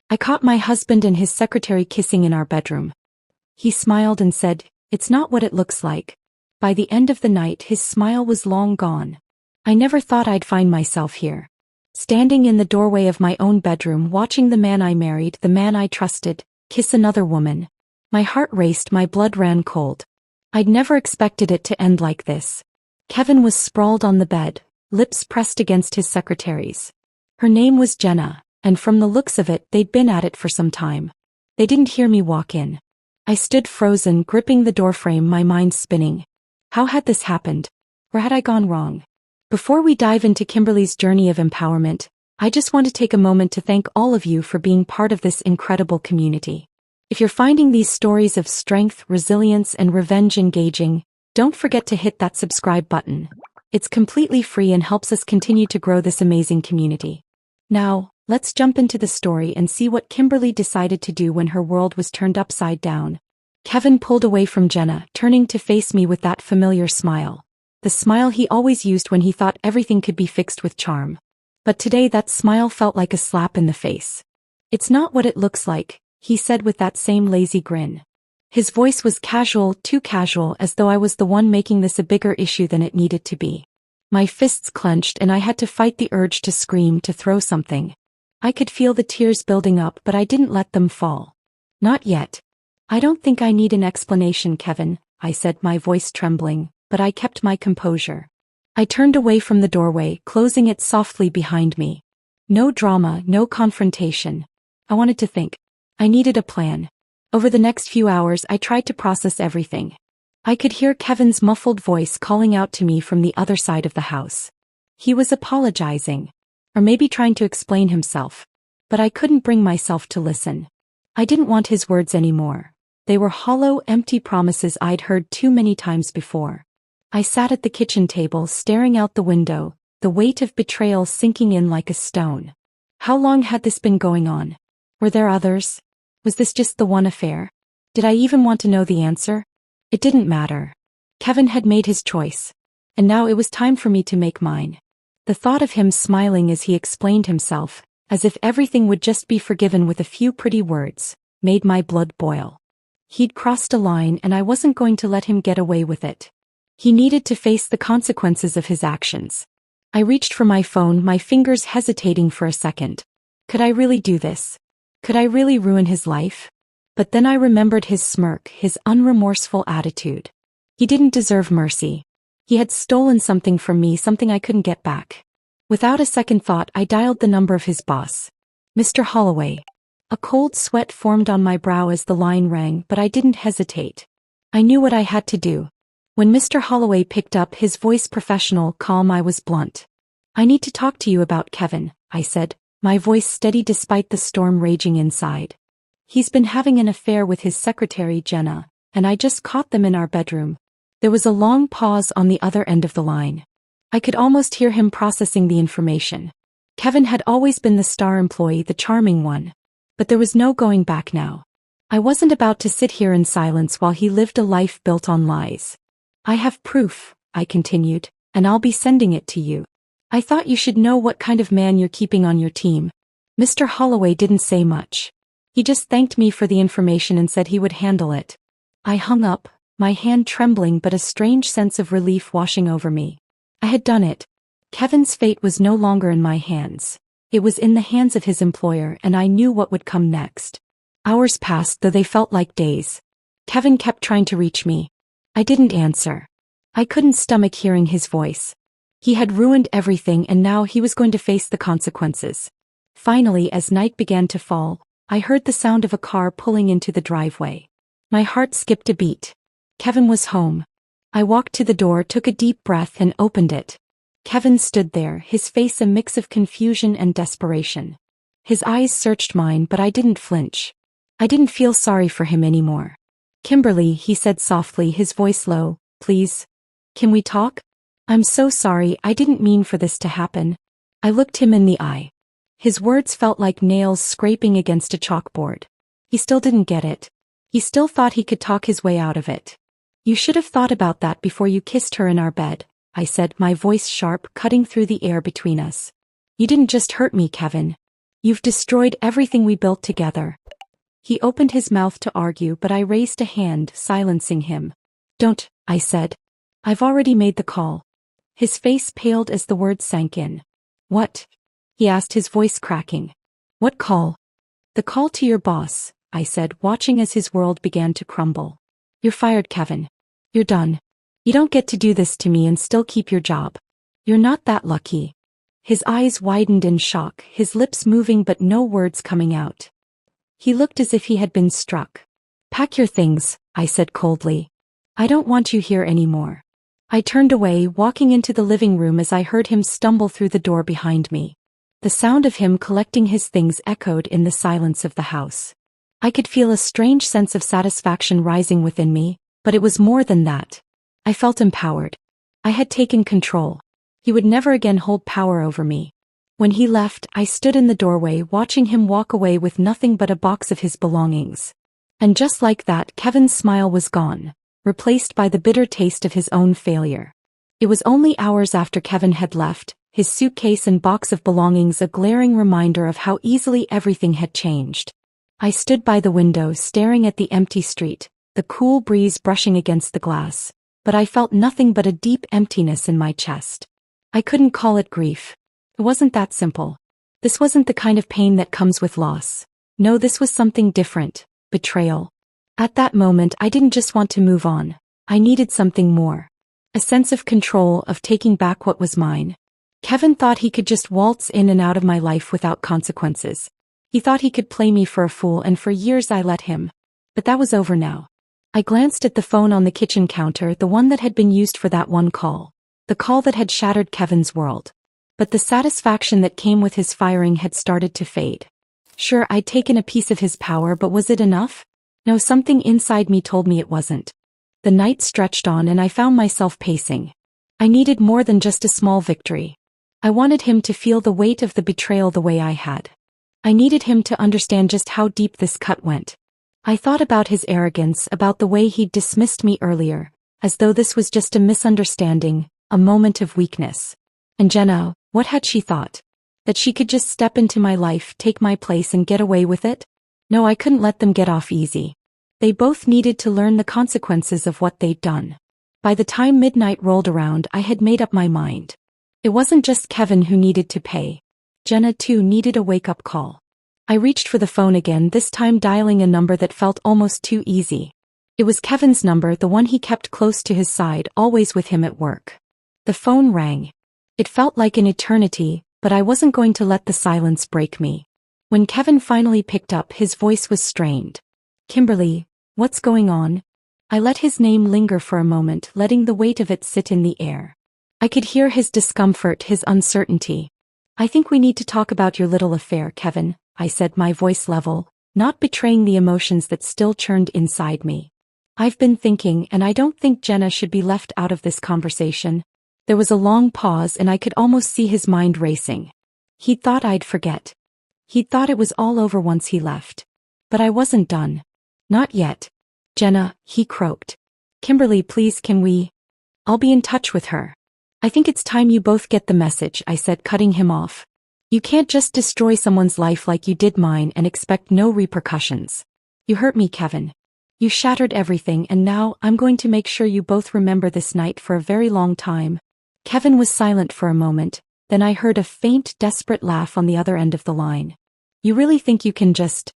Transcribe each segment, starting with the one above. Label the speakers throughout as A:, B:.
A: I caught my husband and his secretary kissing in our bedroom. He smiled and said, "It's not what it looks like." By the end of the night, his smile was long gone. I never thought I'd find myself here, standing in the doorway of my own bedroom, watching the man I married, the man I trusted, kiss another woman. My heart raced, my blood ran cold. I'd never expected it to end like this. Kevin was sprawled on the bed, lips pressed against his secretary's. Her name was Jenna, and from the looks of it, they'd been at it for some time. They didn't hear me walk in. I stood frozen, gripping the doorframe, my mind spinning. How had this happened? Or had I gone wrong? Before we dive into Kimberly's journey of empowerment, I just want to take a moment to thank all of you for being part of this incredible community. If you're finding these stories of strength, resilience, and revenge engaging, don't forget to hit that subscribe button. It's completely free and helps us continue to grow this amazing community. Now, let's jump into the story and see what Kimberly decided to do when her world was turned upside down. Kevin pulled away from Jenna, turning to face me with that familiar smile. The smile he always used when he thought everything could be fixed with charm. But today that smile felt like a slap in the face. "It's not what it looks like," he said with that same lazy grin. His voice was casual, too casual, as though I was the one making this a bigger issue than it needed to be. My fists clenched and I had to fight the urge to scream, to throw something. I could feel the tears building up, but I didn't let them fall. "Not yet. I don't think I need an explanation, Kevin," I said, my voice trembling, but I kept my composure. I turned away from the doorway, closing it softly behind me. No drama, no confrontation. I wanted to think. I needed a plan. Over the next few hours, I tried to process everything. I could hear Kevin's muffled voice calling out to me from the other side of the house. He was apologizing. Or maybe trying to explain himself. But I couldn't bring myself to listen. I didn't want his words anymore. They were hollow, empty promises I'd heard too many times before. I sat at the kitchen table, staring out the window, the weight of betrayal sinking in like a stone. How long had this been going on? Were there others? Was this just the one affair? Did I even want to know the answer? It didn't matter. Kevin had made his choice. And now it was time for me to make mine. The thought of him smiling as he explained himself, as if everything would just be forgiven with a few pretty words, made my blood boil. He'd crossed a line and I wasn't going to let him get away with it. He needed to face the consequences of his actions. I reached for my phone, my fingers hesitating for a second. Could I really do this? Could I really ruin his life? But then I remembered his smirk, his unremorseful attitude. He didn't deserve mercy. He had stolen something from me, something I couldn't get back. Without a second thought, I dialed the number of his boss. "Mr. Holloway." A cold sweat formed on my brow as the line rang, but I didn't hesitate. I knew what I had to do. When Mr. Holloway picked up, his voice professional, calm, I was blunt. "I need to talk to you about Kevin," I said, my voice steady despite the storm raging inside. "He's been having an affair with his secretary, Jenna, and I just caught them in our bedroom." There was a long pause on the other end of the line. I could almost hear him processing the information. Kevin had always been the star employee, the charming one. But there was no going back now. I wasn't about to sit here in silence while he lived a life built on lies. "I have proof," I continued, "and I'll be sending it to you. I thought you should know what kind of man you're keeping on your team." Mr. Holloway didn't say much. He just thanked me for the information and said he would handle it. I hung up, my hand trembling but a strange sense of relief washing over me. I had done it. Kevin's fate was no longer in my hands. It was in the hands of his employer, and I knew what would come next. Hours passed, though they felt like days. Kevin kept trying to reach me. I didn't answer. I couldn't stomach hearing his voice. He had ruined everything and now he was going to face the consequences. Finally, as night began to fall, I heard the sound of a car pulling into the driveway. My heart skipped a beat. Kevin was home. I walked to the door, took a deep breath and opened it. Kevin stood there, his face a mix of confusion and desperation. His eyes searched mine, but I didn't flinch. I didn't feel sorry for him anymore. "Kimberly," he said softly, his voice low, "please. Can we talk? I'm so sorry, I didn't mean for this to happen." I looked him in the eye. His words felt like nails scraping against a chalkboard. He still didn't get it. He still thought he could talk his way out of it. "You should have thought about that before you kissed her in our bed," I said, my voice sharp, cutting through the air between us. "You didn't just hurt me, Kevin. You've destroyed everything we built together. He opened his mouth to argue, but I raised a hand, silencing him. Don't, I said. I've already made the call. His face paled as the words sank in. What? He asked, his voice cracking. What call? The call to your boss, I said, watching as his world began to crumble. You're fired, Kevin. You're done. You don't get to do this to me and still keep your job. You're not that lucky. His eyes widened in shock, his lips moving but no words coming out. He looked as if he had been struck. Pack your things, I said coldly. I don't want you here anymore. I turned away, walking into the living room as I heard him stumble through the door behind me. The sound of him collecting his things echoed in the silence of the house. I could feel a strange sense of satisfaction rising within me, but it was more than that. I felt empowered. I had taken control. He would never again hold power over me. When he left, I stood in the doorway watching him walk away with nothing but a box of his belongings. And just like that, Kevin's smile was gone, replaced by the bitter taste of his own failure. It was only hours after Kevin had left, his suitcase and box of belongings a glaring reminder of how easily everything had changed. I stood by the window staring at the empty street, the cool breeze brushing against the glass, but I felt nothing but a deep emptiness in my chest. I couldn't call it grief. It wasn't that simple. This wasn't the kind of pain that comes with loss. No, this was something different. Betrayal. At that moment, I didn't just want to move on. I needed something more. A sense of control, of taking back what was mine. Kevin thought he could just waltz in and out of my life without consequences. He thought he could play me for a fool, and for years I let him. But that was over now. I glanced at the phone on the kitchen counter, the one that had been used for that one call. The call that had shattered Kevin's world. But the satisfaction that came with his firing had started to fade. Sure, I'd taken a piece of his power, but was it enough? No, something inside me told me it wasn't. The night stretched on and I found myself pacing. I needed more than just a small victory. I wanted him to feel the weight of the betrayal the way I had. I needed him to understand just how deep this cut went. I thought about his arrogance, about the way he'd dismissed me earlier, as though this was just a misunderstanding, a moment of weakness. And Jenna, what had she thought? That she could just step into my life, take my place and get away with it? No, I couldn't let them get off easy. They both needed to learn the consequences of what they'd done. By the time midnight rolled around, I had made up my mind. It wasn't just Kevin who needed to pay. Jenna too needed a wake-up call. I reached for the phone again, this time dialing a number that felt almost too easy. It was Kevin's number, the one he kept close to his side, always with him at work. The phone rang. It felt like an eternity, but I wasn't going to let the silence break me. When Kevin finally picked up, his voice was strained. Kimberly, what's going on? I let his name linger for a moment, letting the weight of it sit in the air. I could hear his discomfort, his uncertainty. I think we need to talk about your little affair, Kevin, I said, my voice level, not betraying the emotions that still churned inside me. I've been thinking, and I don't think Jenna should be left out of this conversation. There was a long pause and I could almost see his mind racing. He'd thought I'd forget. He'd thought it was all over once he left. But I wasn't done. Not yet. Jenna, he croaked. Kimberly, please, can we? I'll be in touch with her. I think it's time you both get the message, I said, cutting him off. You can't just destroy someone's life like you did mine and expect no repercussions. You hurt me, Kevin. You shattered everything, and now I'm going to make sure you both remember this night for a very long time. Kevin was silent for a moment, then I heard a faint, desperate laugh on the other end of the line. You really think you can just...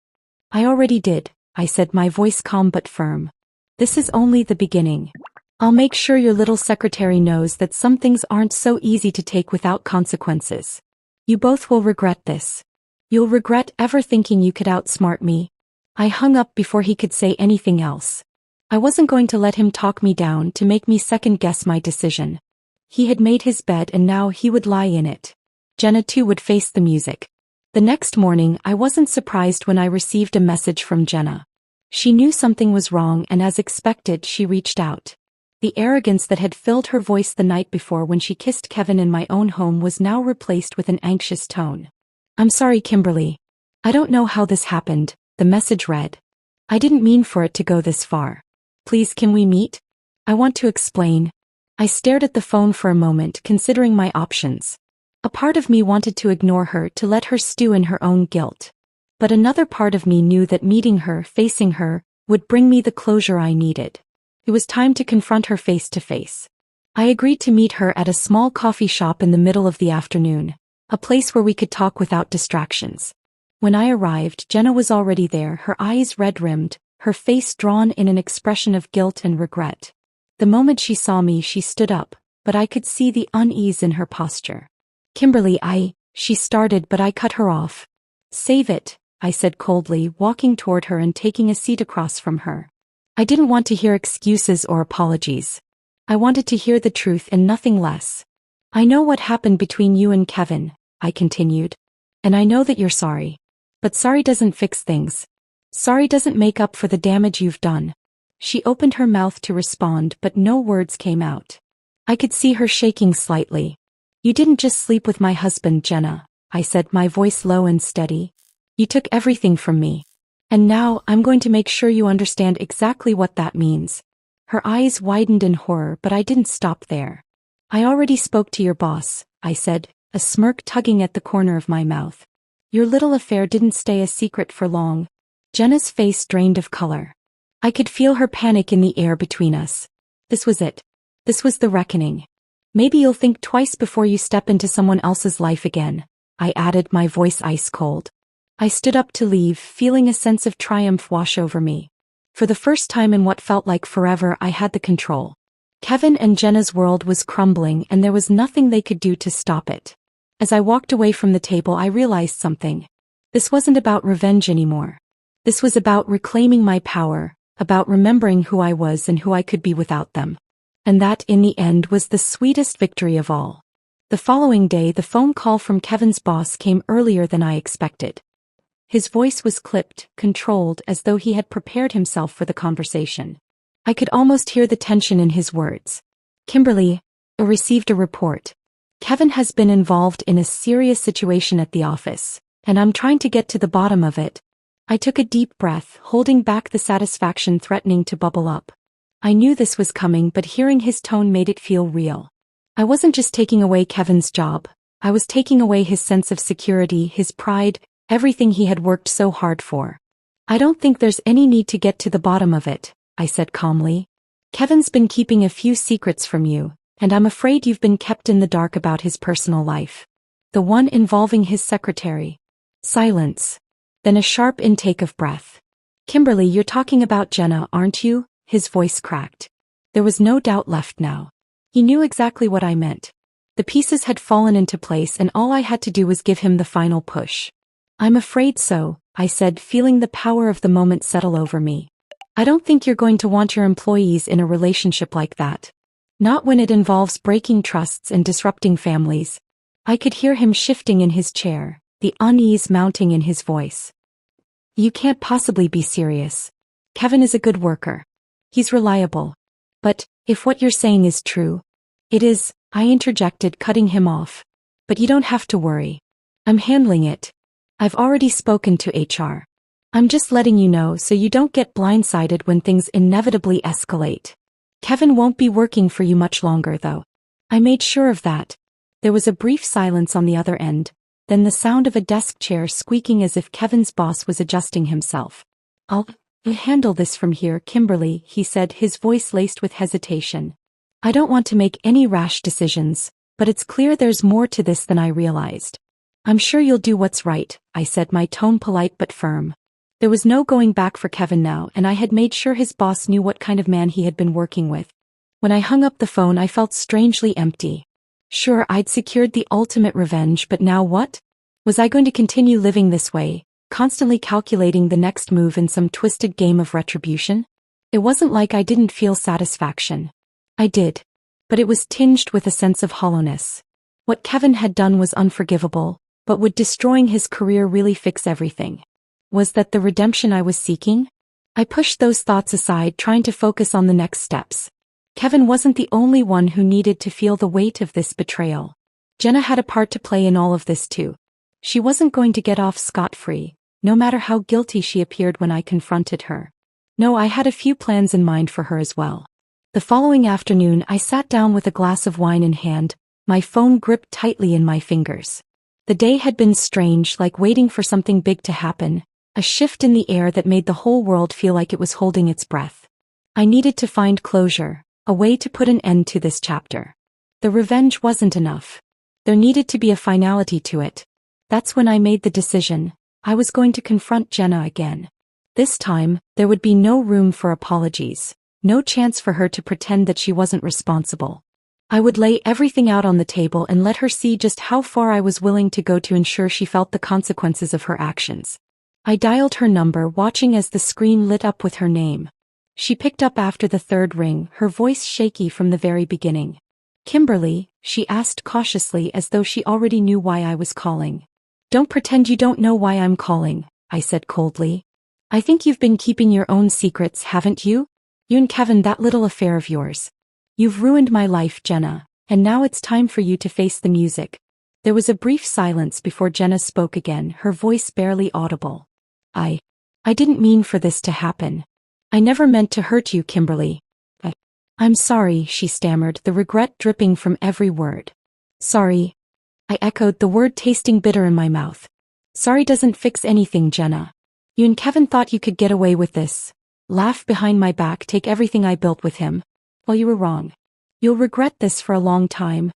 A: I already did, I said, my voice calm but firm. This is only the beginning. I'll make sure your little secretary knows that some things aren't so easy to take without consequences. You both will regret this. You'll regret ever thinking you could outsmart me. I hung up before he could say anything else. I wasn't going to let him talk me down to make me second-guess my decision. He had made his bed and now he would lie in it. Jenna too would face the music. The next morning, I wasn't surprised when I received a message from Jenna. She knew something was wrong and as expected, she reached out. The arrogance that had filled her voice the night before when she kissed Kevin in my own home was now replaced with an anxious tone. I'm sorry, Kimberly. I don't know how this happened, the message read. I didn't mean for it to go this far. Please, can we meet? I want to explain. I stared at the phone for a moment, considering my options. A part of me wanted to ignore her, to let her stew in her own guilt. But another part of me knew that meeting her, facing her, would bring me the closure I needed. It was time to confront her face to face. I agreed to meet her at a small coffee shop in the middle of the afternoon, a place where we could talk without distractions. When I arrived, Jenna was already there, her eyes red-rimmed, her face drawn in an expression of guilt and regret. The moment she saw me, she stood up, but I could see the unease in her posture. "Kimberly, she started, but I cut her off. "Save it," I said coldly, walking toward her and taking a seat across from her. I didn't want to hear excuses or apologies. I wanted to hear the truth and nothing less. "I know what happened between you and Kevin," I continued. "And I know that you're sorry. But sorry doesn't fix things. Sorry doesn't make up for the damage you've done." She opened her mouth to respond, but no words came out. I could see her shaking slightly. "You didn't just sleep with my husband, Jenna," I said, my voice low and steady. "You took everything from me. And now, I'm going to make sure you understand exactly what that means." Her eyes widened in horror, but I didn't stop there. "I already spoke to your boss," I said, a smirk tugging at the corner of my mouth. "Your little affair didn't stay a secret for long." Jenna's face drained of color. I could feel her panic in the air between us. This was it. This was the reckoning. "Maybe you'll think twice before you step into someone else's life again," I added, my voice ice cold. I stood up to leave, feeling a sense of triumph wash over me. For the first time in what felt like forever, I had the control. Kevin and Jenna's world was crumbling, and there was nothing they could do to stop it. As I walked away from the table, I realized something. This wasn't about revenge anymore. This was about reclaiming my power, about remembering who I was and who I could be without them. And that, in the end, was the sweetest victory of all. The following day, the phone call from Kevin's boss came earlier than I expected. His voice was clipped, controlled, as though he had prepared himself for the conversation. I could almost hear the tension in his words. "Kimberly, I received a report. Kevin has been involved in a serious situation at the office, and I'm trying to get to the bottom of it." I took a deep breath, holding back the satisfaction threatening to bubble up. I knew this was coming, but hearing his tone made it feel real. I wasn't just taking away Kevin's job. I was taking away his sense of security, his pride, everything he had worked so hard for. "I don't think there's any need to get to the bottom of it," I said calmly. "Kevin's been keeping a few secrets from you, and I'm afraid you've been kept in the dark about his personal life. The one involving his secretary." Silence. Then a sharp intake of breath. "Kimberly, you're talking about Jenna, aren't you?" His voice cracked. There was no doubt left now. He knew exactly what I meant. The pieces had fallen into place, and all I had to do was give him the final push. "I'm afraid so," I said, feeling the power of the moment settle over me. "I don't think you're going to want your employees in a relationship like that. Not when it involves breaking trusts and disrupting families." I could hear him shifting in his chair, the unease mounting in his voice. "You can't possibly be serious. Kevin is a good worker. He's reliable. But, if what you're saying is true—" "It is," I interjected, cutting him off. "But you don't have to worry. I'm handling it. I've already spoken to HR. I'm just letting you know so you don't get blindsided when things inevitably escalate. Kevin won't be working for you much longer, though." I made sure of that. There was a brief silence on the other end, then the sound of a desk chair squeaking as if Kevin's boss was adjusting himself. I'll handle this from here, Kimberly," he said, his voice laced with hesitation. "I don't want to make any rash decisions, but it's clear there's more to this than I realized." "I'm sure you'll do what's right," I said, my tone polite but firm. There was no going back for Kevin now, and I had made sure his boss knew what kind of man he had been working with. When I hung up the phone, I felt strangely empty. Sure, I'd secured the ultimate revenge, but now what? Was I going to continue living this way, constantly calculating the next move in some twisted game of retribution? It wasn't like I didn't feel satisfaction. I did. But it was tinged with a sense of hollowness. What Kevin had done was unforgivable, but would destroying his career really fix everything? Was that the redemption I was seeking? I pushed those thoughts aside, trying to focus on the next steps. Kevin wasn't the only one who needed to feel the weight of this betrayal. Jenna had a part to play in all of this too. She wasn't going to get off scot-free, no matter how guilty she appeared when I confronted her. No, I had a few plans in mind for her as well. The following afternoon, I sat down with a glass of wine in hand, my phone gripped tightly in my fingers. The day had been strange, like waiting for something big to happen, a shift in the air that made the whole world feel like it was holding its breath. I needed to find closure, a way to put an end to this chapter. The revenge wasn't enough. There needed to be a finality to it. That's when I made the decision. I was going to confront Jenna again. This time, there would be no room for apologies, no chance for her to pretend that she wasn't responsible. I would lay everything out on the table and let her see just how far I was willing to go to ensure she felt the consequences of her actions. I dialed her number, watching as the screen lit up with her name. She picked up after the third ring, her voice shaky from the very beginning. "Kimberly," she asked cautiously, as though she already knew why I was calling. "Don't pretend you don't know why I'm calling," I said coldly. "I think you've been keeping your own secrets, haven't you? You and Kevin, that little affair of yours. You've ruined my life, Jenna, and now it's time for you to face the music." There was a brief silence before Jenna spoke again, her voice barely audible. I didn't mean for this to happen. I never meant to hurt you, Kimberly. I'm sorry," she stammered, the regret dripping from every word. "Sorry," I echoed, the word tasting bitter in my mouth. "Sorry doesn't fix anything, Jenna. You and Kevin thought you could get away with this. Laugh behind my back, take everything I built with him. Well, you were wrong. You'll regret this for a long time."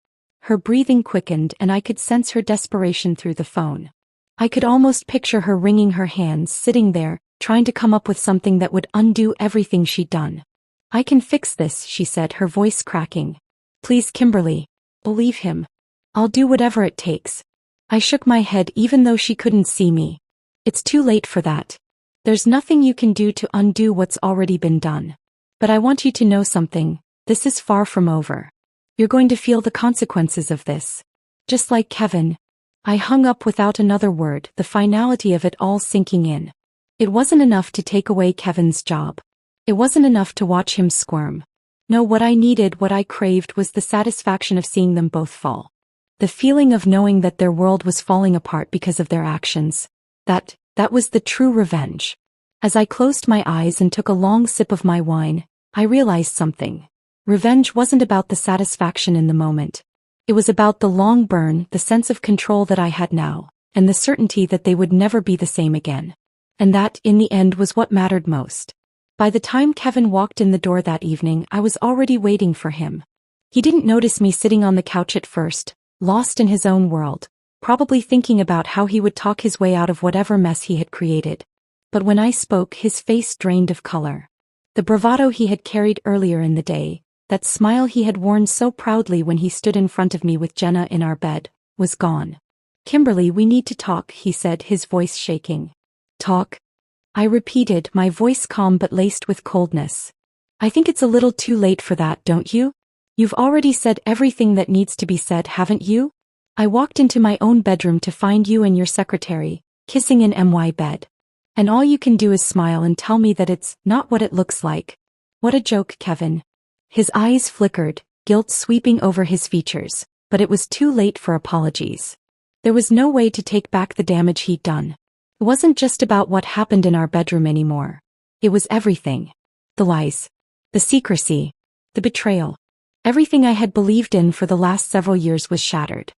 A: Her breathing quickened, and I could sense her desperation through the phone. I could almost picture her wringing her hands, sitting there, trying to come up with something that would undo everything she'd done. "I can fix this," she said, her voice cracking. "Please, Kimberly. Believe him. I'll do whatever it takes." I shook my head, even though she couldn't see me. "It's too late for that. There's nothing you can do to undo what's already been done. But I want you to know something. This is far from over. You're going to feel the consequences of this. Just like Kevin." I hung up without another word, the finality of it all sinking in. It wasn't enough to take away Kevin's job. It wasn't enough to watch him squirm. No, what I needed, what I craved, was the satisfaction of seeing them both fall. The feeling of knowing that their world was falling apart because of their actions. That was the true revenge. As I closed my eyes and took a long sip of my wine, I realized something. Revenge wasn't about the satisfaction in the moment. It was about the long burn, the sense of control that I had now, and the certainty that they would never be the same again. And that, in the end, was what mattered most. By the time Kevin walked in the door that evening, I was already waiting for him. He didn't notice me sitting on the couch at first, lost in his own world, probably thinking about how he would talk his way out of whatever mess he had created. But when I spoke, his face drained of color. The bravado he had carried earlier in the day, that smile he had worn so proudly when he stood in front of me with Jenna in our bed, was gone. "Kimberly, we need to talk," he said, his voice shaking. "Talk?" I repeated, my voice calm but laced with coldness. "I think it's a little too late for that, don't you? You've already said everything that needs to be said, haven't you? I walked into my own bedroom to find you and your secretary, kissing in my bed. And all you can do is smile and tell me that it's not what it looks like. What a joke, Kevin." His eyes flickered, guilt sweeping over his features, but it was too late for apologies. There was no way to take back the damage he'd done. It wasn't just about what happened in our bedroom anymore. It was everything. The lies. The secrecy. The betrayal. Everything I had believed in for the last several years was shattered.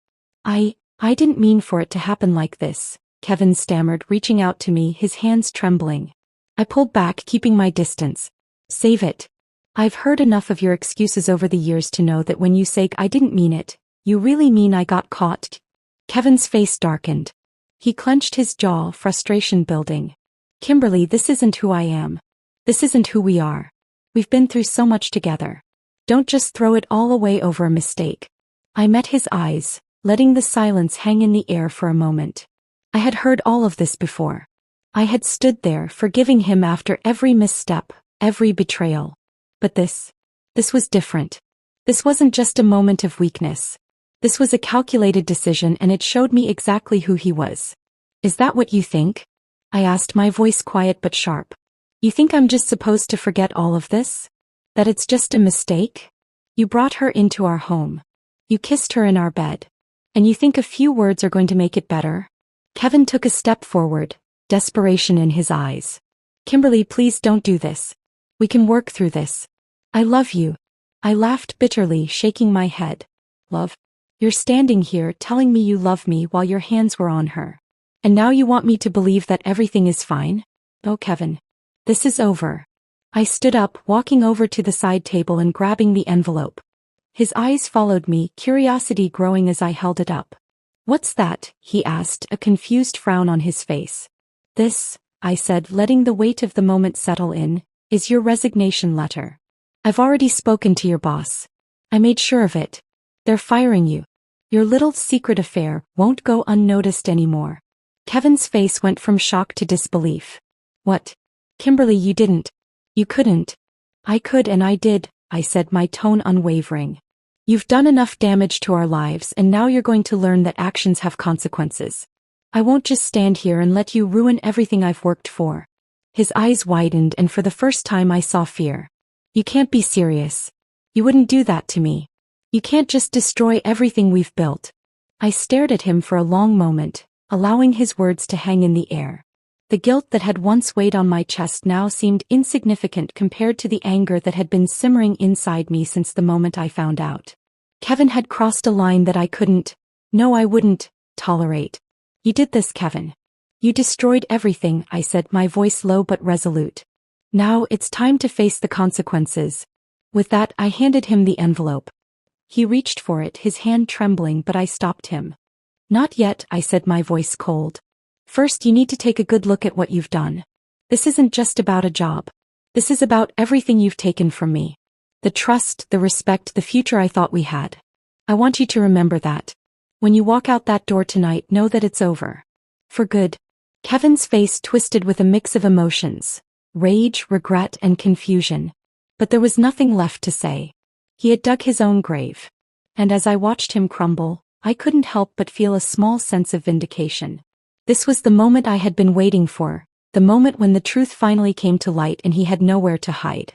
A: I didn't mean for it to happen like this," Kevin stammered, reaching out to me, his hands trembling. I pulled back, keeping my distance. "Save it. I've heard enough of your excuses over the years to know that when you say I didn't mean it, you really mean I got caught." Kevin's face darkened. He clenched his jaw, frustration building. "Kimberly, this isn't who I am. This isn't who we are. We've been through so much together. Don't just throw it all away over a mistake." I met his eyes, letting the silence hang in the air for a moment. I had heard all of this before. I had stood there, forgiving him after every misstep, every betrayal. But this was different. This wasn't just a moment of weakness. This was a calculated decision, and it showed me exactly who he was. "Is that what you think?" I asked, my voice quiet but sharp. "You think I'm just supposed to forget all of this? That it's just a mistake? You brought her into our home. You kissed her in our bed. And you think a few words are going to make it better?" Kevin took a step forward, desperation in his eyes. "Kimberly, please don't do this. We can work through this. I love you." I laughed bitterly, shaking my head. "Love? You're standing here telling me you love me while your hands were on her. And now you want me to believe that everything is fine? Oh, Kevin. This is over. I stood up, walking over to the side table and grabbing the envelope. His eyes followed me, curiosity growing as I held it up. What's that? He asked, a confused frown on his face. This, I said, letting the weight of the moment settle in, is your resignation letter. I've already spoken to your boss. I made sure of it. They're firing you. Your little secret affair won't go unnoticed anymore. Kevin's face went from shock to disbelief. What? Kimberly, you didn't. You couldn't. I could and I did, I said, my tone unwavering. You've done enough damage to our lives and now you're going to learn that actions have consequences. I won't just stand here and let you ruin everything I've worked for. His eyes widened and for the first time I saw fear. You can't be serious. You wouldn't do that to me. You can't just destroy everything we've built. I stared at him for a long moment, allowing his words to hang in the air. The guilt that had once weighed on my chest now seemed insignificant compared to the anger that had been simmering inside me since the moment I found out. Kevin had crossed a line that I couldn't, no I wouldn't, tolerate. You did this, Kevin. You destroyed everything, I said, my voice low but resolute. Now it's time to face the consequences. With that, I handed him the envelope. He reached for it, his hand trembling, but I stopped him. Not yet, I said, my voice cold. First, you need to take a good look at what you've done. This isn't just about a job. This is about everything you've taken from me. The trust, the respect, the future I thought we had. I want you to remember that. When you walk out that door tonight, know that it's over. For good. Kevin's face twisted with a mix of emotions, rage, regret, and confusion. But there was nothing left to say. He had dug his own grave. And as I watched him crumble, I couldn't help but feel a small sense of vindication. This was the moment I had been waiting for, the moment when the truth finally came to light and he had nowhere to hide.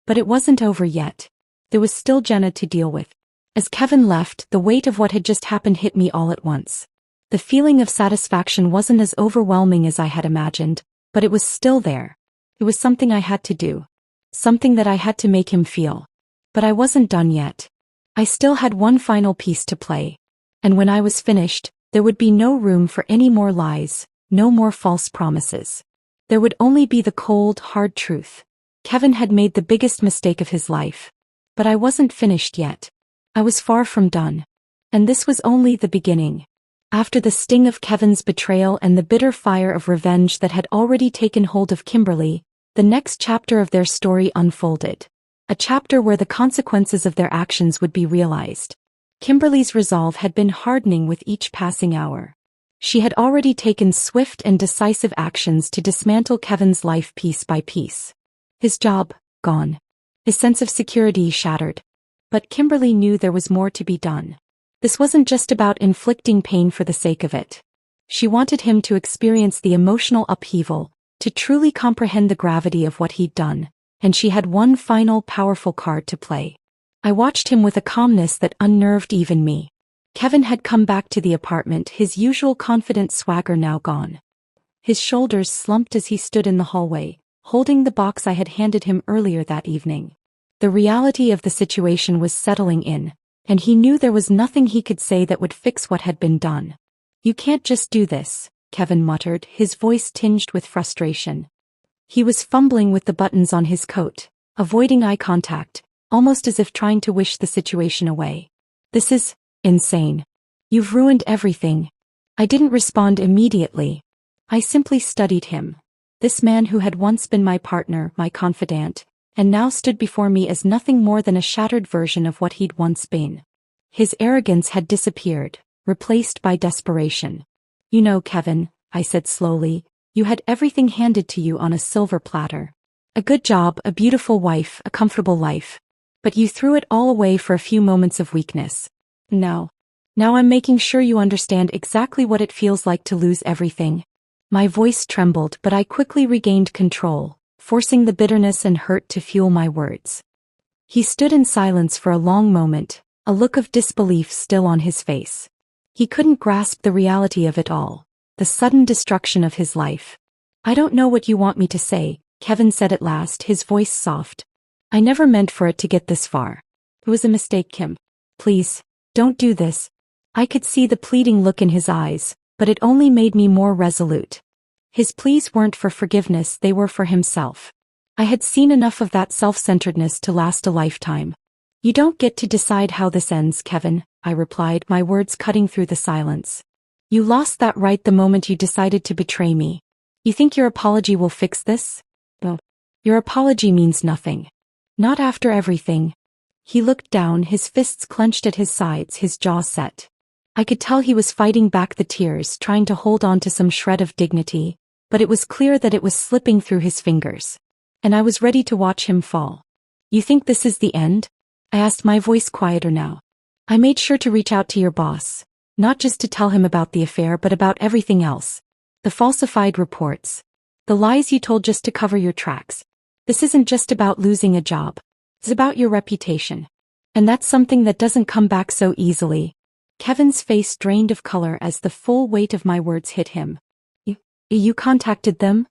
A: But it wasn't over yet. There was still Jenna to deal with. As Kevin left, the weight of what had just happened hit me all at once. The feeling of satisfaction wasn't as overwhelming as I had imagined, but it was still there. It was something I had to do. Something that I had to make him feel. But I wasn't done yet. I still had one final piece to play. And when I was finished, there would be no room for any more lies, no more false promises. There would only be the cold, hard truth. Kevin had made the biggest mistake of his life. But I wasn't finished yet. I was far from done. And this was only the beginning. After the sting of Kevin's betrayal and the bitter fire of revenge that had already taken hold of Kimberly, the next chapter of their story unfolded. A chapter where the consequences of their actions would be realized. Kimberly's resolve had been hardening with each passing hour. She had already taken swift and decisive actions to dismantle Kevin's life piece by piece. His job, gone. His sense of security shattered. But Kimberly knew there was more to be done. This wasn't just about inflicting pain for the sake of it. She wanted him to experience the emotional upheaval, to truly comprehend the gravity of what he'd done. And she had one final powerful card to play. I watched him with a calmness that unnerved even me. Kevin had come back to the apartment, his usual confident swagger now gone. His shoulders slumped as he stood in the hallway, holding the box I had handed him earlier that evening. The reality of the situation was settling in, and he knew there was nothing he could say that would fix what had been done. You can't just do this, Kevin muttered, his voice tinged with frustration. He was fumbling with the buttons on his coat, avoiding eye contact, almost as if trying to wish the situation away. This is insane. You've ruined everything. I didn't respond immediately. I simply studied him. This man who had once been my partner, my confidant, and now stood before me as nothing more than a shattered version of what he'd once been. His arrogance had disappeared, replaced by desperation. You know, Kevin, I said slowly, you had everything handed to you on a silver platter. A good job, a beautiful wife, a comfortable life. But you threw it all away for a few moments of weakness. Now I'm making sure you understand exactly what it feels like to lose everything. My voice trembled, but I quickly regained control, forcing the bitterness and hurt to fuel my words. He stood in silence for a long moment, a look of disbelief still on his face. He couldn't grasp the reality of it all. The sudden destruction of his life. I don't know what you want me to say, Kevin said at last, his voice soft. I never meant for it to get this far. It was a mistake, Kim. Please, don't do this. I could see the pleading look in his eyes, but it only made me more resolute. His pleas weren't for forgiveness, they were for himself. I had seen enough of that self-centeredness to last a lifetime. You don't get to decide how this ends, Kevin, I replied, my words cutting through the silence. You lost that right the moment you decided to betray me. You think your apology will fix this? Well, your apology means nothing. Not after everything. He looked down, his fists clenched at his sides, his jaw set. I could tell he was fighting back the tears, trying to hold on to some shred of dignity, but it was clear that it was slipping through his fingers. And I was ready to watch him fall. You think this is the end? I asked, my voice quieter now. I made sure to reach out to your boss, not just to tell him about the affair but about everything else. The falsified reports. The lies you told just to cover your tracks. This isn't just about losing a job. It's about your reputation. And that's something that doesn't come back so easily. Kevin's face drained of color as the full weight of my words hit him. You contacted them?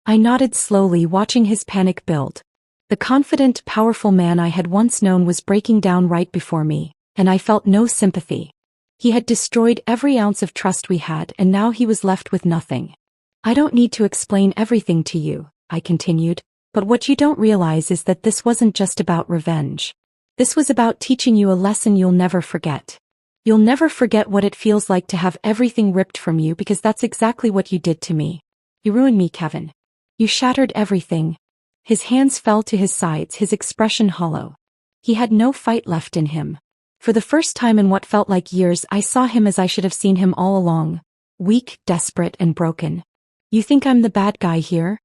A: I nodded slowly, watching his panic build. The confident, powerful man I had once known was breaking down right before me, and I felt no sympathy. He had destroyed every ounce of trust we had, and now he was left with nothing. I don't need to explain everything to you, I continued, but what you don't realize is that this wasn't just about revenge. This was about teaching you a lesson you'll never forget. You'll never forget what it feels like to have everything ripped from you, because that's exactly what you did to me. You ruined me, Kevin. You shattered everything. His hands fell to his sides, his expression hollow. He had no fight left in him. For the first time in what felt like years, I saw him as I should have seen him all along. Weak, desperate, and broken. You think I'm the bad guy here?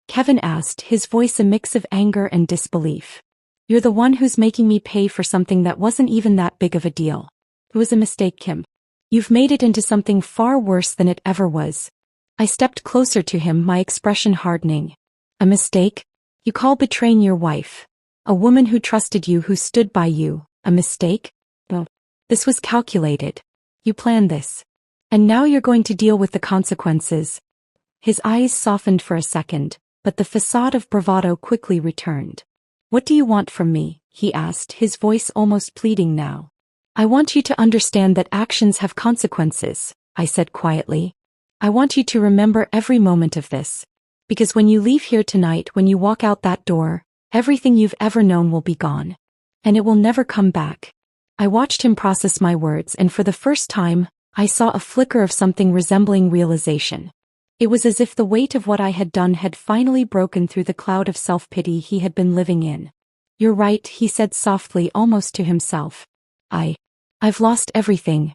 A: Kevin asked, his voice a mix of anger and disbelief. You're the one who's making me pay for something that wasn't even that big of a deal. It was a mistake, Kim. You've made it into something far worse than it ever was. I stepped closer to him, my expression hardening. A mistake? You call betraying your wife, a woman who trusted you, who stood by you, a mistake? Well, this was calculated. You planned this. And now you're going to deal with the consequences. His eyes softened for a second, but the facade of bravado quickly returned. What do you want from me? He asked, his voice almost pleading now. I want you to understand that actions have consequences, I said quietly. I want you to remember every moment of this. Because when you leave here tonight, when you walk out that door, everything you've ever known will be gone. And it will never come back. I watched him process my words, and for the first time, I saw a flicker of something resembling realization. It was as if the weight of what I had done had finally broken through the cloud of self-pity he had been living in. You're right, he said softly, almost to himself. I've lost everything.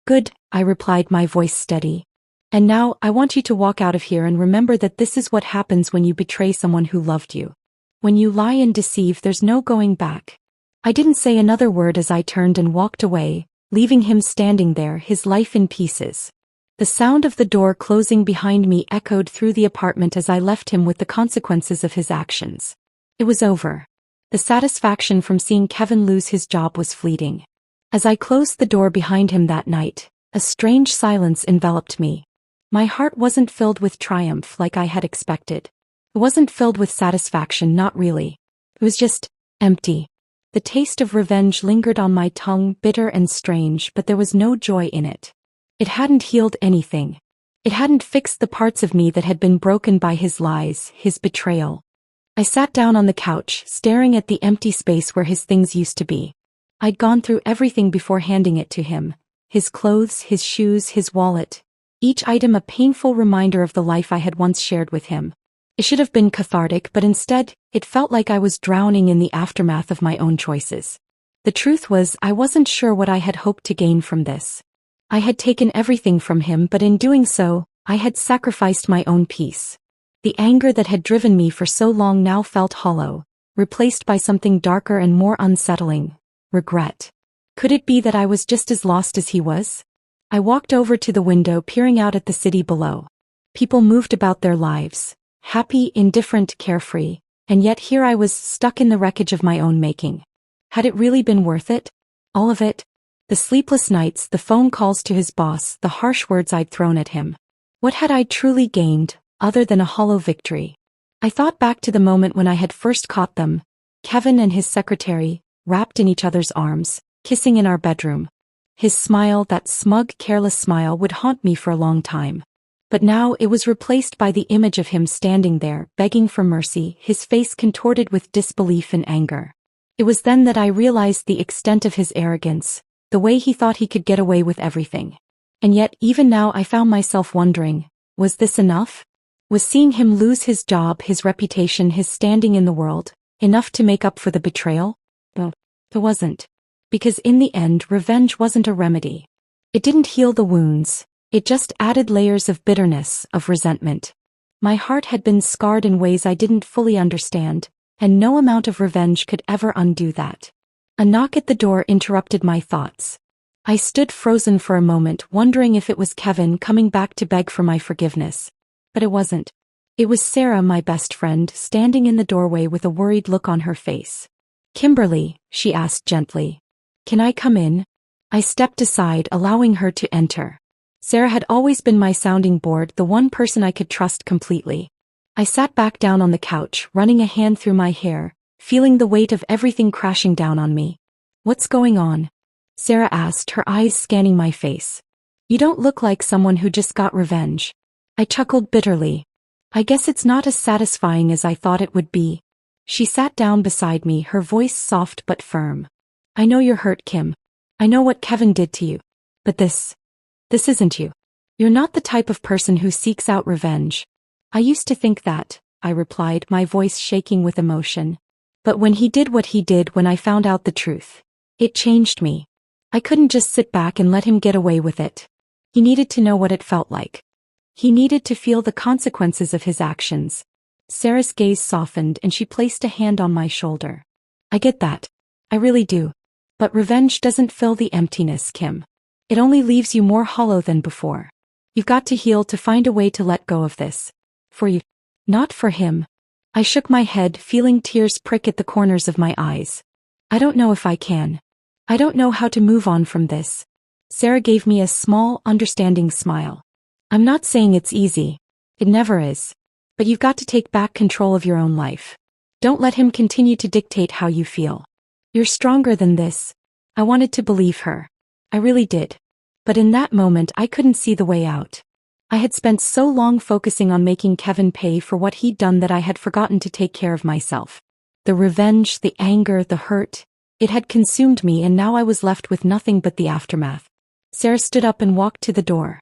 A: Good, I replied, my voice steady. And now, I want you to walk out of here and remember that this is what happens when you betray someone who loved you. When you lie and deceive, there's no going back. I didn't say another word as I turned and walked away, leaving him standing there, his life in pieces. The sound of the door closing behind me echoed through the apartment as I left him with the consequences of his actions. It was over. The satisfaction from seeing Kevin lose his job was fleeting. As I closed the door behind him that night, a strange silence enveloped me. My heart wasn't filled with triumph like I had expected. It wasn't filled with satisfaction, not really. It was just empty. The taste of revenge lingered on my tongue, bitter and strange, but there was no joy in it. It hadn't healed anything. It hadn't fixed the parts of me that had been broken by his lies, his betrayal. I sat down on the couch, staring at the empty space where his things used to be. I'd gone through everything before handing it to him. His clothes, his shoes, his wallet. Each item a painful reminder of the life I had once shared with him. It should have been cathartic, but instead, it felt like I was drowning in the aftermath of my own choices. The truth was, I wasn't sure what I had hoped to gain from this. I had taken everything from him, but in doing so, I had sacrificed my own peace. The anger that had driven me for so long now felt hollow, replaced by something darker and more unsettling. Regret. Could it be that I was just as lost as he was? I walked over to the window, peering out at the city below. People moved about their lives, happy, indifferent, carefree, and yet here I was stuck in the wreckage of my own making. Had it really been worth it? All of it? The sleepless nights, the phone calls to his boss, the harsh words I'd thrown at him. What had I truly gained, other than a hollow victory? I thought back to the moment when I had first caught them, Kevin and his secretary, wrapped in each other's arms, kissing in our bedroom. His smile, that smug, careless smile, would haunt me for a long time. But now it was replaced by the image of him standing there, begging for mercy, his face contorted with disbelief and anger. It was then that I realized the extent of his arrogance, the way he thought he could get away with everything. And yet, even now I found myself wondering, was this enough? Was seeing him lose his job, his reputation, his standing in the world, enough to make up for the betrayal? No, it wasn't. Because in the end, revenge wasn't a remedy. It didn't heal the wounds, it just added layers of bitterness, of resentment. My heart had been scarred in ways I didn't fully understand, and no amount of revenge could ever undo that. A knock at the door interrupted my thoughts. I stood frozen for a moment, wondering if it was Kevin coming back to beg for my forgiveness. But it wasn't. It was Sarah, my best friend, standing in the doorway with a worried look on her face. "Kimberly," she asked gently. "Can I come in?" I stepped aside, allowing her to enter. Sarah had always been my sounding board, the one person I could trust completely. I sat back down on the couch, running a hand through my hair, feeling the weight of everything crashing down on me. "What's going on?" Sarah asked, her eyes scanning my face. "You don't look like someone who just got revenge." I chuckled bitterly. "I guess it's not as satisfying as I thought it would be." She sat down beside me, her voice soft but firm. "I know you're hurt, Kim. I know what Kevin did to you. But this isn't you. You're not the type of person who seeks out revenge." "I used to think that," I replied, my voice shaking with emotion. "But when he did what he did, when I found out the truth, it changed me. I couldn't just sit back and let him get away with it. He needed to know what it felt like. He needed to feel the consequences of his actions." Sarah's gaze softened and she placed a hand on my shoulder. "I get that. I really do. But revenge doesn't fill the emptiness, Kim. It only leaves you more hollow than before. You've got to heal, to find a way to let go of this. For you, not for him." I shook my head, feeling tears prick at the corners of my eyes. "I don't know if I can. I don't know how to move on from this." Sarah gave me a small, understanding smile. "I'm not saying it's easy. It never is. But you've got to take back control of your own life. Don't let him continue to dictate how you feel. You're stronger than this." I wanted to believe her. I really did. But in that moment I couldn't see the way out. I had spent so long focusing on making Kevin pay for what he'd done that I had forgotten to take care of myself. The revenge, the anger, the hurt, it had consumed me, and now I was left with nothing but the aftermath. Sarah stood up and walked to the door.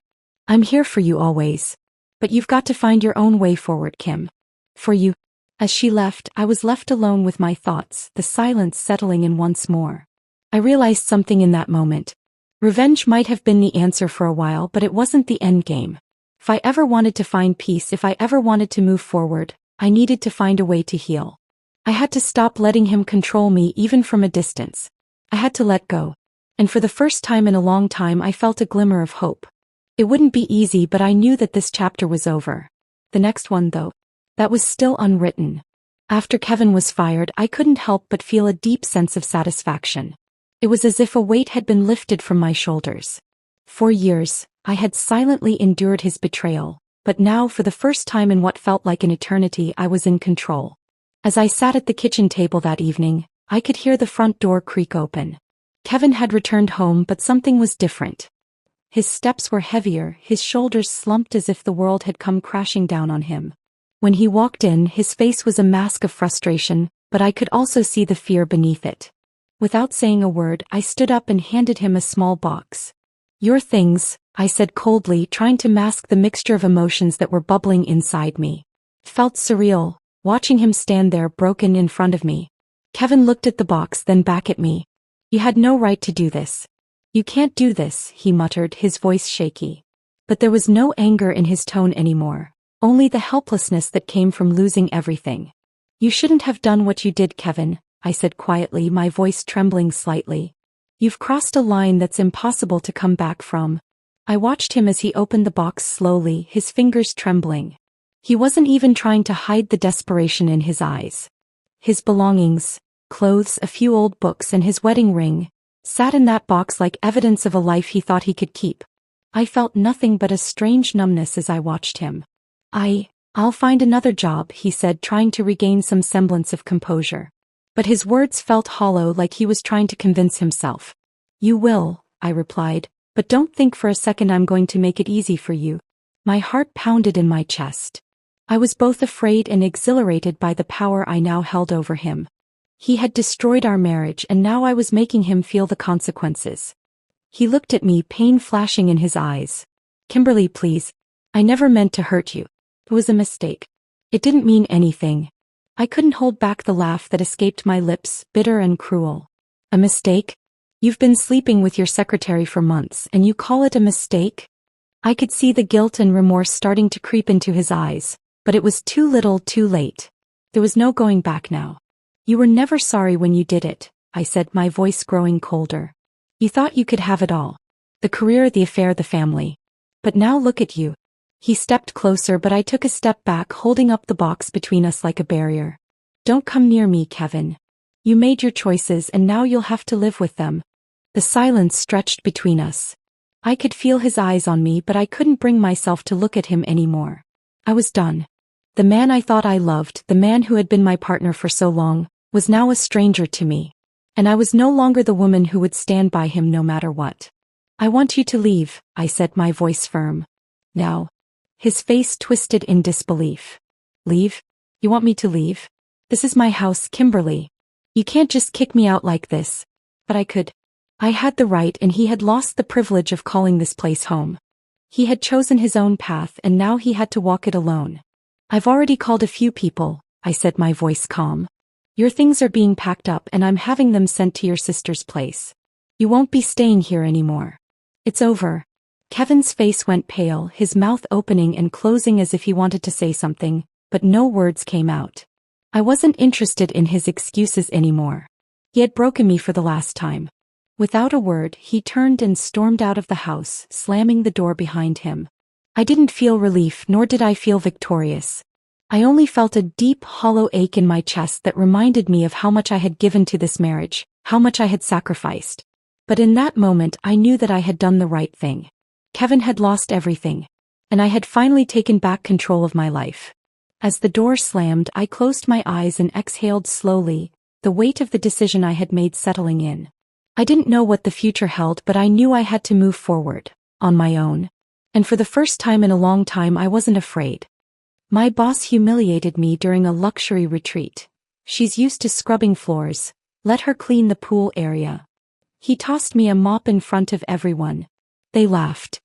A: "I'm here for you always. But you've got to find your own way forward, Kim. For you." As she left, I was left alone with my thoughts, the silence settling in once more. I realized something in that moment. Revenge might have been the answer for a while, but it wasn't the end game. If I ever wanted to find peace, if I ever wanted to move forward, I needed to find a way to heal. I had to stop letting him control me, even from a distance. I had to let go. And for the first time in a long time I felt a glimmer of hope. It wouldn't be easy, but I knew that this chapter was over. The next one, though, that was still unwritten. After Kevin was fired, I couldn't help but feel a deep sense of satisfaction. It was as if a weight had been lifted from my shoulders. For years, I had silently endured his betrayal, but now, for the first time in what felt like an eternity, I was in control. As I sat at the kitchen table that evening, I could hear the front door creak open. Kevin had returned home, but something was different. His steps were heavier, his shoulders slumped as if the world had come crashing down on him. When he walked in, his face was a mask of frustration, but I could also see the fear beneath it. Without saying a word, I stood up and handed him a small box. "Your things," I said coldly, trying to mask the mixture of emotions that were bubbling inside me. It felt surreal, watching him stand there broken in front of me. Kevin looked at the box, then back at me. "You had no right to do this. You can't do this," he muttered, his voice shaky. But there was no anger in his tone anymore, only the helplessness that came from losing everything. "You shouldn't have done what you did, Kevin," I said quietly, my voice trembling slightly. "You've crossed a line that's impossible to come back from." I watched him as he opened the box slowly, his fingers trembling. He wasn't even trying to hide the desperation in his eyes. His belongings, clothes, a few old books, and his wedding ring, sat in that box like evidence of a life he thought he could keep. I felt nothing but a strange numbness as I watched him. I'll find another job," he said, trying to regain some semblance of composure. But his words felt hollow, like he was trying to convince himself. "You will," I replied, but don't think for a second I'm going to make it easy for you. My heart pounded in my chest. I was both afraid and exhilarated by the power I now held over him. He had destroyed our marriage and now I was making him feel the consequences. He looked at me, pain flashing in his eyes. Kimberly, please. I never meant to hurt you. It was a mistake. It didn't mean anything. I couldn't hold back the laugh that escaped my lips, bitter and cruel. A mistake? You've been sleeping with your secretary for months and you call it a mistake? I could see the guilt and remorse starting to creep into his eyes, but it was too little too late. There was no going back now. You were never sorry when you did it, I said, my voice growing colder. You thought you could have it all. The career, the affair, the family. But now look at you. He stepped closer but I took a step back, holding up the box between us like a barrier. Don't come near me, Kevin. You made your choices and now you'll have to live with them. The silence stretched between us. I could feel his eyes on me but I couldn't bring myself to look at him anymore. I was done. The man I thought I loved, the man who had been my partner for so long, was now a stranger to me. And I was no longer the woman who would stand by him no matter what. I want you to leave, I said, my voice firm. Now. His face twisted in disbelief. Leave? You want me to leave? This is my house, Kimberly. You can't just kick me out like this. But I could. I had the right and he had lost the privilege of calling this place home. He had chosen his own path and now he had to walk it alone. I've already called a few people, I said, my voice calm. Your things are being packed up and I'm having them sent to your sister's place. You won't be staying here anymore. It's over. Kevin's face went pale, his mouth opening and closing as if he wanted to say something, but no words came out. I wasn't interested in his excuses anymore. He had broken me for the last time. Without a word, he turned and stormed out of the house, slamming the door behind him. I didn't feel relief, nor did I feel victorious. I only felt a deep, hollow ache in my chest that reminded me of how much I had given to this marriage, how much I had sacrificed. But in that moment I knew that I had done the right thing. Kevin had lost everything. And I had finally taken back control of my life. As the door slammed, I closed my eyes and exhaled slowly, the weight of the decision I had made settling in. I didn't know what the future held, but I knew I had to move forward, on my own. And for the first time in a long time I wasn't afraid. My boss humiliated me during a luxury retreat. She's used to scrubbing floors. Let her clean the pool area. He tossed me a mop in front of everyone. They laughed.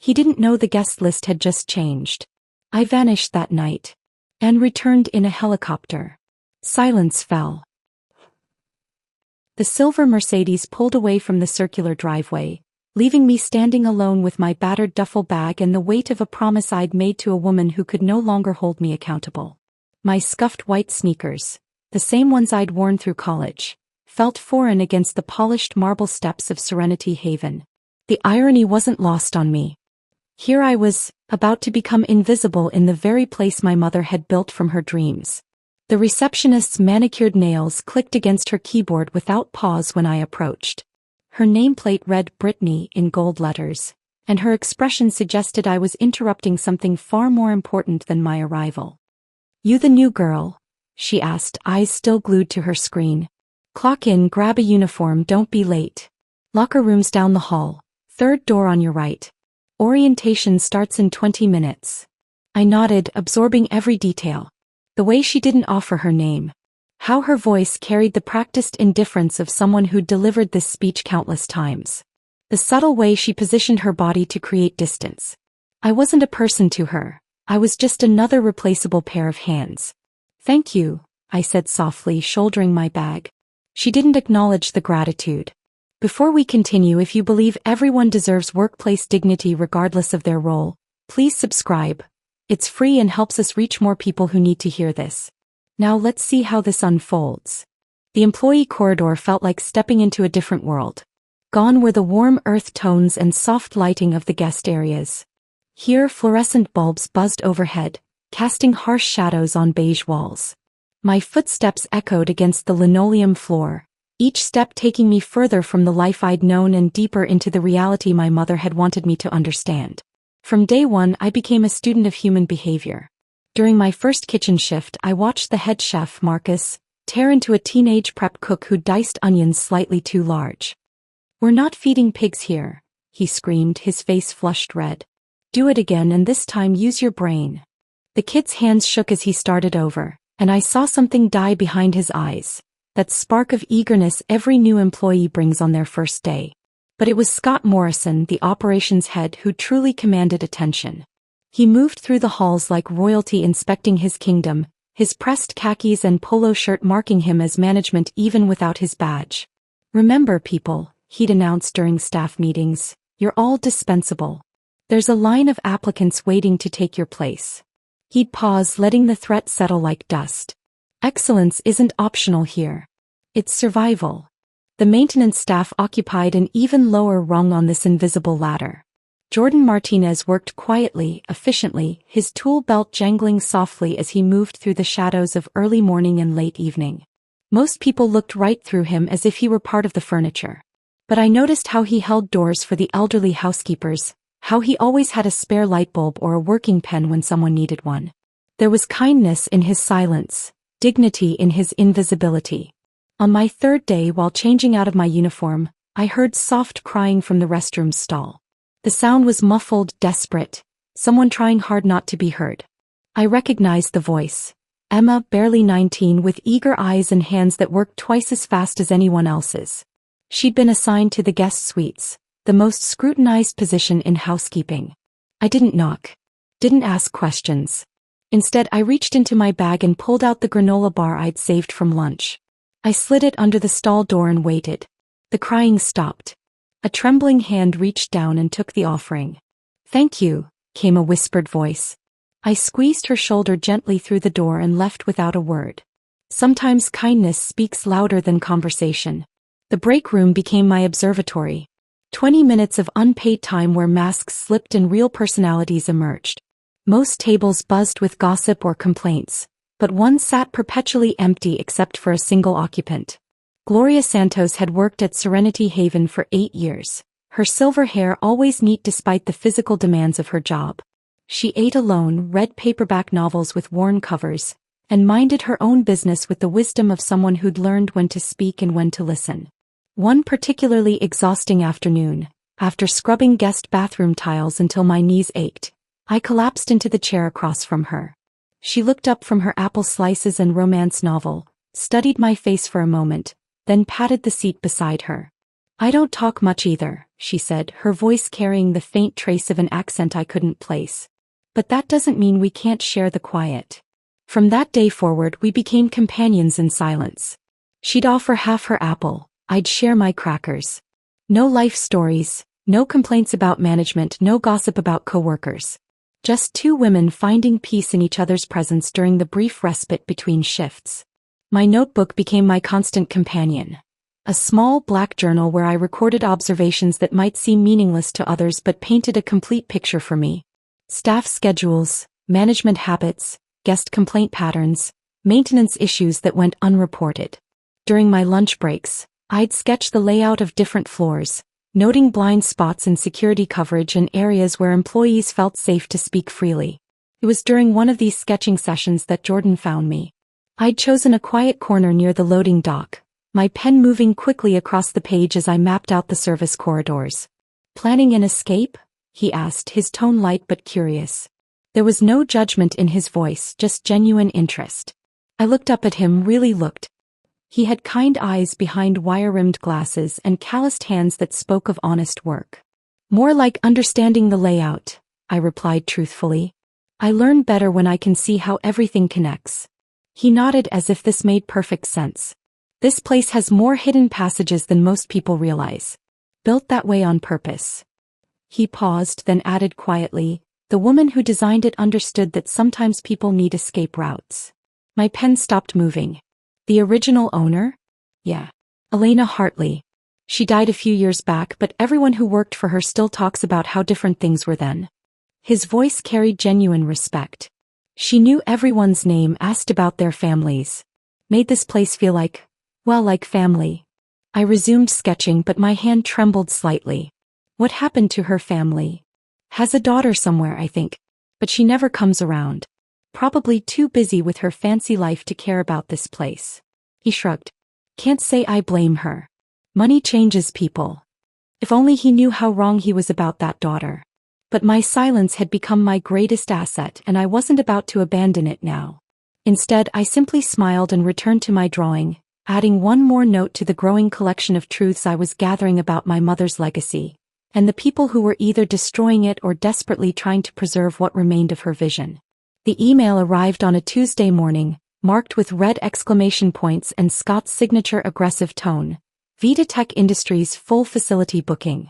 A: He didn't know the guest list had just changed. I vanished that night. And returned in a helicopter. Silence fell. The silver Mercedes pulled away from the circular driveway, leaving me standing alone with my battered duffel bag and the weight of a promise I'd made to a woman who could no longer hold me accountable. My scuffed white sneakers, the same ones I'd worn through college, felt foreign against the polished marble steps of Serenity Haven. The irony wasn't lost on me. Here I was, about to become invisible in the very place my mother had built from her dreams. The receptionist's manicured nails clicked against her keyboard without pause when I approached. Her nameplate read Brittany in gold letters, and her expression suggested I was interrupting something far more important than my arrival. You the new girl? She asked, eyes still glued to her screen. Clock in, grab a uniform, don't be late. Locker rooms down the hall, third door on your right. Orientation starts in 20 minutes. I nodded, absorbing every detail. The way she didn't offer her name. How her voice carried the practiced indifference of someone who'd delivered this speech countless times. The subtle way she positioned her body to create distance. I wasn't a person to her. I was just another replaceable pair of hands. Thank you, I said softly, shouldering my bag. She didn't acknowledge the gratitude. Before we continue, if you believe everyone deserves workplace dignity regardless of their role, please subscribe. It's free and helps us reach more people who need to hear this. Now let's see how this unfolds. The employee corridor felt like stepping into a different world. Gone were the warm earth tones and soft lighting of the guest areas. Here fluorescent bulbs buzzed overhead, casting harsh shadows on beige walls. My footsteps echoed against the linoleum floor, each step taking me further from the life I'd known and deeper into the reality my mother had wanted me to understand. From day one I became a student of human behavior. During my first kitchen shift I watched the head chef, Marcus, tear into a teenage prep cook who diced onions slightly too large. "We're not feeding pigs here," he screamed, his face flushed red. "Do it again, and this time use your brain." The kid's hands shook as he started over, and I saw something die behind his eyes, that spark of eagerness every new employee brings on their first day. But it was Scott Morrison, the operations head, who truly commanded attention. He moved through the halls like royalty inspecting his kingdom, his pressed khakis and polo shirt marking him as management even without his badge. "Remember, people," he'd announced during staff meetings, "you're all dispensable. There's a line of applicants waiting to take your place." He'd pause, letting the threat settle like dust. "Excellence isn't optional here. It's survival." The maintenance staff occupied an even lower rung on this invisible ladder. Jordan Martinez worked quietly, efficiently, his tool belt jangling softly as he moved through the shadows of early morning and late evening. Most people looked right through him as if he were part of the furniture. But I noticed how he held doors for the elderly housekeepers, how he always had a spare light bulb or a working pen when someone needed one. There was kindness in his silence, dignity in his invisibility. On my third day, while changing out of my uniform, I heard soft crying from the restroom stall. The sound was muffled, desperate, someone trying hard not to be heard. I recognized the voice. Emma, barely 19, with eager eyes and hands that worked twice as fast as anyone else's. She'd been assigned to the guest suites, the most scrutinized position in housekeeping. I didn't knock. Didn't ask questions. Instead, I reached into my bag and pulled out the granola bar I'd saved from lunch. I slid it under the stall door and waited. The crying stopped. A trembling hand reached down and took the offering. "Thank you," came a whispered voice. I squeezed her shoulder gently through the door and left without a word. Sometimes kindness speaks louder than conversation. The break room became my observatory. 20 minutes of unpaid time where masks slipped and real personalities emerged. Most tables buzzed with gossip or complaints, but one sat perpetually empty except for a single occupant. Gloria Santos had worked at Serenity Haven for 8 years, her silver hair always neat despite the physical demands of her job. She ate alone, read paperback novels with worn covers, and minded her own business with the wisdom of someone who'd learned when to speak and when to listen. One particularly exhausting afternoon, after scrubbing guest bathroom tiles until my knees ached, I collapsed into the chair across from her. She looked up from her apple slices and romance novel, studied my face for a moment, then patted the seat beside her. "I don't talk much either," she said, her voice carrying the faint trace of an accent I couldn't place. "But that doesn't mean we can't share the quiet." From that day forward, we became companions in silence. She'd offer half her apple, I'd share my crackers. No life stories, no complaints about management, no gossip about coworkers. Just two women finding peace in each other's presence during the brief respite between shifts. My notebook became my constant companion. A small black journal where I recorded observations that might seem meaningless to others but painted a complete picture for me. Staff schedules, management habits, guest complaint patterns, maintenance issues that went unreported. During my lunch breaks, I'd sketch the layout of different floors, noting blind spots in security coverage and areas where employees felt safe to speak freely. It was during one of these sketching sessions that Jordan found me. I'd chosen a quiet corner near the loading dock, my pen moving quickly across the page as I mapped out the service corridors. "Planning an escape?" he asked, his tone light but curious. There was no judgment in his voice, just genuine interest. I looked up at him, really looked. He had kind eyes behind wire-rimmed glasses and calloused hands that spoke of honest work. "More like understanding the layout," I replied truthfully. "I learn better when I can see how everything connects." He nodded as if this made perfect sense. "This place has more hidden passages than most people realize. Built that way on purpose." He paused, then added quietly, "The woman who designed it understood that sometimes people need escape routes." My pen stopped moving. "The original owner?" "Yeah. Elena Hartley. She died a few years back, but everyone who worked for her still talks about how different things were then." His voice carried genuine respect. "She knew everyone's name, asked about their families. Made this place feel like, well, like family." I resumed sketching, but my hand trembled slightly. "What happened to her family?" "Has a daughter somewhere, I think. But she never comes around. Probably too busy with her fancy life to care about this place." He shrugged. "Can't say I blame her. Money changes people." If only he knew how wrong he was about that daughter. But my silence had become my greatest asset, and I wasn't about to abandon it now. Instead, I simply smiled and returned to my drawing, adding one more note to the growing collection of truths I was gathering about my mother's legacy, and the people who were either destroying it or desperately trying to preserve what remained of her vision. The email arrived on a Tuesday morning, marked with red exclamation points and Scott's signature aggressive tone. VitaTech Industries full facility booking.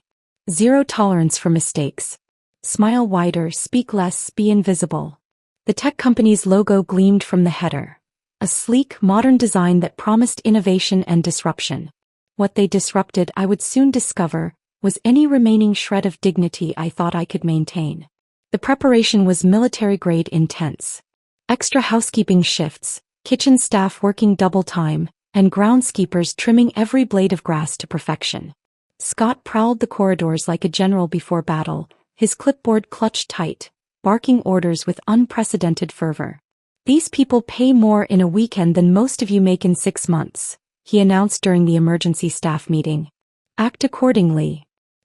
A: Zero tolerance for mistakes. Smile wider, speak less, be invisible. The tech company's logo gleamed from the header. A sleek, modern design that promised innovation and disruption. What they disrupted, I would soon discover, was any remaining shred of dignity I thought I could maintain. The preparation was military-grade intense. Extra housekeeping shifts, kitchen staff working double time, and groundskeepers trimming every blade of grass to perfection. Scott prowled the corridors like a general before battle, his clipboard clutched tight, barking orders with unprecedented fervor. "These people pay more in a weekend than most of you make in 6 months," he announced during the emergency staff meeting. "Act accordingly."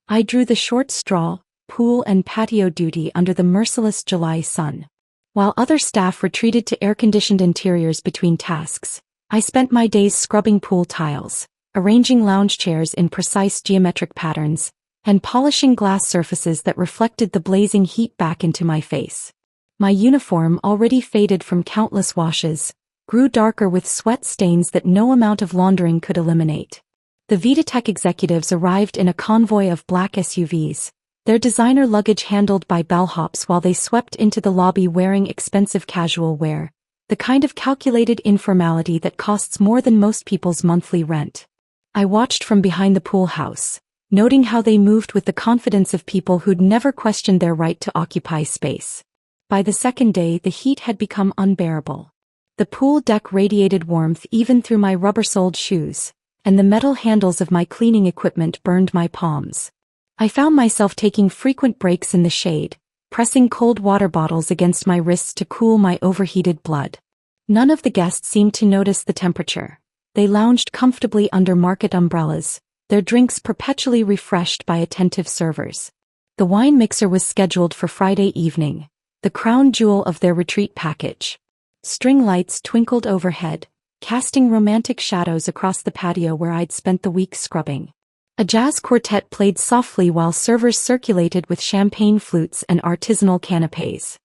A: I drew the short straw, pool and patio duty under the merciless July sun. While other staff retreated to air-conditioned interiors between tasks, I spent my days scrubbing pool tiles, arranging lounge chairs in precise geometric patterns, and polishing glass surfaces that reflected the blazing heat back into my face. My uniform, already faded from countless washes, grew darker with sweat stains that no amount of laundering could eliminate. The VitaTech executives arrived in a convoy of black SUVs, their designer luggage handled by bellhops while they swept into the lobby wearing expensive casual wear, the kind of calculated informality that costs more than most people's monthly rent. I watched from behind the pool house, noting how they moved with the confidence of people who'd never questioned their right to occupy space. By the second day, the heat had become unbearable. The pool deck radiated warmth even through my rubber-soled shoes, and the metal handles of my cleaning equipment burned my palms. I found myself taking frequent breaks in the shade, pressing cold water bottles against my wrists to cool my overheated blood. None of the guests seemed to notice the temperature. They lounged comfortably under market umbrellas, their drinks perpetually refreshed by attentive servers. The wine mixer was scheduled for Friday evening, the crown jewel of their retreat package. String lights twinkled overhead, casting romantic shadows across the patio where I'd spent the week scrubbing. A jazz quartet played softly while servers circulated with champagne flutes and artisanal canapés.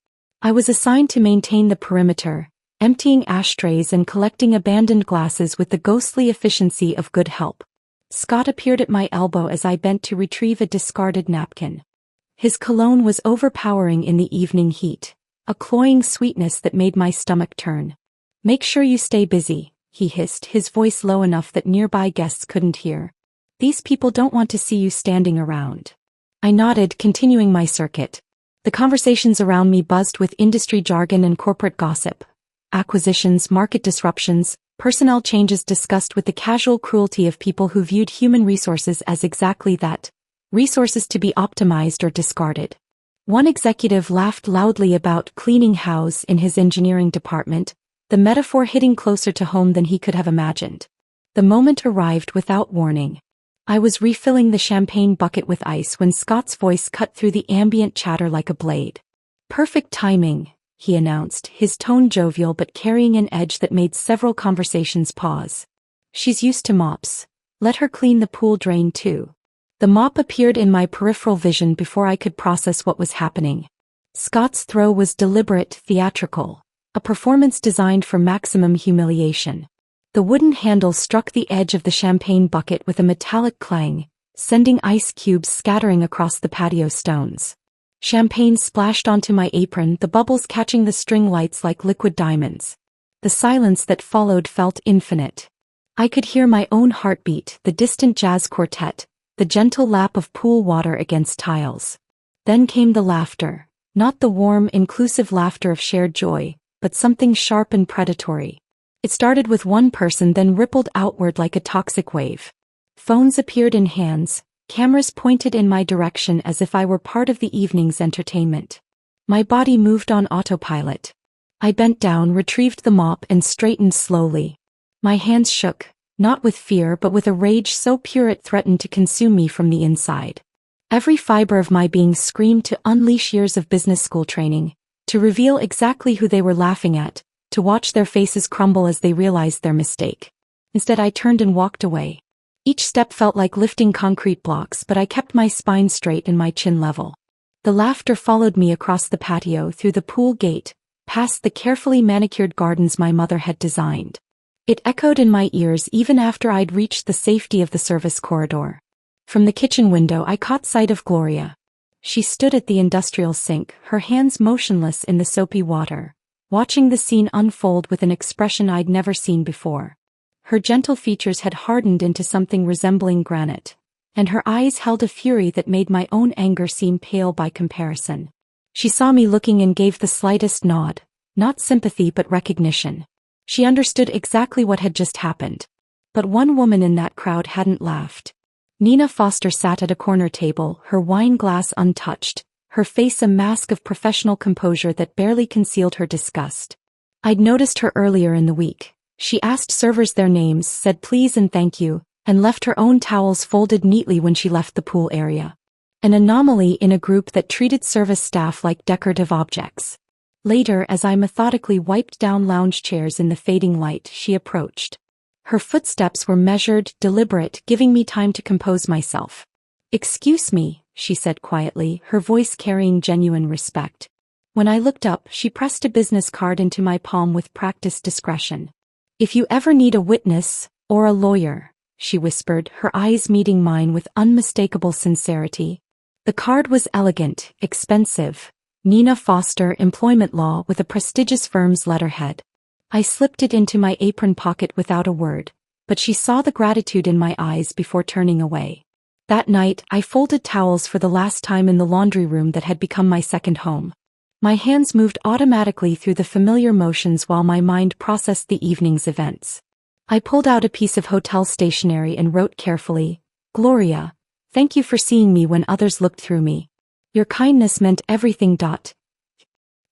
A: I was assigned to maintain the perimeter, emptying ashtrays and collecting abandoned glasses with the ghostly efficiency of good help. Scott appeared at my elbow as I bent to retrieve a discarded napkin. His cologne was overpowering in the evening heat, a cloying sweetness that made my stomach turn. "Make sure you stay busy," he hissed, his voice low enough that nearby guests couldn't hear. "These people don't want to see you standing around." I nodded, continuing my circuit. The conversations around me buzzed with industry jargon and corporate gossip. Acquisitions, market disruptions, personnel changes discussed with the casual cruelty of people who viewed human resources as exactly that, resources to be optimized or discarded. One executive laughed loudly about cleaning house in his engineering department, the metaphor hitting closer to home than he could have imagined. The moment arrived without warning. I was refilling the champagne bucket with ice when Scott's voice cut through the ambient chatter like a blade. "Perfect timing," he announced, his tone jovial but carrying an edge that made several conversations pause. "She's used to mops. Let her clean the pool drain too." The mop appeared in my peripheral vision before I could process what was happening. Scott's throw was deliberate, theatrical, a performance designed for maximum humiliation. The wooden handle struck the edge of the champagne bucket with a metallic clang, sending ice cubes scattering across the patio stones. Champagne splashed onto my apron, the bubbles catching the string lights like liquid diamonds. The silence that followed felt infinite. I could hear my own heartbeat, the distant jazz quartet, the gentle lap of pool water against tiles. Then came the laughter, not the warm, inclusive laughter of shared joy, but something sharp and predatory. It started with one person, then rippled outward like a toxic wave. Phones appeared in hands, cameras pointed in my direction as if I were part of the evening's entertainment. My body moved on autopilot. I bent down, retrieved the mop, and straightened slowly. My hands shook, Not with fear but with a rage so pure it threatened to consume me from the inside. Every fiber of my being screamed to unleash years of business school training, to reveal exactly who they were laughing at, to watch their faces crumble as they realized their mistake. Instead I turned and walked away. Each step felt like lifting concrete blocks, but I kept my spine straight and my chin level. The laughter followed me across the patio, through the pool gate, past the carefully manicured gardens my mother had designed. It echoed in my ears even after I'd reached the safety of the service corridor. From the kitchen window I caught sight of Gloria. She stood at the industrial sink, her hands motionless in the soapy water, watching the scene unfold with an expression I'd never seen before. Her gentle features had hardened into something resembling granite, and her eyes held a fury that made my own anger seem pale by comparison. She saw me looking and gave the slightest nod, not sympathy but recognition. She understood exactly what had just happened. But one woman in that crowd hadn't laughed. Nina Foster sat at a corner table, her wine glass untouched, her face a mask of professional composure that barely concealed her disgust. I'd noticed her earlier in the week. She asked servers their names, said please and thank you, and left her own towels folded neatly when she left the pool area. An anomaly in a group that treated service staff like decorative objects. Later, as I methodically wiped down lounge chairs in the fading light, she approached. Her footsteps were measured, deliberate, giving me time to compose myself. "Excuse me," she said quietly, her voice carrying genuine respect. When I looked up, she pressed a business card into my palm with practiced discretion. "If you ever need a witness, or a lawyer," she whispered, her eyes meeting mine with unmistakable sincerity. The card was elegant, expensive. Nina Foster, Employment Law, with a prestigious firm's letterhead. I slipped it into my apron pocket without a word, but she saw the gratitude in my eyes before turning away. That night, I folded towels for the last time in the laundry room that had become my second home. My hands moved automatically through the familiar motions while my mind processed the evening's events. I pulled out a piece of hotel stationery and wrote carefully, "Gloria, thank you for seeing me when others looked through me. Your kindness meant everything.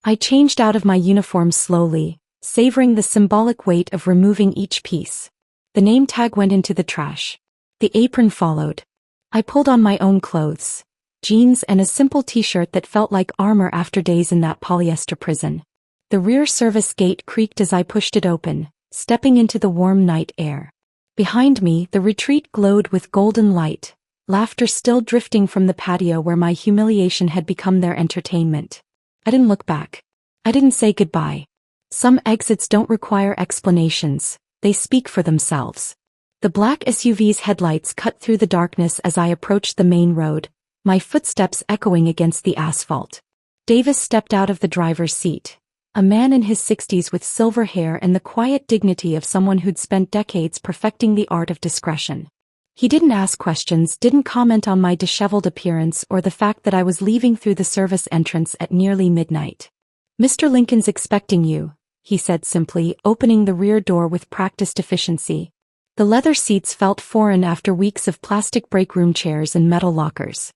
A: I changed out of my uniform slowly, savoring the symbolic weight of removing each piece. The name tag went into the trash. The apron followed. I pulled on my own clothes. Jeans and a simple t-shirt that felt like armor after days in that polyester prison. The rear service gate creaked as I pushed it open, stepping into the warm night air. Behind me, the retreat glowed with golden light, laughter still drifting from the patio where my humiliation had become their entertainment. I didn't look back. I didn't say goodbye. Some exits don't require explanations, they speak for themselves. The black SUV's headlights cut through the darkness as I approached the main road, my footsteps echoing against the asphalt. Davis stepped out of the driver's seat, a man in his 60s with silver hair and the quiet dignity of someone who'd spent decades perfecting the art of discretion. He didn't ask questions, didn't comment on my disheveled appearance or the fact that I was leaving through the service entrance at nearly midnight. "Mr. Lincoln's expecting you," he said simply, opening the rear door with practiced efficiency. The leather seats felt foreign after weeks of plastic break room chairs and metal lockers.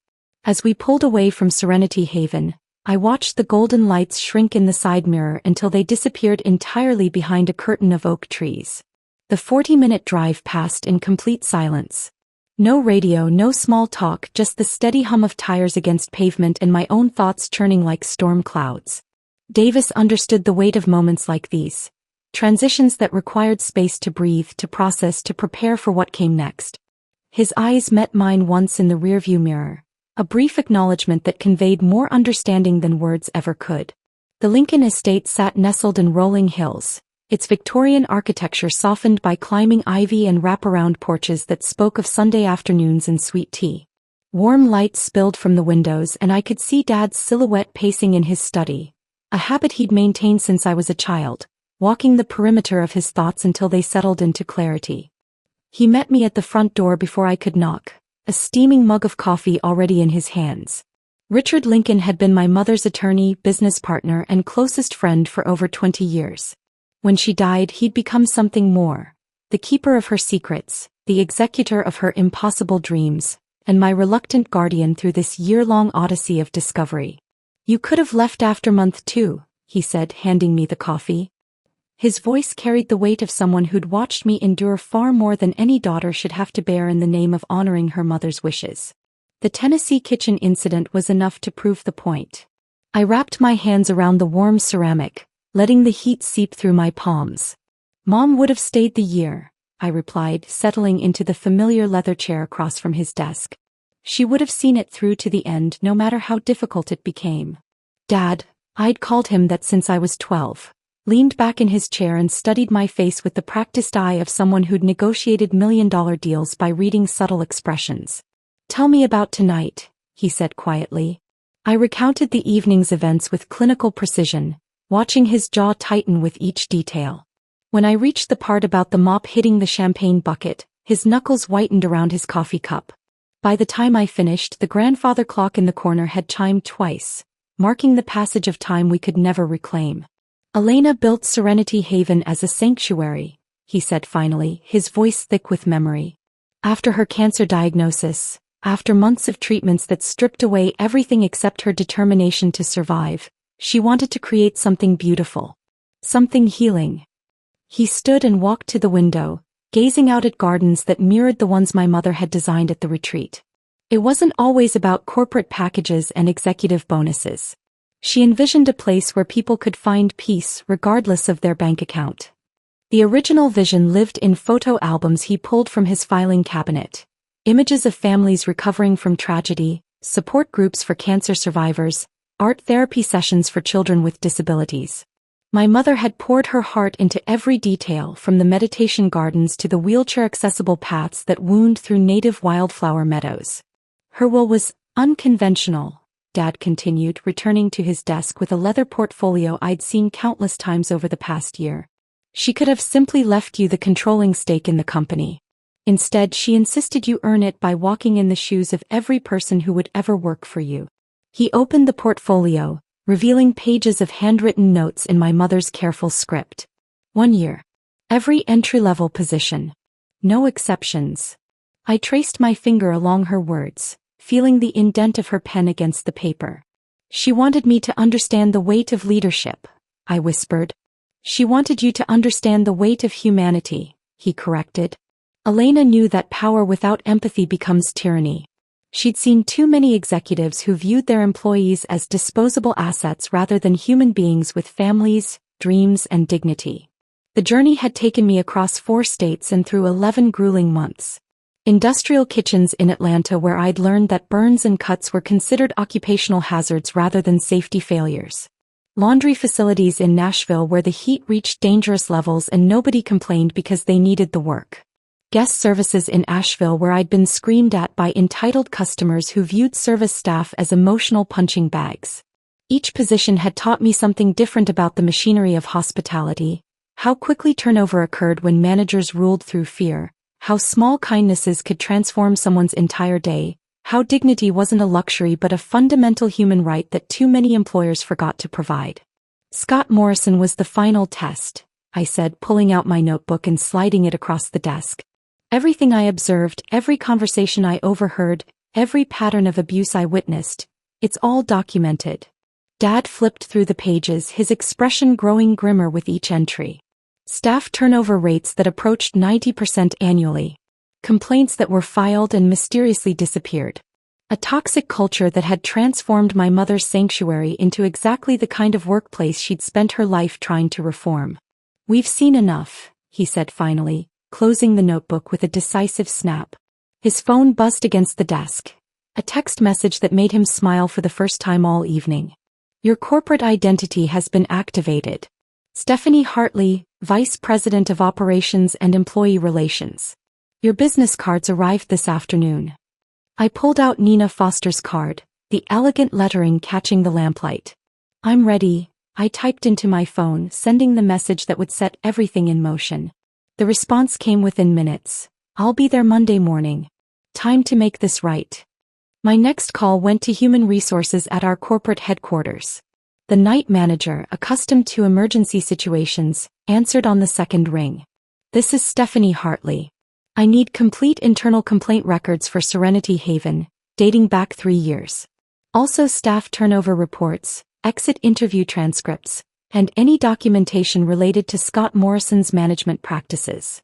A: As we pulled away from Serenity Haven, I watched the golden lights shrink in the side mirror until they disappeared entirely behind a curtain of oak trees. The 40-minute drive passed in complete silence. No radio, no small talk, just the steady hum of tires against pavement and my own thoughts churning like storm clouds. Davis understood the weight of moments like these. Transitions that required space to breathe, to process, to prepare for what came next. His eyes met mine once in the rearview mirror, a brief acknowledgement that conveyed more understanding than words ever could. The Lincoln estate sat nestled in rolling hills, its Victorian architecture softened by climbing ivy and wraparound porches that spoke of Sunday afternoons and sweet tea. Warm light spilled from the windows and I could see Dad's silhouette pacing in his study, a habit he'd maintained since I was a child, walking the perimeter of his thoughts until they settled into clarity. He met me at the front door before I could knock, a steaming mug of coffee already in his hands. Richard Lincoln had been my mother's attorney, business partner, and closest friend for over 20 years. When she died, he'd become something more, the keeper of her secrets, the executor of her impossible dreams, and my reluctant guardian through this year-long odyssey of discovery. "You could have left after month 2, he said, handing me the coffee. His voice carried the weight of someone who'd watched me endure far more than any daughter should have to bear in the name of honoring her mother's wishes. The Tennessee kitchen incident was enough to prove the point. I wrapped my hands around the warm ceramic, letting the heat seep through my palms. "Mom would have stayed the year," I replied, settling into the familiar leather chair across from his desk. "She would have seen it through to the end no matter how difficult it became." Dad, I'd called him that since I was 12, leaned back in his chair and studied my face with the practiced eye of someone who'd negotiated million-dollar deals by reading subtle expressions. "Tell me about tonight," he said quietly. I recounted the evening's events with clinical precision, watching his jaw tighten with each detail. When I reached the part about the mop hitting the champagne bucket, his knuckles whitened around his coffee cup. By the time I finished, the grandfather clock in the corner had chimed twice, marking the passage of time we could never reclaim. "Elena built Serenity Haven as a sanctuary," he said finally, his voice thick with memory. "After her cancer diagnosis, after months of treatments that stripped away everything except her determination to survive, she wanted to create something beautiful. Something healing." He stood and walked to the window, gazing out at gardens that mirrored the ones my mother had designed at the retreat. It wasn't always about corporate packages and executive bonuses. She envisioned a place where people could find peace regardless of their bank account. The original vision lived in photo albums he pulled from his filing cabinet. Images of families recovering from tragedy, support groups for cancer survivors, art therapy sessions for children with disabilities. My mother had poured her heart into every detail, from the meditation gardens to the wheelchair-accessible paths that wound through native wildflower meadows. Her will was unconventional, Dad continued, returning to his desk with a leather portfolio I'd seen countless times over the past year. "She could have simply left you the controlling stake in the company. Instead, she insisted you earn it by walking in the shoes of every person who would ever work for you." He opened the portfolio, revealing pages of handwritten notes in my mother's careful script. 1 year. Every entry-level position. No exceptions. I traced my finger along her words, feeling the indent of her pen against the paper. "She wanted me to understand the weight of leadership," I whispered. "She wanted you to understand the weight of humanity," he corrected. Elena knew that power without empathy becomes tyranny. She'd seen too many executives who viewed their employees as disposable assets rather than human beings with families, dreams, and dignity. The journey had taken me across 4 states and through 11 grueling months. Industrial kitchens in Atlanta, where I'd learned that burns and cuts were considered occupational hazards rather than safety failures. Laundry facilities in Nashville, where the heat reached dangerous levels and nobody complained because they needed the work. Guest services in Asheville, where I'd been screamed at by entitled customers who viewed service staff as emotional punching bags. Each position had taught me something different about the machinery of hospitality: how quickly turnover occurred when managers ruled through fear, how small kindnesses could transform someone's entire day, how dignity wasn't a luxury but a fundamental human right that too many employers forgot to provide. "Scott Morrison was the final test," I said, pulling out my notebook and sliding it across the desk. "Everything I observed, every conversation I overheard, every pattern of abuse I witnessed, it's all documented." Dad flipped through the pages, his expression growing grimmer with each entry. Staff turnover rates that approached 90% annually. Complaints that were filed and mysteriously disappeared. A toxic culture that had transformed my mother's sanctuary into exactly the kind of workplace she'd spent her life trying to reform. "We've seen enough," he said finally, closing the notebook with a decisive snap. His phone buzzed against the desk. A text message that made him smile for the first time all evening. "Your corporate identity has been activated. Stephanie Hartley, Vice President of Operations and Employee Relations. Your business cards arrived this afternoon." I pulled out Nina Foster's card, the elegant lettering catching the lamplight. "I'm ready," I typed into my phone, sending the message that would set everything in motion. The response came within minutes. "I'll be there Monday morning. Time to make this right." My next call went to human resources at our corporate headquarters. The night manager, accustomed to emergency situations, answered on the second ring. "This is Stephanie Hartley. I need complete internal complaint records for Serenity Haven, dating back 3 years. Also staff turnover reports, exit interview transcripts, and any documentation related to Scott Morrison's management practices.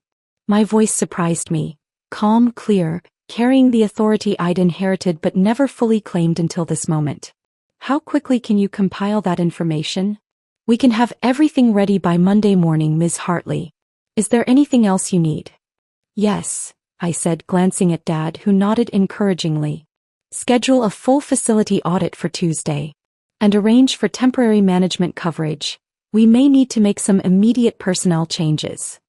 A: My voice surprised me, calm, clear, carrying the authority I'd inherited but never fully claimed until this moment. How quickly can you compile that information? We can have everything ready by Monday morning, Ms. Hartley. Is there anything else you need? Yes, I said, glancing at Dad, who nodded encouragingly. Schedule a full facility audit for Tuesday. And arrange for temporary management coverage. We may need to make some immediate personnel changes.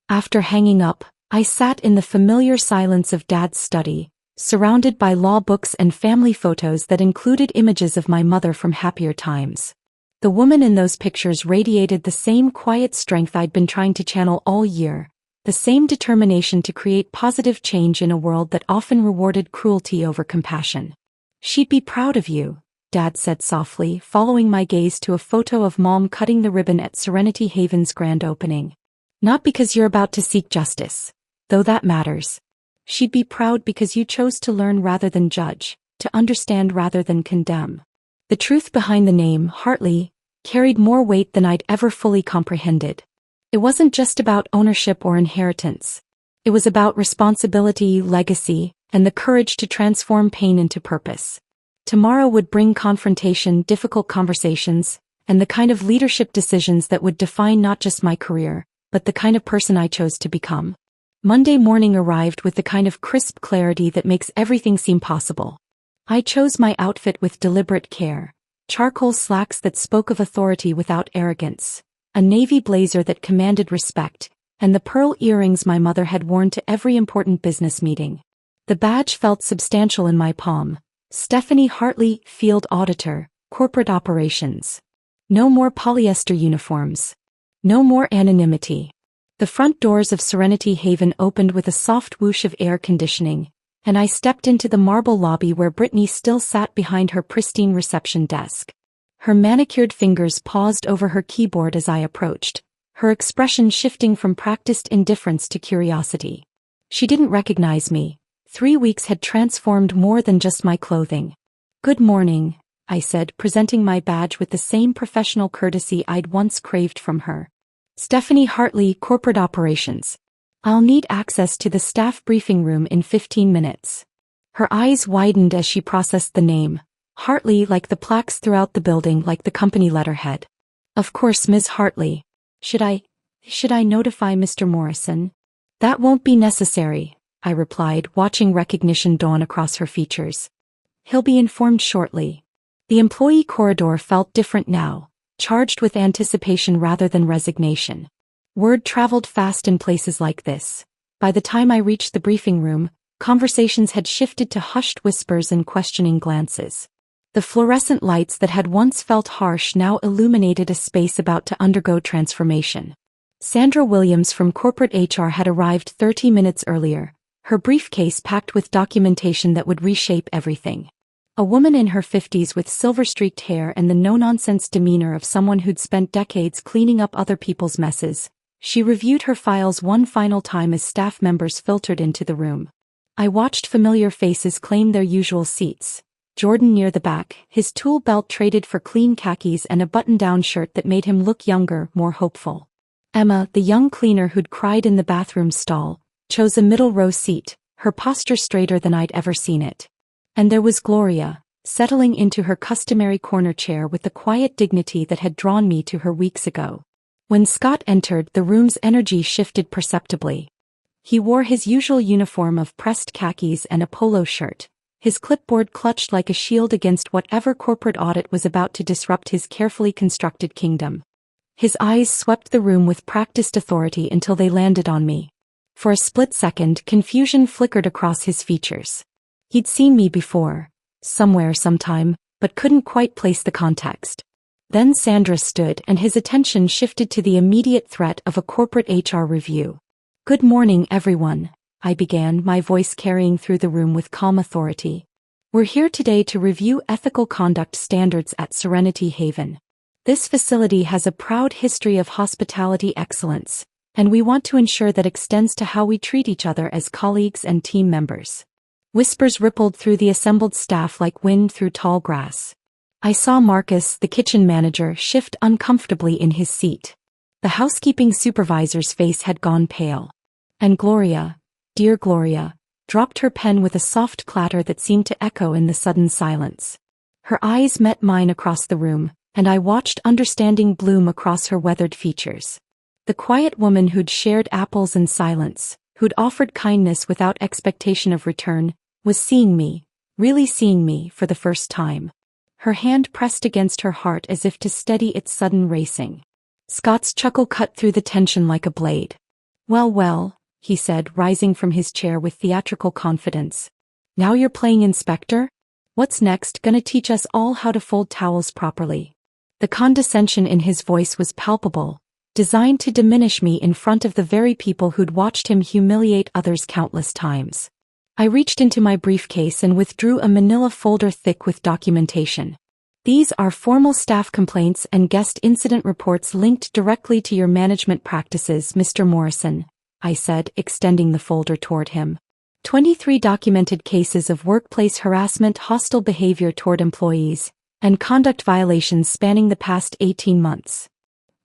A: After hanging up, I sat in the familiar silence of Dad's study, surrounded by law books and family photos that included images of my mother from happier times. The woman in those pictures radiated the same quiet strength I'd been trying to channel all year, the same determination to create positive change in a world that often rewarded cruelty over compassion. She'd be proud of you, Dad said softly, following my gaze to a photo of Mom cutting the ribbon at Serenity Haven's grand opening. Not because you're about to seek justice, though that matters. She'd be proud because you chose to learn rather than judge, to understand rather than condemn. The truth behind the name, Hartley, carried more weight than I'd ever fully comprehended. It wasn't just about ownership or inheritance. It was about responsibility, legacy, and the courage to transform pain into purpose. Tomorrow would bring confrontation, difficult conversations, and the kind of leadership decisions that would define not just my career, but the kind of person I chose to become. Monday morning arrived with the kind of crisp clarity that makes everything seem possible. I chose my outfit with deliberate care, charcoal slacks that spoke of authority without arrogance, a navy blazer that commanded respect, and the pearl earrings my mother had worn to every important business meeting. The badge felt substantial in my palm. Stephanie Hartley, Field Auditor, Corporate Operations. No more polyester uniforms. No more anonymity. The front doors of Serenity Haven opened with a soft whoosh of air conditioning, and I stepped into the marble lobby where Brittany still sat behind her pristine reception desk. Her manicured fingers paused over her keyboard as I approached, her expression shifting from practiced indifference to curiosity. She didn't recognize me. 3 weeks had transformed more than just my clothing. Good morning, I said, presenting my badge with the same professional courtesy I'd once craved from her. Stephanie Hartley, Corporate Operations. I'll need access to the staff briefing room in 15 minutes. Her eyes widened as she processed the name, Hartley, like the plaques throughout the building, like the company letterhead. Of course, Ms. Hartley. Should I notify Mr. Morrison? That won't be necessary, I replied, watching recognition dawn across her features. He'll be informed shortly. The employee corridor felt different now, charged with anticipation rather than resignation. Word traveled fast in places like this. By the time I reached the briefing room, conversations had shifted to hushed whispers and questioning glances. The fluorescent lights that had once felt harsh now illuminated a space about to undergo transformation. Sandra Williams from corporate HR had arrived 30 minutes earlier, her briefcase packed with documentation that would reshape everything. A woman in her 50s with silver-streaked hair and the no-nonsense demeanor of someone who'd spent decades cleaning up other people's messes, she reviewed her files one final time as staff members filtered into the room. I watched familiar faces claim their usual seats. Jordan near the back, his tool belt traded for clean khakis and a button-down shirt that made him look younger, more hopeful. Emma, the young cleaner who'd cried in the bathroom stall, chose a middle-row seat, her posture straighter than I'd ever seen it. And there was Gloria, settling into her customary corner chair with the quiet dignity that had drawn me to her weeks ago. When Scott entered, the room's energy shifted perceptibly. He wore his usual uniform of pressed khakis and a polo shirt, his clipboard clutched like a shield against whatever corporate audit was about to disrupt his carefully constructed kingdom. His eyes swept the room with practiced authority until they landed on me. For a split second, confusion flickered across his features. He'd seen me before, somewhere, sometime, but couldn't quite place the context. Then Sandra stood and his attention shifted to the immediate threat of a corporate HR review. Good morning, everyone, I began, my voice carrying through the room with calm authority. We're here today to review ethical conduct standards at Serenity Haven. This facility has a proud history of hospitality excellence, and we want to ensure that extends to how we treat each other as colleagues and team members. Whispers rippled through the assembled staff like wind through tall grass. I saw Marcus, the kitchen manager, shift uncomfortably in his seat. The housekeeping supervisor's face had gone pale. And Gloria, dear Gloria, dropped her pen with a soft clatter that seemed to echo in the sudden silence. Her eyes met mine across the room, and I watched understanding bloom across her weathered features. The quiet woman who'd shared apples in silence, who'd offered kindness without expectation of return, was seeing me, really seeing me for the first time. Her hand pressed against her heart as if to steady its sudden racing. Scott's chuckle cut through the tension like a blade. Well, well, he said, rising from his chair with theatrical confidence. Now you're playing inspector? What's next? Gonna teach us all how to fold towels properly? The condescension in his voice was palpable, designed to diminish me in front of the very people who'd watched him humiliate others countless times. I reached into my briefcase and withdrew a manila folder thick with documentation. These are formal staff complaints and guest incident reports linked directly to your management practices, Mr. Morrison, I said, extending the folder toward him. 23 documented cases of workplace harassment, hostile behavior toward employees, and conduct violations spanning the past 18 months.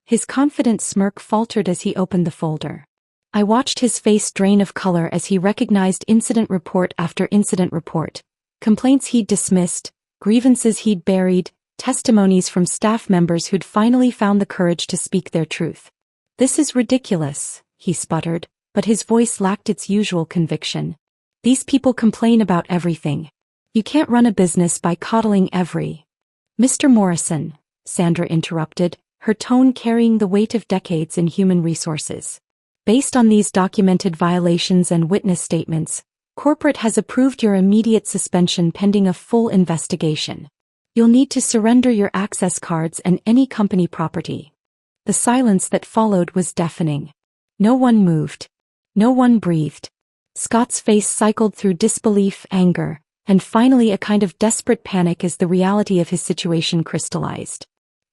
A: His confident smirk faltered as he opened the folder. I watched his face drain of color as he recognized incident report after incident report, complaints he'd dismissed, grievances he'd buried, testimonies from staff members who'd finally found the courage to speak their truth. This is ridiculous, he sputtered, but his voice lacked its usual conviction. These people complain about everything. You can't run a business by coddling every. Mr. Morrison, Sandra interrupted, her tone carrying the weight of decades in human resources. Based on these documented violations and witness statements, corporate has approved your immediate suspension pending a full investigation. You'll need to surrender your access cards and any company property. The silence that followed was deafening. No one moved. No one breathed. Scott's face cycled through disbelief, anger, and finally a kind of desperate panic as the reality of his situation crystallized.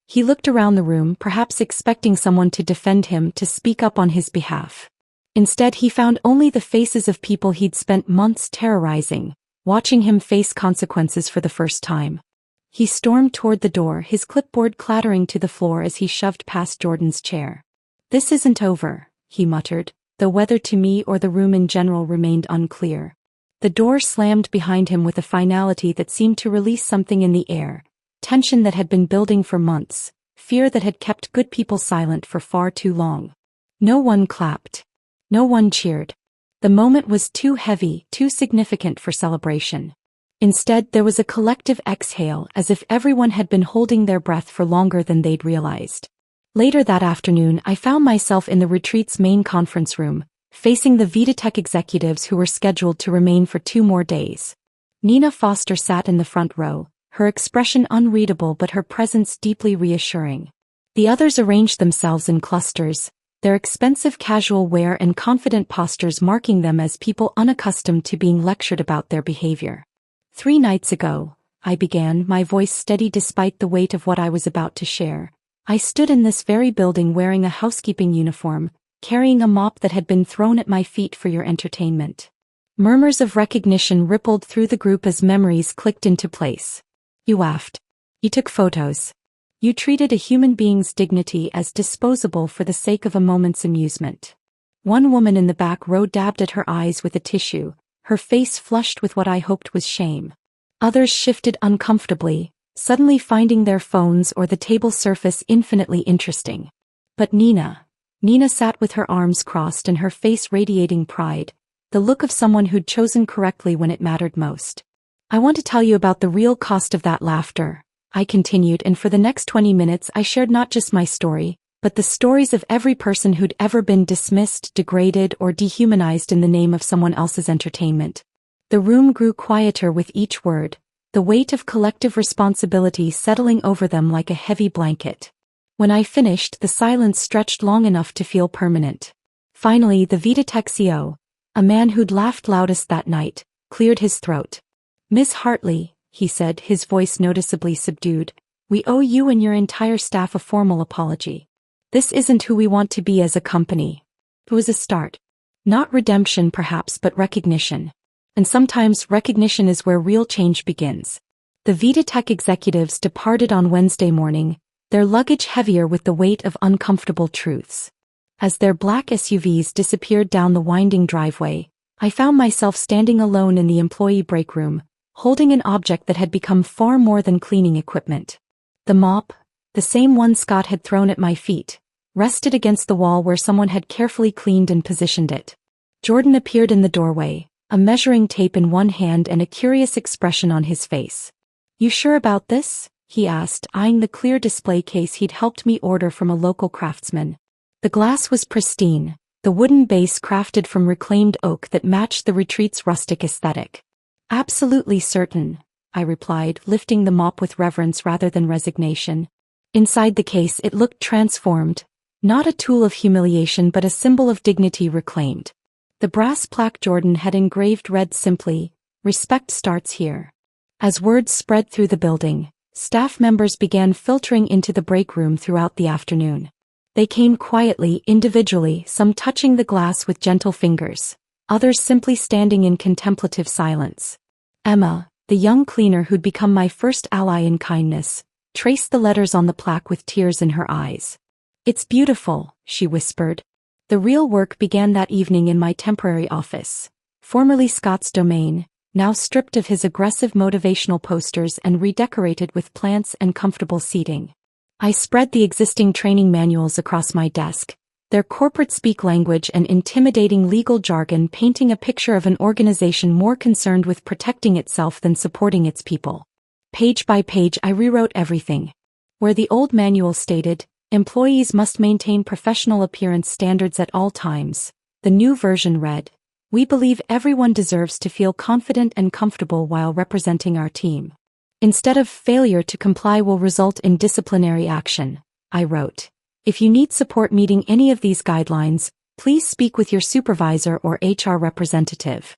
A: He looked around the room, perhaps expecting someone to defend him, to speak up on his behalf. Instead, he found only the faces of people he'd spent months terrorizing, watching him face consequences for the first time. He stormed toward the door, his clipboard clattering to the floor as he shoved past Jordan's chair. This isn't over, he muttered, though whether to me or the room in general remained unclear. The door slammed behind him with a finality that seemed to release something in the air. Tension that had been building for months, fear that had kept good people silent for far too long. No one clapped. No one cheered. The moment was too heavy, too significant for celebration. Instead, there was a collective exhale, as if everyone had been holding their breath for longer than they'd realized. Later that afternoon, I found myself in the retreat's main conference room, facing the Vitatech executives who were scheduled to remain for 2 more days. Nina Foster sat in the front row, her expression unreadable but her presence deeply reassuring. The others arranged themselves in clusters, their expensive casual wear and confident postures marking them as people unaccustomed to being lectured about their behavior. 3 nights ago, I began, my voice steady despite the weight of what I was about to share. I stood in this very building wearing a housekeeping uniform, carrying a mop that had been thrown at my feet for your entertainment. Murmurs of recognition rippled through the group as memories clicked into place. You laughed. You took photos. You treated a human being's dignity as disposable for the sake of a moment's amusement. One woman in the back row dabbed at her eyes with a tissue, her face flushed with what I hoped was shame. Others shifted uncomfortably, suddenly finding their phones or the table surface infinitely interesting. But Nina sat with her arms crossed and her face radiating pride, the look of someone who'd chosen correctly when it mattered most. I want to tell you about the real cost of that laughter, I continued, and for the next 20 minutes I shared not just my story, but the stories of every person who'd ever been dismissed, degraded, or dehumanized in the name of someone else's entertainment. The room grew quieter with each word, the weight of collective responsibility settling over them like a heavy blanket. When I finished, the silence stretched long enough to feel permanent. Finally, the Vitatech CEO, a man who'd laughed loudest that night, cleared his throat. Miss Hartley, he said, his voice noticeably subdued, we owe you and your entire staff a formal apology. This isn't who we want to be as a company. It was a start. Not redemption perhaps, but recognition. And sometimes recognition is where real change begins. The Vitatech executives departed on Wednesday morning, their luggage heavier with the weight of uncomfortable truths. As their black SUVs disappeared down the winding driveway, I found myself standing alone in the employee break room, holding an object that had become far more than cleaning equipment. The mop, the same one Scott had thrown at my feet, rested against the wall where someone had carefully cleaned and positioned it. Jordan appeared in the doorway, a measuring tape in one hand and a curious expression on his face. "You sure about this?" he asked, eyeing the clear display case he'd helped me order from a local craftsman. The glass was pristine, the wooden base crafted from reclaimed oak that matched the retreat's rustic aesthetic. "Absolutely certain," I replied, lifting the mop with reverence rather than resignation. Inside the case it looked transformed, not a tool of humiliation but a symbol of dignity reclaimed. The brass plaque Jordan had engraved read simply, "Respect starts here." As words spread through the building, staff members began filtering into the break room throughout the afternoon. They came quietly, individually, some touching the glass with gentle fingers, others simply standing in contemplative silence. Emma, the young cleaner who'd become my first ally in kindness, traced the letters on the plaque with tears in her eyes. "It's beautiful," she whispered. The real work began that evening in my temporary office, formerly Scott's domain, now stripped of his aggressive motivational posters and redecorated with plants and comfortable seating. I spread the existing training manuals across my desk, their corporate speak language and intimidating legal jargon painting a picture of an organization more concerned with protecting itself than supporting its people. Page by page I rewrote everything. Where the old manual stated, "Employees must maintain professional appearance standards at all times," the new version read, "We believe everyone deserves to feel confident and comfortable while representing our team." Instead of "failure to comply will result in disciplinary action," I wrote, "If you need support meeting any of these guidelines, please speak with your supervisor or HR representative."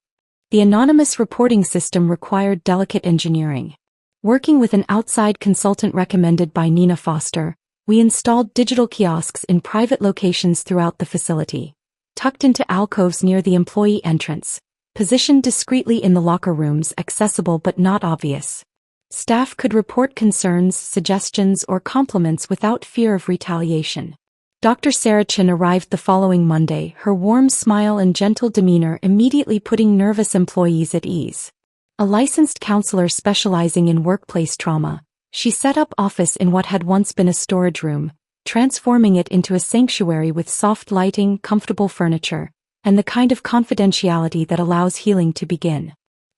A: The anonymous reporting system required delicate engineering. Working with an outside consultant recommended by Nina Foster, we installed digital kiosks in private locations throughout the facility, tucked into alcoves near the employee entrance, positioned discreetly in the locker rooms, accessible but not obvious. Staff could report concerns, suggestions, or compliments without fear of retaliation. Dr. Sarah Chin arrived the following Monday, her warm smile and gentle demeanor immediately putting nervous employees at ease. A licensed counselor specializing in workplace trauma, she set up office in what had once been a storage room, transforming it into a sanctuary with soft lighting, comfortable furniture, and the kind of confidentiality that allows healing to begin.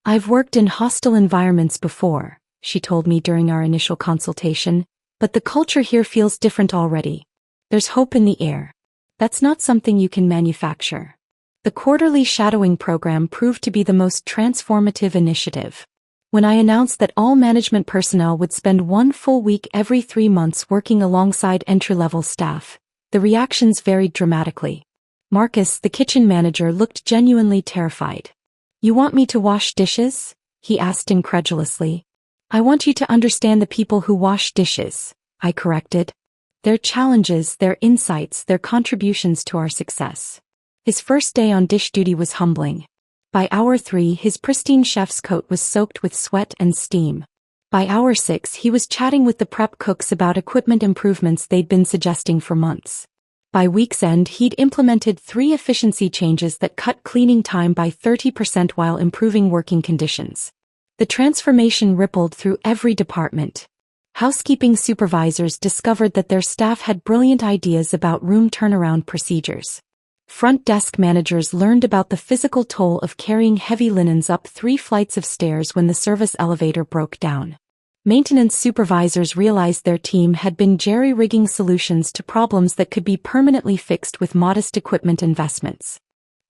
A: "I've worked in hostile environments before," she told me during our initial consultation, "but the culture here feels different already. There's hope in the air. That's not something you can manufacture." The quarterly shadowing program proved to be the most transformative initiative. When I announced that all management personnel would spend one full week every 3 months working alongside entry-level staff, the reactions varied dramatically. Marcus, the kitchen manager, looked genuinely terrified. "You want me to wash dishes?" he asked incredulously. "I want you to understand the people who wash dishes," I corrected. "Their challenges, their insights, their contributions to our success." His first day on dish duty was humbling. By hour 3, his pristine chef's coat was soaked with sweat and steam. By hour 6, he was chatting with the prep cooks about equipment improvements they'd been suggesting for months. By week's end, he'd implemented 3 efficiency changes that cut cleaning time by 30% while improving working conditions. The transformation rippled through every department. Housekeeping supervisors discovered that their staff had brilliant ideas about room turnaround procedures. Front desk managers learned about the physical toll of carrying heavy linens up 3 flights of stairs when the service elevator broke down. Maintenance supervisors realized their team had been jerry-rigging solutions to problems that could be permanently fixed with modest equipment investments.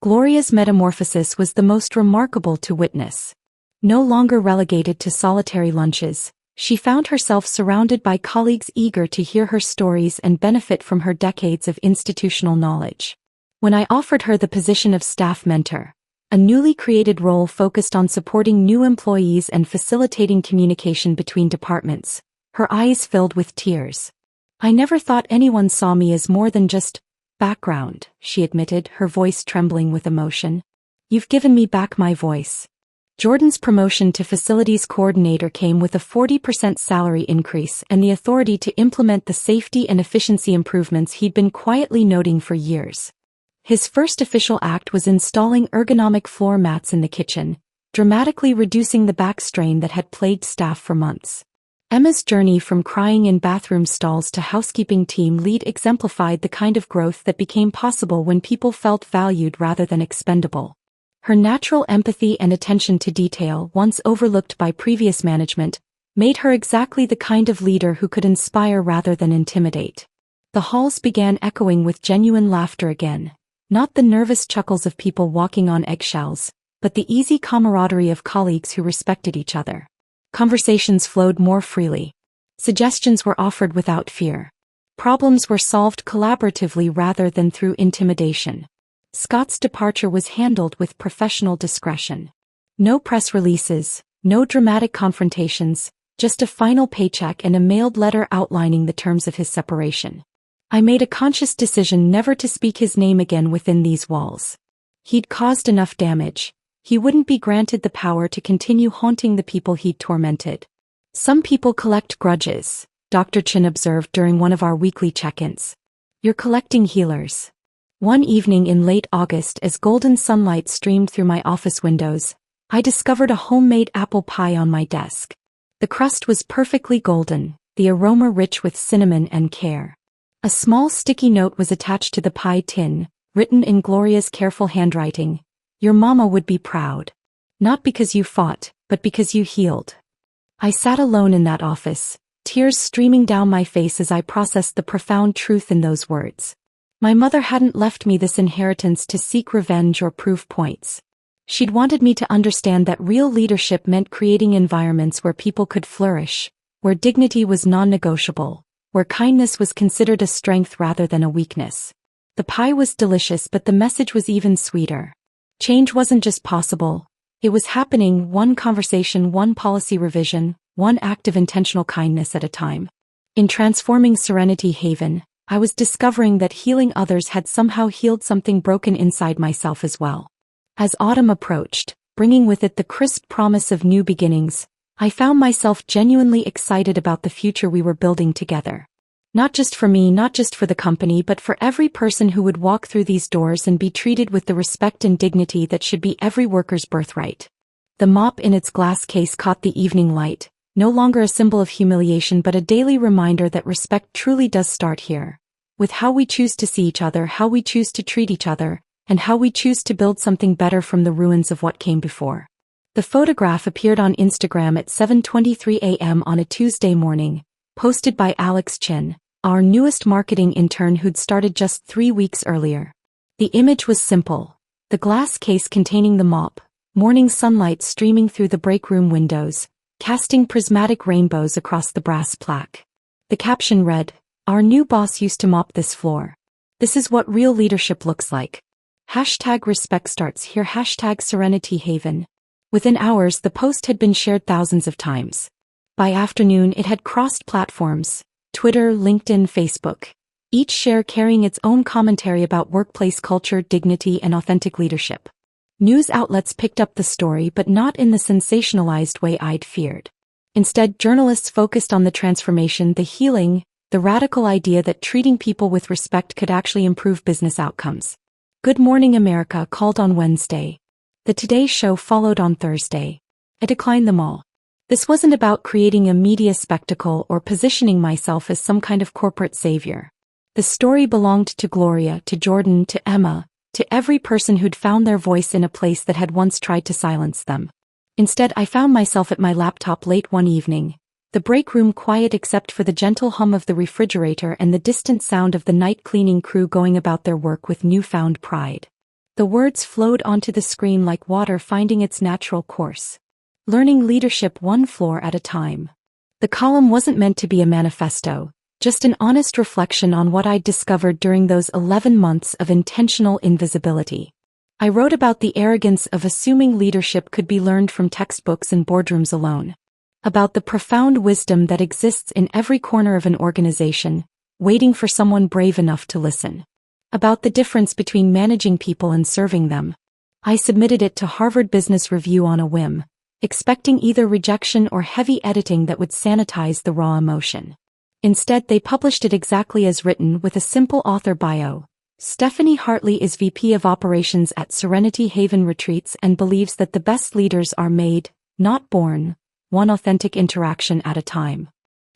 A: Gloria's metamorphosis was the most remarkable to witness. No longer relegated to solitary lunches, she found herself surrounded by colleagues eager to hear her stories and benefit from her decades of institutional knowledge. When I offered her the position of staff mentor, a newly created role focused on supporting new employees and facilitating communication between departments, her eyes filled with tears. "I never thought anyone saw me as more than just background," she admitted, her voice trembling with emotion. "You've given me back my voice. Jordan's promotion to facilities coordinator came with a 40% salary increase and the authority to implement the safety and efficiency improvements he'd been quietly noting for years. His first official act was installing ergonomic floor mats in the kitchen, dramatically reducing the back strain that had plagued staff for months. Emma's journey from crying in bathroom stalls to housekeeping team lead exemplified the kind of growth that became possible when people felt valued rather than expendable. Her natural empathy and attention to detail, once overlooked by previous management, made her exactly the kind of leader who could inspire rather than intimidate. The halls began echoing with genuine laughter again, not the nervous chuckles of people walking on eggshells, but the easy camaraderie of colleagues who respected each other. Conversations flowed more freely. Suggestions were offered without fear. Problems were solved collaboratively rather than through intimidation. Scott's departure was handled with professional discretion. No press releases, no dramatic confrontations, just a final paycheck and a mailed letter outlining the terms of his separation. I made a conscious decision never to speak his name again within these walls. He'd caused enough damage. He wouldn't be granted the power to continue haunting the people he'd tormented. Some people collect grudges, Dr. Chin observed during one of our weekly check-ins. You're collecting healers. One evening in late August, as golden sunlight streamed through my office windows, I discovered a homemade apple pie on my desk. The crust was perfectly golden, the aroma rich with cinnamon and care. A small sticky note was attached to the pie tin, written in Gloria's careful handwriting. Your mama would be proud. Not because you fought, but because you healed. I sat alone in that office, tears streaming down my face as I processed the profound truth in those words. My mother hadn't left me this inheritance to seek revenge or prove points. She'd wanted me to understand that real leadership meant creating environments where people could flourish, where dignity was non-negotiable, where kindness was considered a strength rather than a weakness. The pie was delicious, but the message was even sweeter. Change wasn't just possible, it was happening, one conversation, one policy revision, one act of intentional kindness at a time. In transforming Serenity Haven, I was discovering that healing others had somehow healed something broken inside myself as well. As autumn approached, bringing with it the crisp promise of new beginnings, I found myself genuinely excited about the future we were building together. Not just for me, not just for the company, but for every person who would walk through these doors and be treated with the respect and dignity that should be every worker's birthright. The mop in its glass case caught the evening light, no longer a symbol of humiliation but a daily reminder that respect truly does start here. With how we choose to see each other, how we choose to treat each other, and how we choose to build something better from the ruins of what came before. The photograph appeared on Instagram at 7:23 a.m. on a Tuesday morning, posted by Alex Chin, our newest marketing intern who'd started just 3 weeks earlier. The image was simple. The glass case containing the mop, morning sunlight streaming through the break room windows, casting prismatic rainbows across the brass plaque. The caption read, "Our new boss used to mop this floor. This is what real leadership looks like. #respect starts here. #Serenity Haven." Within hours, the post had been shared thousands of times. By afternoon, it had crossed platforms, Twitter, LinkedIn, Facebook, each share carrying its own commentary about workplace culture, dignity, and authentic leadership. News outlets picked up the story, but not in the sensationalized way I'd feared. Instead, journalists focused on the transformation, the healing, the radical idea that treating people with respect could actually improve business outcomes. Good Morning America called on Wednesday. The Today Show followed on Thursday. I declined them all. This wasn't about creating a media spectacle or positioning myself as some kind of corporate savior. The story belonged to Gloria, to Jordan, to Emma, to every person who'd found their voice in a place that had once tried to silence them. Instead, I found myself at my laptop late one evening, the break room quiet except for the gentle hum of the refrigerator and the distant sound of the night cleaning crew going about their work with newfound pride. The words flowed onto the screen like water finding its natural course. Learning leadership one floor at a time. The column wasn't meant to be a manifesto, just an honest reflection on what I'd discovered during those 11 months of intentional invisibility. I wrote about the arrogance of assuming leadership could be learned from textbooks and boardrooms alone. About the profound wisdom that exists in every corner of an organization, waiting for someone brave enough to listen. About the difference between managing people and serving them. I submitted it to Harvard Business Review on a whim, expecting either rejection or heavy editing that would sanitize the raw emotion. Instead, they published it exactly as written with a simple author bio. Stephanie Hartley is VP of Operations at Serenity Haven Retreats and believes that the best leaders are made, not born, one authentic interaction at a time.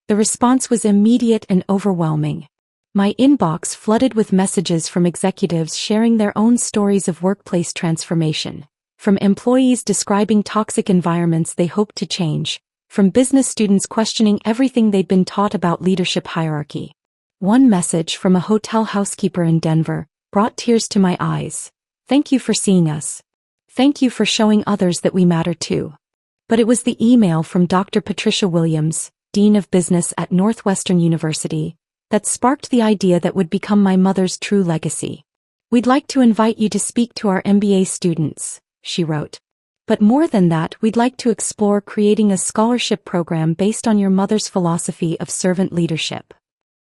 A: The response was immediate and overwhelming. My inbox flooded with messages from executives sharing their own stories of workplace transformation, from employees describing toxic environments they hoped to change, from business students questioning everything they'd been taught about leadership hierarchy. One message from a hotel housekeeper in Denver brought tears to my eyes. "Thank you for seeing us. Thank you for showing others that we matter too." But it was the email from Dr. Patricia Williams, Dean of Business at Northwestern University, that sparked the idea that would become my mother's true legacy. "We'd like to invite you to speak to our MBA students," she wrote. "But more than that, we'd like to explore creating a scholarship program based on your mother's philosophy of servant leadership."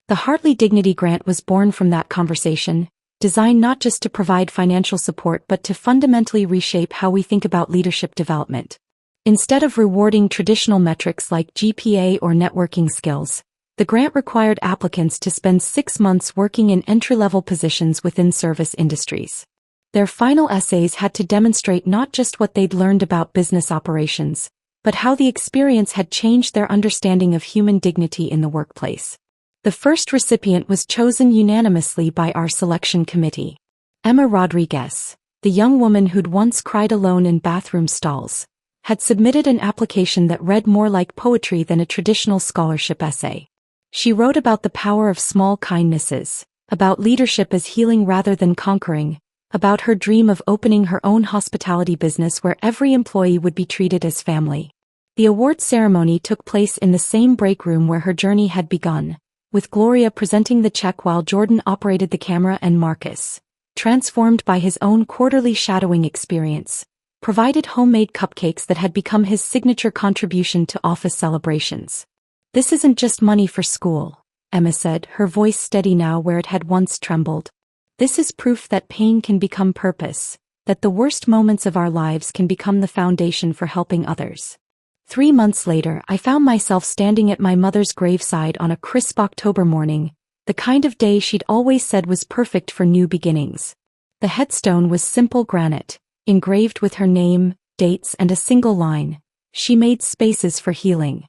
A: The Hartley Dignity Grant was born from that conversation, designed not just to provide financial support but to fundamentally reshape how we think about leadership development. Instead of rewarding traditional metrics like GPA or networking skills, the grant required applicants to spend 6 months working in entry-level positions within service industries. Their final essays had to demonstrate not just what they'd learned about business operations, but how the experience had changed their understanding of human dignity in the workplace. The first recipient was chosen unanimously by our selection committee. Emma Rodriguez, the young woman who'd once cried alone in bathroom stalls, had submitted an application that read more like poetry than a traditional scholarship essay. She wrote about the power of small kindnesses, about leadership as healing rather than conquering, about her dream of opening her own hospitality business where every employee would be treated as family. The award ceremony took place in the same break room where her journey had begun, with Gloria presenting the check while Jordan operated the camera and Marcus, transformed by his own quarterly shadowing experience, provided homemade cupcakes that had become his signature contribution to office celebrations. "This isn't just money for school," Emma said, her voice steady now where it had once trembled. "This is proof that pain can become purpose, that the worst moments of our lives can become the foundation for helping others." 3 months later, I found myself standing at my mother's graveside on a crisp October morning, the kind of day she'd always said was perfect for new beginnings. The headstone was simple granite, engraved with her name, dates, and a single line: "She made spaces for healing."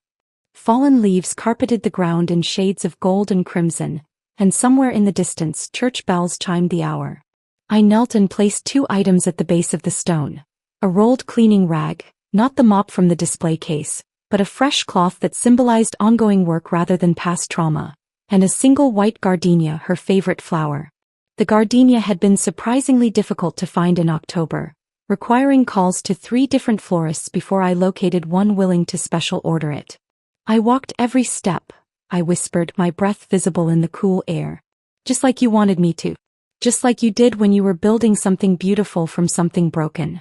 A: Fallen leaves carpeted the ground in shades of gold and crimson, and somewhere in the distance church bells chimed the hour. I knelt and placed 2 items at the base of the stone: a rolled cleaning rag, not the mop from the display case, but a fresh cloth that symbolized ongoing work rather than past trauma, and a single white gardenia, her favorite flower. The gardenia had been surprisingly difficult to find in October, requiring calls to 3 different florists before I located one willing to special order it. "I walked every step," I whispered, my breath visible in the cool air. "Just like you wanted me to. Just like you did when you were building something beautiful from something broken."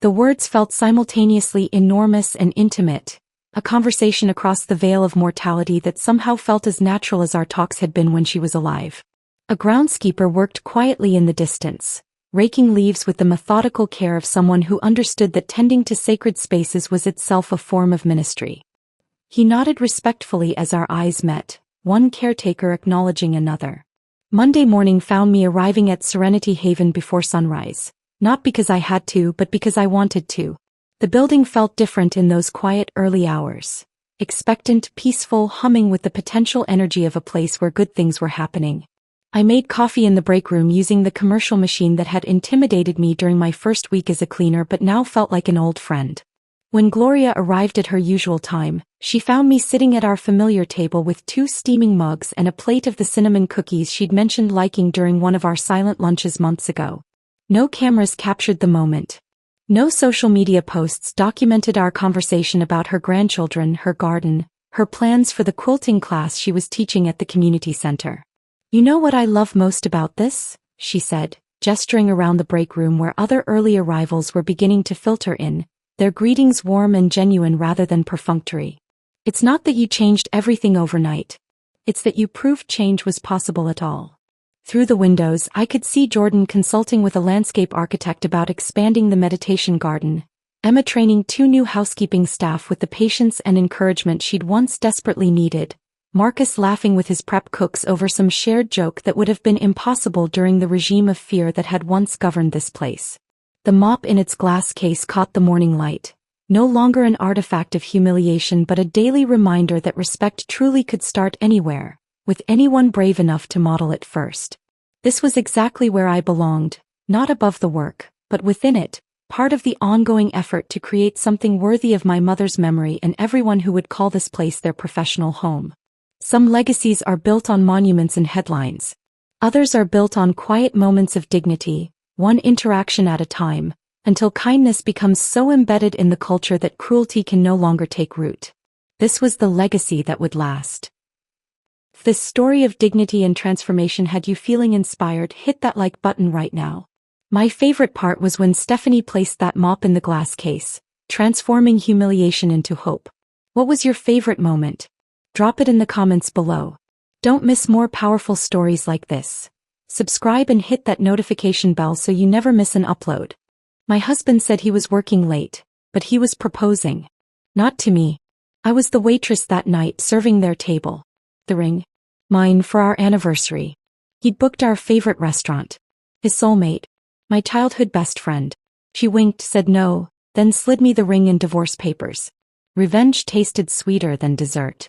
A: The words felt simultaneously enormous and intimate, a conversation across the veil of mortality that somehow felt as natural as our talks had been when she was alive. A groundskeeper worked quietly in the distance, raking leaves with the methodical care of someone who understood that tending to sacred spaces was itself a form of ministry. He nodded respectfully as our eyes met, one caretaker acknowledging another. Monday morning found me arriving at Serenity Haven before sunrise. Not because I had to, but because I wanted to. The building felt different in those quiet early hours. Expectant, peaceful, humming with the potential energy of a place where good things were happening. I made coffee in the break room using the commercial machine that had intimidated me during my first week as a cleaner but now felt like an old friend. When Gloria arrived at her usual time, she found me sitting at our familiar table with 2 steaming mugs and a plate of the cinnamon cookies she'd mentioned liking during one of our silent lunches months ago. No cameras captured the moment. No social media posts documented our conversation about her grandchildren, her garden, her plans for the quilting class she was teaching at the community center. "You know what I love most about this?" she said, gesturing around the break room where other early arrivals were beginning to filter in, their greetings warm and genuine rather than perfunctory. "It's not that you changed everything overnight. It's that you proved change was possible at all." Through the windows, I could see Jordan consulting with a landscape architect about expanding the meditation garden, Emma training 2 new housekeeping staff with the patience and encouragement she'd once desperately needed, Marcus laughing with his prep cooks over some shared joke that would have been impossible during the regime of fear that had once governed this place. The mop in its glass case caught the morning light, no longer an artifact of humiliation but a daily reminder that respect truly could start anywhere, with anyone brave enough to model it first. This was exactly where I belonged, not above the work, but within it, part of the ongoing effort to create something worthy of my mother's memory and everyone who would call this place their professional home. Some legacies are built on monuments and headlines. Others are built on quiet moments of dignity, one interaction at a time, until kindness becomes so embedded in the culture that cruelty can no longer take root. This was the legacy that would last. If this story of dignity and transformation had you feeling inspired, hit that like button right now. My favorite part was when Stephanie placed that mop in the glass case, transforming humiliation into hope. What was your favorite moment? Drop it in the comments below. Don't miss more powerful stories like this. Subscribe and hit that notification bell so you never miss an upload. My husband said he was working late, but he was proposing. Not to me. I was the waitress that night serving their table. The ring? Mine for our anniversary. He'd booked our favorite restaurant. His soulmate. My childhood best friend. She winked, said no, then slid me the ring and divorce papers. Revenge tasted sweeter than dessert.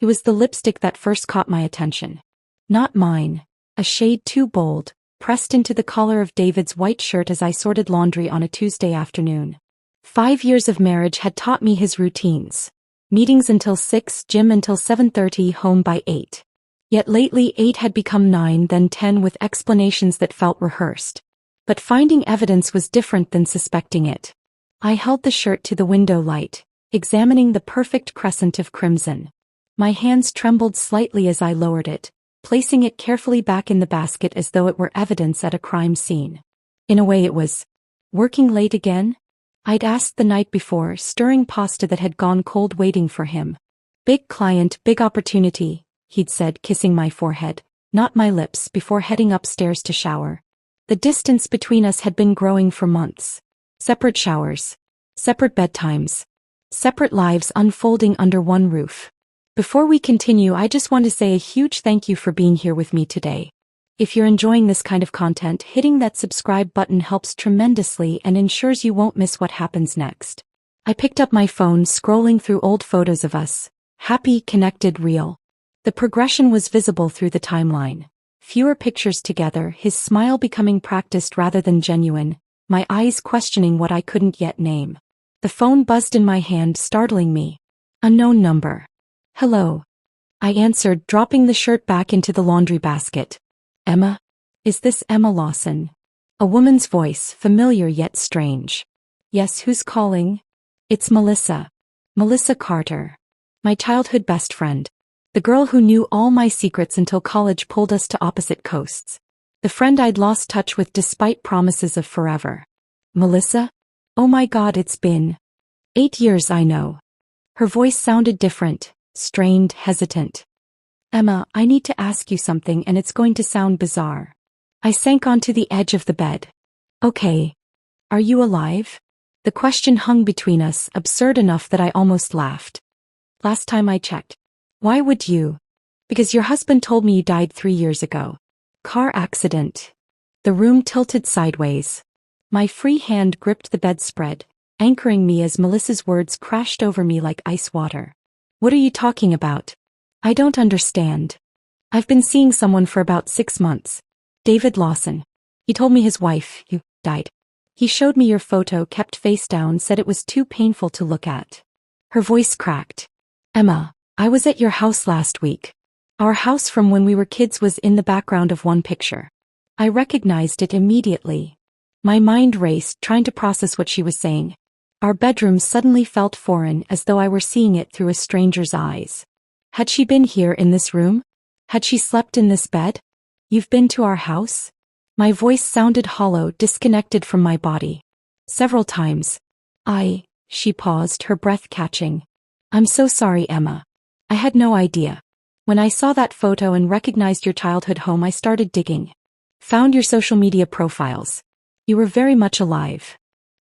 A: It was the lipstick that first caught my attention. Not mine. A shade too bold, pressed into the collar of David's white shirt as I sorted laundry on a Tuesday afternoon. 5 years of marriage had taught me his routines. Meetings until 6, gym until 7:30, home by 8. Yet lately 8 had become 9, then 10 with explanations that felt rehearsed. But finding evidence was different than suspecting it. I held the shirt to the window light, examining the perfect crescent of crimson. My hands trembled slightly as I lowered it, placing it carefully back in the basket as though it were evidence at a crime scene. In a way it was. Working late again? I'd asked the night before, stirring pasta that had gone cold waiting for him. Big client, big opportunity, he'd said, kissing my forehead, not my lips, before heading upstairs to shower. The distance between us had been growing for months. Separate showers. Separate bedtimes. Separate lives unfolding under one roof. Before we continue, I just want to say a huge thank you for being here with me today. If you're enjoying this kind of content, hitting that subscribe button helps tremendously and ensures you won't miss what happens next. I picked up my phone, scrolling through old photos of us. Happy, connected, real. The progression was visible through the timeline. Fewer pictures together, his smile becoming practiced rather than genuine, my eyes questioning what I couldn't yet name. The phone buzzed in my hand, startling me. Unknown number. Hello. I answered, dropping the shirt back into the laundry basket. Emma? Is this Emma Lawson? A woman's voice, familiar yet strange. Yes, who's calling? It's Melissa. Melissa Carter. My childhood best friend. The girl who knew all my secrets until college pulled us to opposite coasts. The friend I'd lost touch with despite promises of forever. Melissa? Oh my God, it's been 8 years, I know. Her voice sounded different, strained, hesitant. Emma, I need to ask you something and it's going to sound bizarre. I sank onto the edge of the bed. Okay. Are you alive? The question hung between us, absurd enough that I almost laughed. Last time I checked. Why would you? Because your husband told me you died 3 years ago. Car accident. The room tilted sideways. My free hand gripped the bedspread, anchoring me as Melissa's words crashed over me like ice water. What are you talking about? I don't understand. I've been seeing someone for about 6 months. David Lawson. He told me his wife, you, died. He showed me your photo, kept face down, said it was too painful to look at. Her voice cracked. Emma, I was at your house last week. Our house from when we were kids was in the background of one picture. I recognized it immediately. My mind raced, trying to process what she was saying. Our bedroom suddenly felt foreign, as though I were seeing it through a stranger's eyes. Had she been here in this room? Had she slept in this bed? You've been to our house? My voice sounded hollow, disconnected from my body. Several times. She paused, her breath catching. I'm so sorry, Emma. I had no idea. When I saw that photo and recognized your childhood home, I started digging. Found your social media profiles. You were very much alive.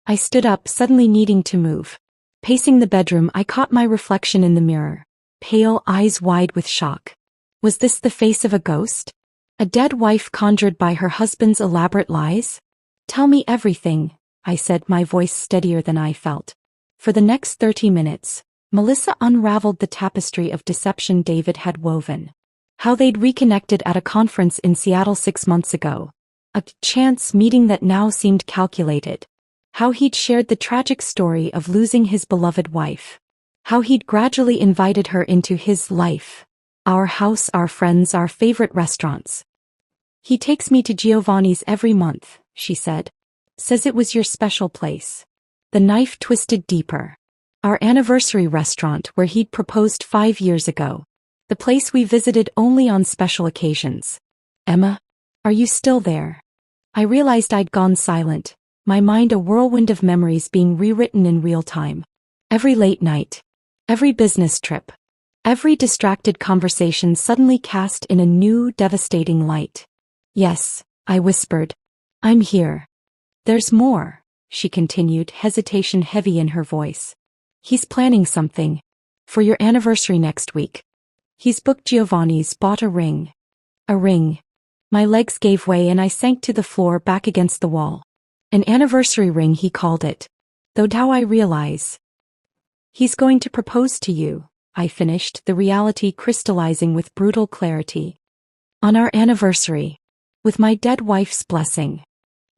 A: I stood up, suddenly needing to move. Pacing the bedroom, I caught my reflection in the mirror. Pale, eyes wide with shock. Was this the face of a ghost? A dead wife conjured by her husband's elaborate lies? Tell me everything, I said, my voice steadier than I felt. For the next 30 minutes, Melissa unraveled the tapestry of deception David had woven. How they'd reconnected at a conference in Seattle 6 months ago. A chance meeting that now seemed calculated. How he'd shared the tragic story of losing his beloved wife. How he'd gradually invited her into his life. Our house, our friends, our favorite restaurants. He takes me to Giovanni's every month, she said. Says it was your special place. The knife twisted deeper. Our anniversary restaurant where he'd proposed 5 years ago. The place we visited only on special occasions. Emma, are you still there? I realized I'd gone silent, my mind a whirlwind of memories being rewritten in real time. Every late night. Every business trip. Every distracted conversation suddenly cast in a new, devastating light. Yes, I whispered. I'm here. There's more, she continued, hesitation heavy in her voice. He's planning something. For your anniversary next week. He's booked Giovanni's, bought a ring. A ring. My legs gave way and I sank to the floor, back against the wall. An anniversary ring, he called it. Though now I realize. He's going to propose to you, I finished, the reality crystallizing with brutal clarity. On our anniversary. With my dead wife's blessing.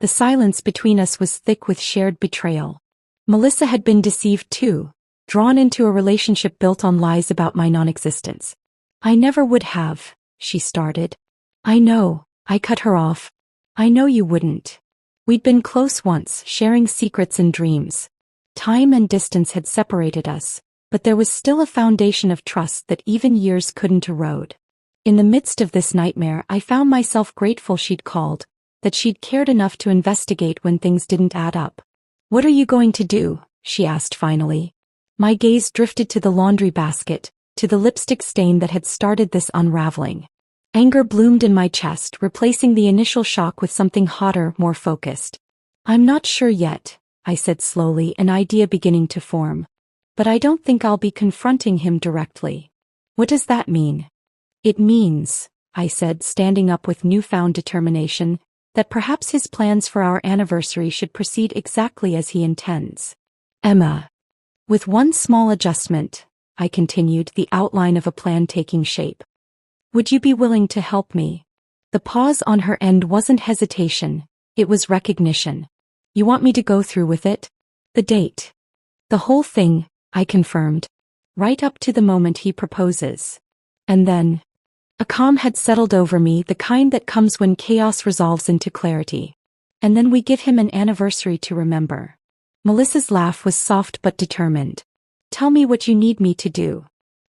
A: The silence between us was thick with shared betrayal. Melissa had been deceived too, drawn into a relationship built on lies about my non-existence. I never would have, she started. I know, I cut her off. I know you wouldn't. We'd been close once, sharing secrets and dreams. Time and distance had separated us, but there was still a foundation of trust that even years couldn't erode. In the midst of this nightmare, I found myself grateful she'd called, that she'd cared enough to investigate when things didn't add up. What are you going to do? She asked finally. My gaze drifted to the laundry basket, to the lipstick stain that had started this unraveling. Anger bloomed in my chest, replacing the initial shock with something hotter, more focused. I'm not sure yet, I said slowly, an idea beginning to form. But I don't think I'll be confronting him directly. What does that mean? It means, I said, standing up with newfound determination, that perhaps his plans for our anniversary should proceed exactly as he intends. Emma. With one small adjustment, I continued, the outline of a plan taking shape. Would you be willing to help me? The pause on her end wasn't hesitation, it was recognition. You want me to go through with it? The date. The whole thing, I confirmed. Right up to the moment he proposes. And then. A calm had settled over me, the kind that comes when chaos resolves into clarity. And then we give him an anniversary to remember. Melissa's laugh was soft but determined. Tell me what you need me to do.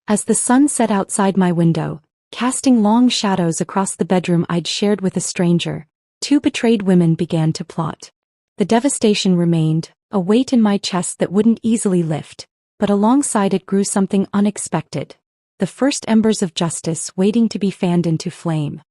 A: As the sun set outside my window, casting long shadows across the bedroom I'd shared with a stranger, 2 betrayed women began to plot. The devastation remained, a weight in my chest that wouldn't easily lift, but alongside it grew something unexpected. The first embers of justice waiting to be fanned into flame.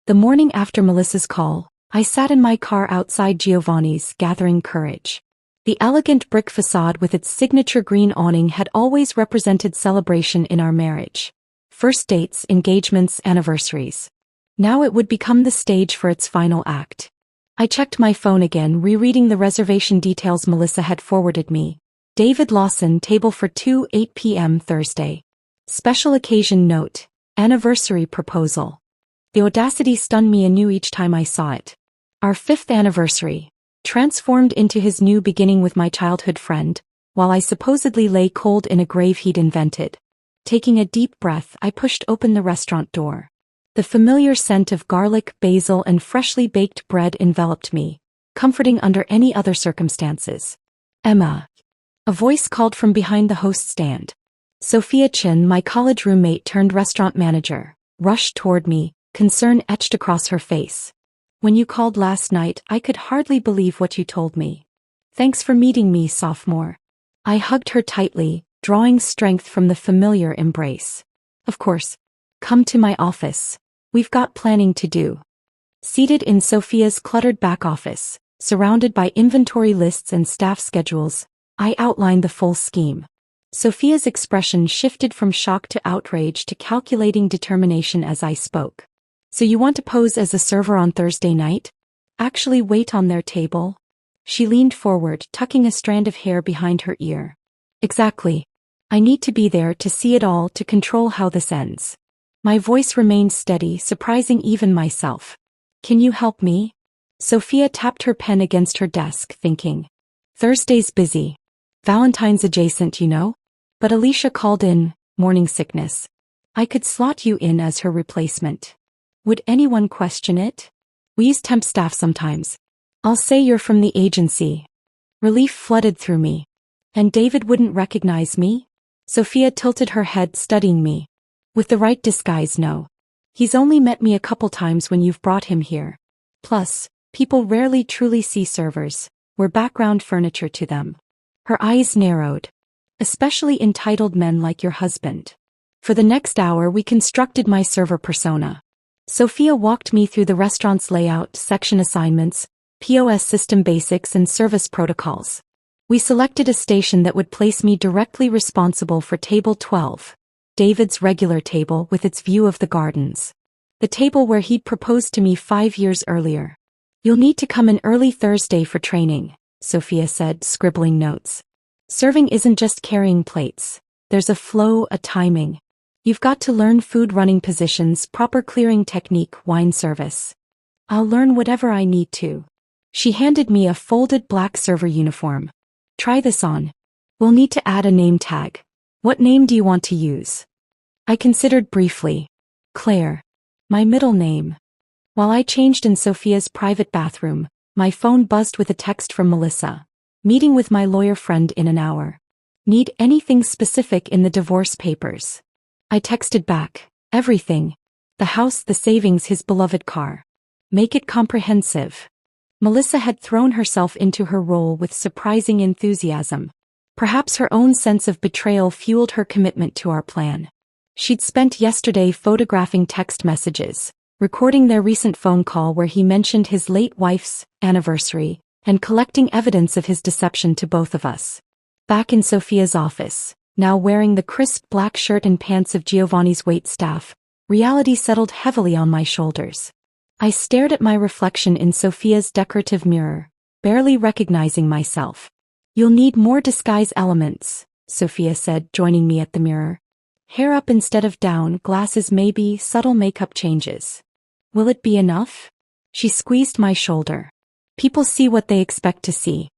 A: The morning after Melissa's call, I sat in my car outside Giovanni's, gathering courage. The elegant brick facade with its signature green awning had always represented celebration in our marriage. First dates, engagements, anniversaries. Now it would become the stage for its final act. I checked my phone again, rereading the reservation details Melissa had forwarded me. David Lawson, table for 2, 8 p.m. Thursday. Special occasion note, anniversary proposal. The audacity stunned me anew each time I saw it. Our 5th anniversary, transformed into his new beginning with my childhood friend, while I supposedly lay cold in a grave he'd invented. Taking a deep breath, I pushed open the restaurant door. The familiar scent of garlic, basil, and freshly baked bread enveloped me, comforting under any other circumstances. Emma. A voice called from behind the host stand. Sophia Chin, my college roommate turned restaurant manager, rushed toward me, concern etched across her face. When you called last night, I could hardly believe what you told me. Thanks for meeting me, sophomore. I hugged her tightly, drawing strength from the familiar embrace. Of course. Come to my office. We've got planning to do. Seated in Sophia's cluttered back office, surrounded by inventory lists and staff schedules, I outlined the full scheme. Sophia's expression shifted from shock to outrage to calculating determination as I spoke. So you want to pose as a server on Thursday night? Actually wait on their table? She leaned forward, tucking a strand of hair behind her ear. Exactly. I need to be there to see it all, to control how this ends. My voice remained steady, surprising even myself. Can you help me? Sophia tapped her pen against her desk, thinking. Thursday's busy. Valentine's adjacent, you know? But Alicia called in, morning sickness. I could slot you in as her replacement. Would anyone question it? We use temp staff sometimes. I'll say you're from the agency. Relief flooded through me. And David wouldn't recognize me? Sophia tilted her head, studying me. With the right disguise, no. He's only met me a couple times when you've brought him here. Plus, people rarely truly see servers. We're background furniture to them. Her eyes narrowed. Especially entitled men like your husband. For the next hour we constructed my server persona. Sophia walked me through the restaurant's layout, section assignments, POS system basics and service protocols. We selected a station that would place me directly responsible for table 12, David's regular table with its view of the gardens. The table where he'd proposed to me 5 years earlier. You'll need to come in early Thursday for training, Sophia said, scribbling notes. Serving isn't just carrying plates. There's a flow, a timing. You've got to learn food running positions, proper clearing technique, wine service. I'll learn whatever I need to. She handed me a folded black server uniform. Try this on. We'll need to add a name tag. What name do you want to use? I considered briefly. Claire. My middle name. While I changed in Sophia's private bathroom, my phone buzzed with a text from Melissa. Meeting with my lawyer friend in an hour. Need anything specific in the divorce papers? I texted back. Everything. The house, the savings, his beloved car. Make it comprehensive. Melissa had thrown herself into her role with surprising enthusiasm. Perhaps her own sense of betrayal fueled her commitment to our plan. She'd spent yesterday photographing text messages, recording their recent phone call where he mentioned his late wife's anniversary, and collecting evidence of his deception to both of us. Back in Sophia's office, now wearing the crisp black shirt and pants of Giovanni's waitstaff, reality settled heavily on my shoulders. I stared at my reflection in Sophia's decorative mirror, barely recognizing myself. You'll need more disguise elements, Sophia said, joining me at the mirror. Hair up instead of down, glasses maybe, subtle makeup changes. Will it be enough? She squeezed my shoulder. People see what they expect to see.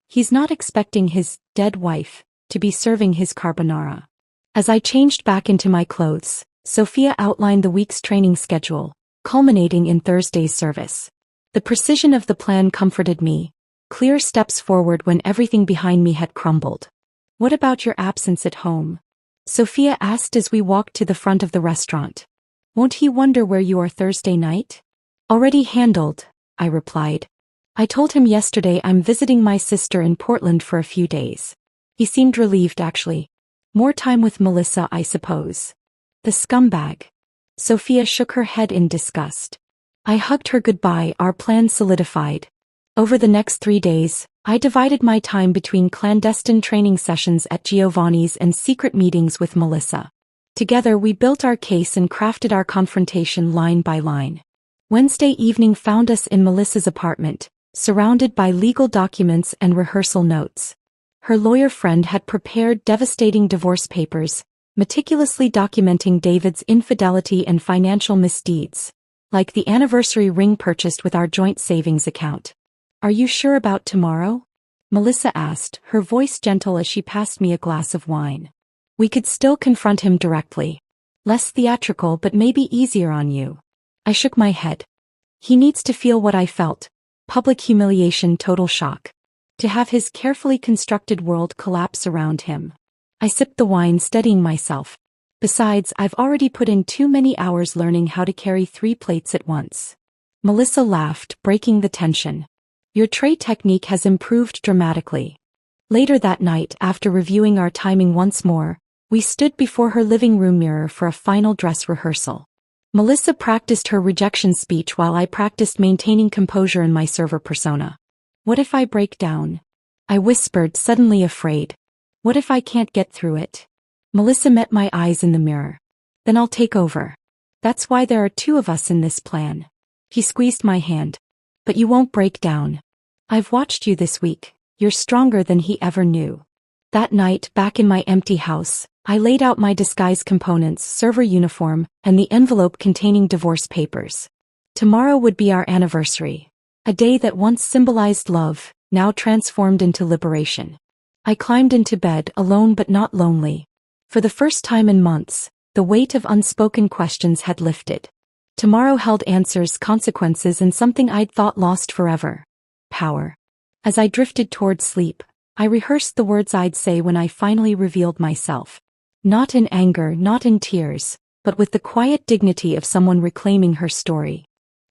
A: He's not expecting his dead wife to be serving his carbonara. As I changed back into my clothes, Sophia outlined the week's training schedule, culminating in Thursday's service. The precision of the plan comforted me. Clear steps forward when everything behind me had crumbled. What about your absence at home? Sophia asked as we walked to the front of the restaurant. Won't he wonder where you are Thursday night? Already handled, I replied. I told him yesterday I'm visiting my sister in Portland for a few days. He seemed relieved actually. More time with Melissa, I suppose. The scumbag. Sophia shook her head in disgust. I hugged her goodbye, our plan solidified. Over the next 3 days, I divided my time between clandestine training sessions at Giovanni's and secret meetings with Melissa. Together we built our case and crafted our confrontation line by line. Wednesday evening found us in Melissa's apartment, surrounded by legal documents and rehearsal notes. Her lawyer friend had prepared devastating divorce papers, meticulously documenting David's infidelity and financial misdeeds, like the anniversary ring purchased with our joint savings account. Are you sure about tomorrow? Melissa asked, her voice gentle as she passed me a glass of wine. We could still confront him directly. Less theatrical but maybe easier on you. I shook my head. He needs to feel what I felt. Public humiliation, total shock. To have his carefully constructed world collapse around him. I sipped the wine, steadying myself. Besides, I've already put in too many hours learning how to carry 3 plates at once. Melissa laughed, breaking the tension. Your tray technique has improved dramatically. Later that night, after reviewing our timing once more, We stood before her living room mirror for a final dress rehearsal. Melissa practiced her rejection speech while I practiced maintaining composure in my server persona. What if I break down? I whispered, suddenly afraid. What if I can't get through it? Melissa met my eyes in the mirror. Then I'll take over. That's why there are two of us in this plan. He squeezed my hand. But you won't break down. I've watched you this week. You're stronger than he ever knew. That night, back in my empty house, I laid out my disguise components, server uniform, and the envelope containing divorce papers. Tomorrow would be our anniversary. A day that once symbolized love, now transformed into liberation. I climbed into bed, alone but not lonely. For the first time in months, the weight of unspoken questions had lifted. Tomorrow held answers, consequences, and something I'd thought lost forever. Power. As I drifted toward sleep, I rehearsed the words I'd say when I finally revealed myself. Not in anger, not in tears, but with the quiet dignity of someone reclaiming her story.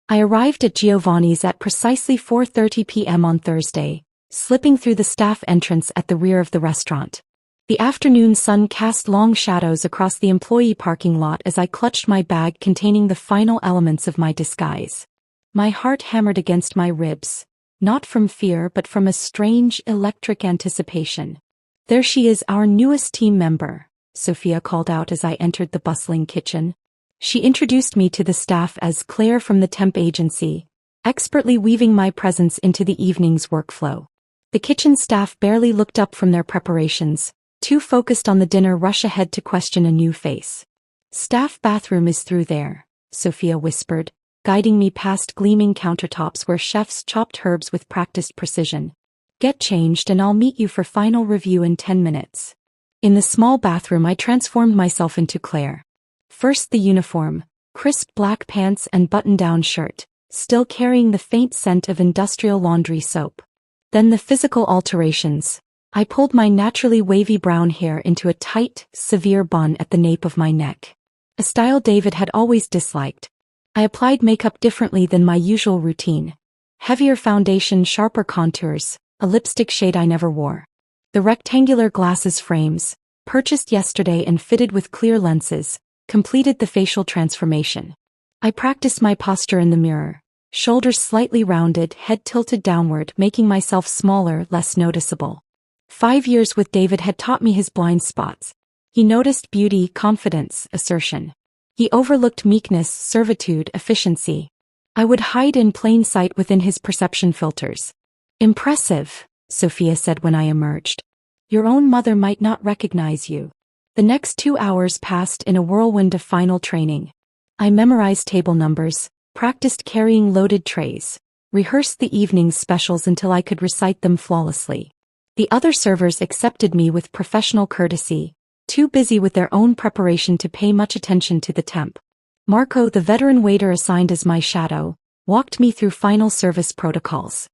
A: I arrived at Giovanni's at precisely 4:30 p.m. on Thursday, slipping through the staff entrance at the rear of the restaurant. The afternoon sun cast long shadows across the employee parking lot as I clutched my bag containing the final elements of my disguise. My heart hammered against my ribs, not from fear but from a strange, electric anticipation. There she is, our newest team member, Sophia called out as I entered the bustling kitchen. She introduced me to the staff as Claire from the temp agency, expertly weaving my presence into the evening's workflow. The kitchen staff barely looked up from their preparations, too focused on the dinner rush ahead to question a new face. Staff bathroom is through there, Sophia whispered, guiding me past gleaming countertops where chefs chopped herbs with practiced precision. Get changed and I'll meet you for final review in 10 minutes. In the small bathroom I transformed myself into Claire. First the uniform, crisp black pants and button-down shirt, still carrying the faint scent of industrial laundry soap. Then the physical alterations. I pulled my naturally wavy brown hair into a tight, severe bun at the nape of my neck. A style David had always disliked. I applied makeup differently than my usual routine. Heavier foundation, sharper contours, a lipstick shade I never wore. The rectangular glasses frames, purchased yesterday and fitted with clear lenses, completed the facial transformation. I practiced my posture in the mirror, shoulders slightly rounded, head tilted downward, making myself smaller, less noticeable. 5 years with David had taught me his blind spots. He noticed beauty, confidence, assertion. He overlooked meekness, servitude, efficiency. I would hide in plain sight within his perception filters. Impressive, Sophia said when I emerged. Your own mother might not recognize you. The next 2 hours passed in a whirlwind of final training. I memorized table numbers, practiced carrying loaded trays, rehearsed the evening's specials until I could recite them flawlessly. The other servers accepted me with professional courtesy, too busy with their own preparation to pay much attention to the temp. Marco, the veteran waiter assigned as my shadow, walked me through final service protocols.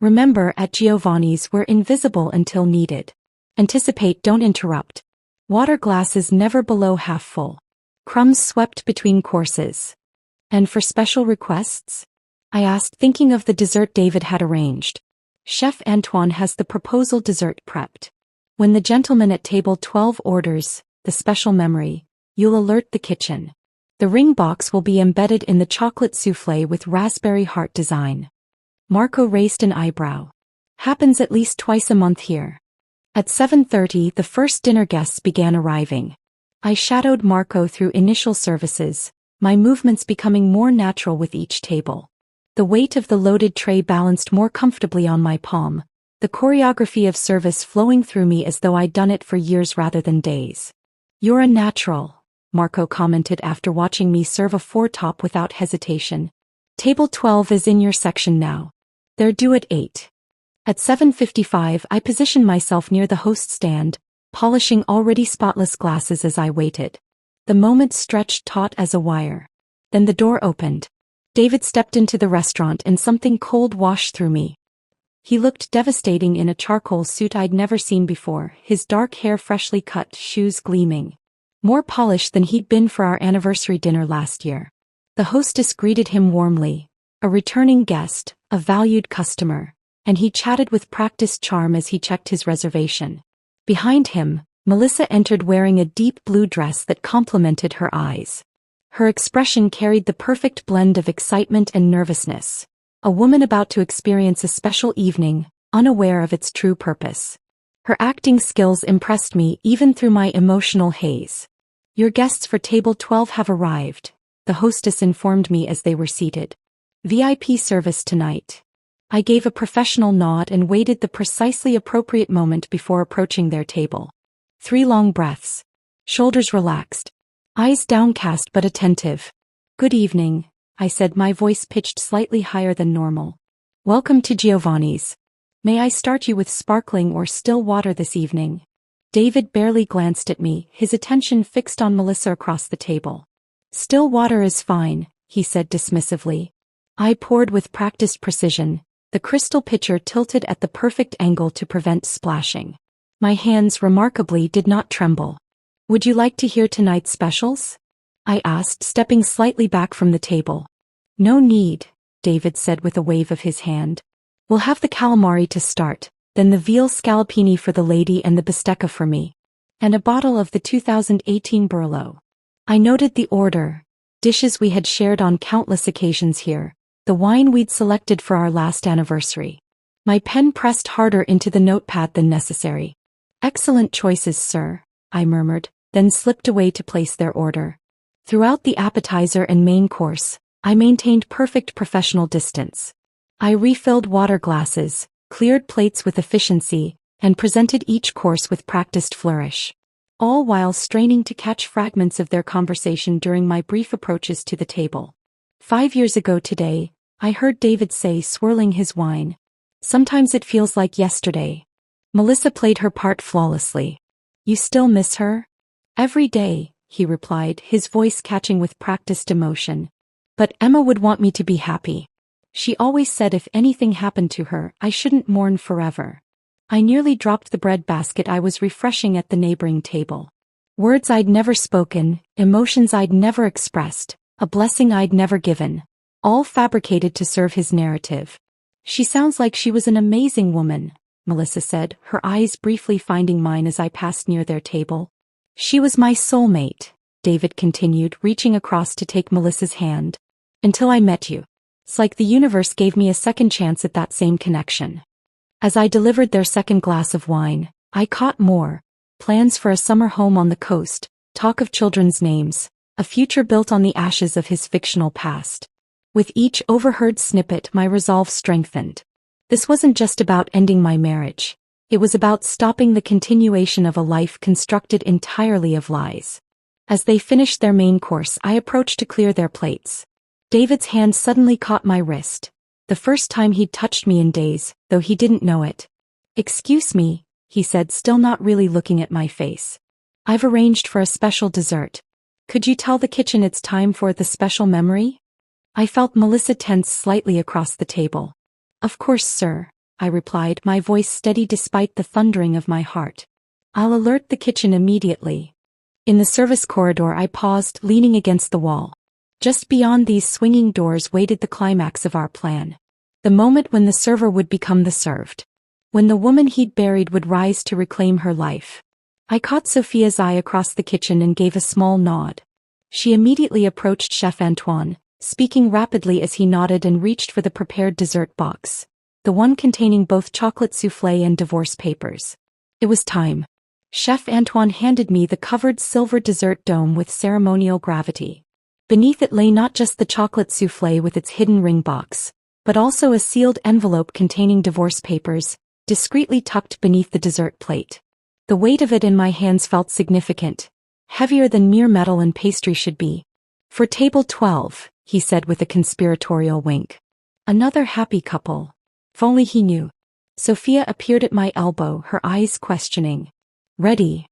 A: Remember, at Giovanni's we're invisible until needed. Anticipate, don't interrupt. Water glasses never below half full. Crumbs swept between courses. And for special requests? I asked, thinking of the dessert David had arranged. Chef Antoine has the proposal dessert prepped. When the gentleman at table 12 orders the special memory, you'll alert the kitchen. The ring box will be embedded in the chocolate soufflé with raspberry heart design. Marco raised an eyebrow. Happens at least twice a month here. At 7:30 the first dinner guests began arriving. I shadowed Marco through initial services, my movements becoming more natural with each table. The weight of the loaded tray balanced more comfortably on my palm, the choreography of service flowing through me as though I'd done it for years rather than days. You're a natural, Marco commented after watching me serve a four-top without hesitation. Table 12 is in your section now. They're due at 8. At 7:55 I positioned myself near the host stand, polishing already spotless glasses as I waited. The moment stretched taut as a wire. Then the door opened. David stepped into the restaurant and something cold washed through me. He looked devastating in a charcoal suit I'd never seen before, his dark hair freshly cut, shoes gleaming. More polished than he'd been for our anniversary dinner last year. The hostess greeted him warmly. A returning guest, a valued customer, and he chatted with practiced charm as he checked his reservation. Behind him, Melissa entered wearing a deep blue dress that complemented her eyes. Her expression carried the perfect blend of excitement and nervousness. A woman about to experience a special evening, unaware of its true purpose. Her acting skills impressed me even through my emotional haze. "Your guests for table 12 have arrived," the hostess informed me as they were seated. "VIP service tonight." I gave a professional nod and waited the precisely appropriate moment before approaching their table. 3 long breaths. Shoulders relaxed. Eyes downcast but attentive. "Good evening," I said, my voice pitched slightly higher than normal. "Welcome to Giovanni's. May I start you with sparkling or still water this evening?" David barely glanced at me, his attention fixed on Melissa across the table. "Still water is fine," he said dismissively. I poured with practiced precision, the crystal pitcher tilted at the perfect angle to prevent splashing. My hands remarkably did not tremble. "Would you like to hear tonight's specials?" I asked, stepping slightly back from the table. "No need," David said with a wave of his hand. "We'll have the calamari to start, then the veal scallopini for the lady and the bistecca for me. And a bottle of the 2018 Burlo." I noted the order. Dishes we had shared on countless occasions here. The wine we'd selected for our last anniversary. My pen pressed harder into the notepad than necessary. "Excellent choices, sir," I murmured, then slipped away to place their order. Throughout the appetizer and main course, I maintained perfect professional distance. I refilled water glasses, cleared plates with efficiency, and presented each course with practiced flourish. All while straining to catch fragments of their conversation during my brief approaches to the table. 5 years ago today, I heard David say, swirling his wine. "Sometimes it feels like yesterday." Melissa played her part flawlessly. "You still miss her?" "Every day," he replied, his voice catching with practiced emotion. "But Emma would want me to be happy. She always said if anything happened to her, I shouldn't mourn forever." I nearly dropped the bread basket I was refreshing at the neighboring table. Words I'd never spoken, emotions I'd never expressed, a blessing I'd never given. All fabricated to serve his narrative. "She sounds like she was an amazing woman," Melissa said, her eyes briefly finding mine as I passed near their table. "She was my soulmate," David continued, reaching across to take Melissa's hand. "Until I met you. It's like the universe gave me a second chance at that same connection." As I delivered their second glass of wine, I caught more. Plans for a summer home on the coast, talk of children's names, a future built on the ashes of his fictional past. With each overheard snippet, my resolve strengthened. This wasn't just about ending my marriage. It was about stopping the continuation of a life constructed entirely of lies. As they finished their main course, I approached to clear their plates. David's hand suddenly caught my wrist. The first time he'd touched me in days, though he didn't know it. "Excuse me," he said, still not really looking at my face. "I've arranged for a special dessert. Could you tell the kitchen it's time for the special memory?" I felt Melissa tense slightly across the table. "Of course, sir," I replied, my voice steady despite the thundering of my heart. "I'll alert the kitchen immediately." In the service corridor I paused, leaning against the wall. Just beyond these swinging doors waited the climax of our plan. The moment when the server would become the served. When the woman he'd buried would rise to reclaim her life. I caught Sophia's eye across the kitchen and gave a small nod. She immediately approached Chef Antoine, speaking rapidly as he nodded and reached for the prepared dessert box. The one containing both chocolate soufflé and divorce papers. It was time. Chef Antoine handed me the covered silver dessert dome with ceremonial gravity. Beneath it lay not just the chocolate soufflé with its hidden ring box, but also a sealed envelope containing divorce papers, discreetly tucked beneath the dessert plate. The weight of it in my hands felt significant, heavier than mere metal and pastry should be. "For table 12, he said with a conspiratorial wink. "Another happy couple." If only he knew. Sophia appeared at my elbow, her eyes questioning. "Ready?"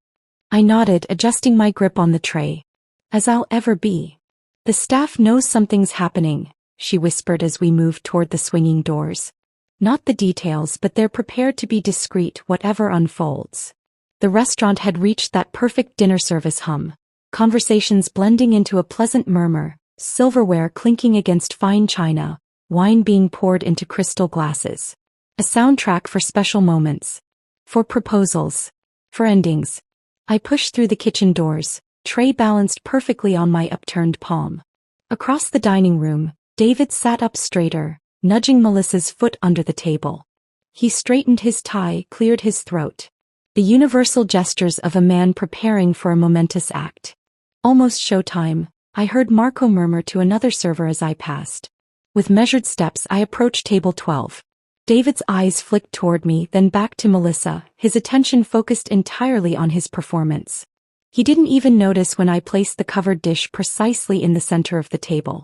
A: I nodded, adjusting my grip on the tray. "As I'll ever be." "The staff knows something's happening," she whispered as we moved toward the swinging doors. "Not the details, but they're prepared to be discreet whatever unfolds." The restaurant had reached that perfect dinner service hum. Conversations blending into a pleasant murmur, silverware clinking against fine china, wine being poured into crystal glasses. A soundtrack for special moments. For proposals. For endings. I pushed through the kitchen doors, tray balanced perfectly on my upturned palm. Across the dining room, David sat up straighter, nudging Melissa's foot under the table. He straightened his tie, cleared his throat. The universal gestures of a man preparing for a momentous act. Almost showtime, I heard Marco murmur to another server as I passed. With measured steps I approached table 12. David's eyes flicked toward me, then back to Melissa, his attention focused entirely on his performance. He didn't even notice when I placed the covered dish precisely in the center of the table.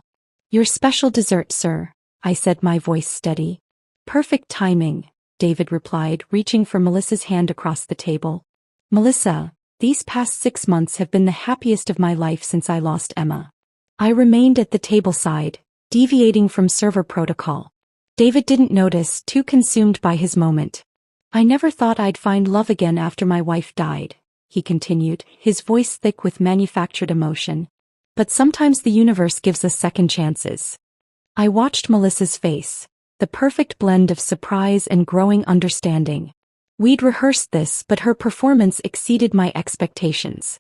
A: "Your special dessert, sir," I said, my voice steady. "Perfect timing," David replied, reaching for Melissa's hand across the table. "Melissa, these past 6 months have been the happiest of my life since I lost Emma." I remained at the table side, deviating from server protocol. David didn't notice, too consumed by his moment. "I never thought I'd find love again after my wife died," he continued, his voice thick with manufactured emotion. "But sometimes the universe gives us second chances." I watched Melissa's face, the perfect blend of surprise and growing understanding. We'd rehearsed this, but her performance exceeded my expectations.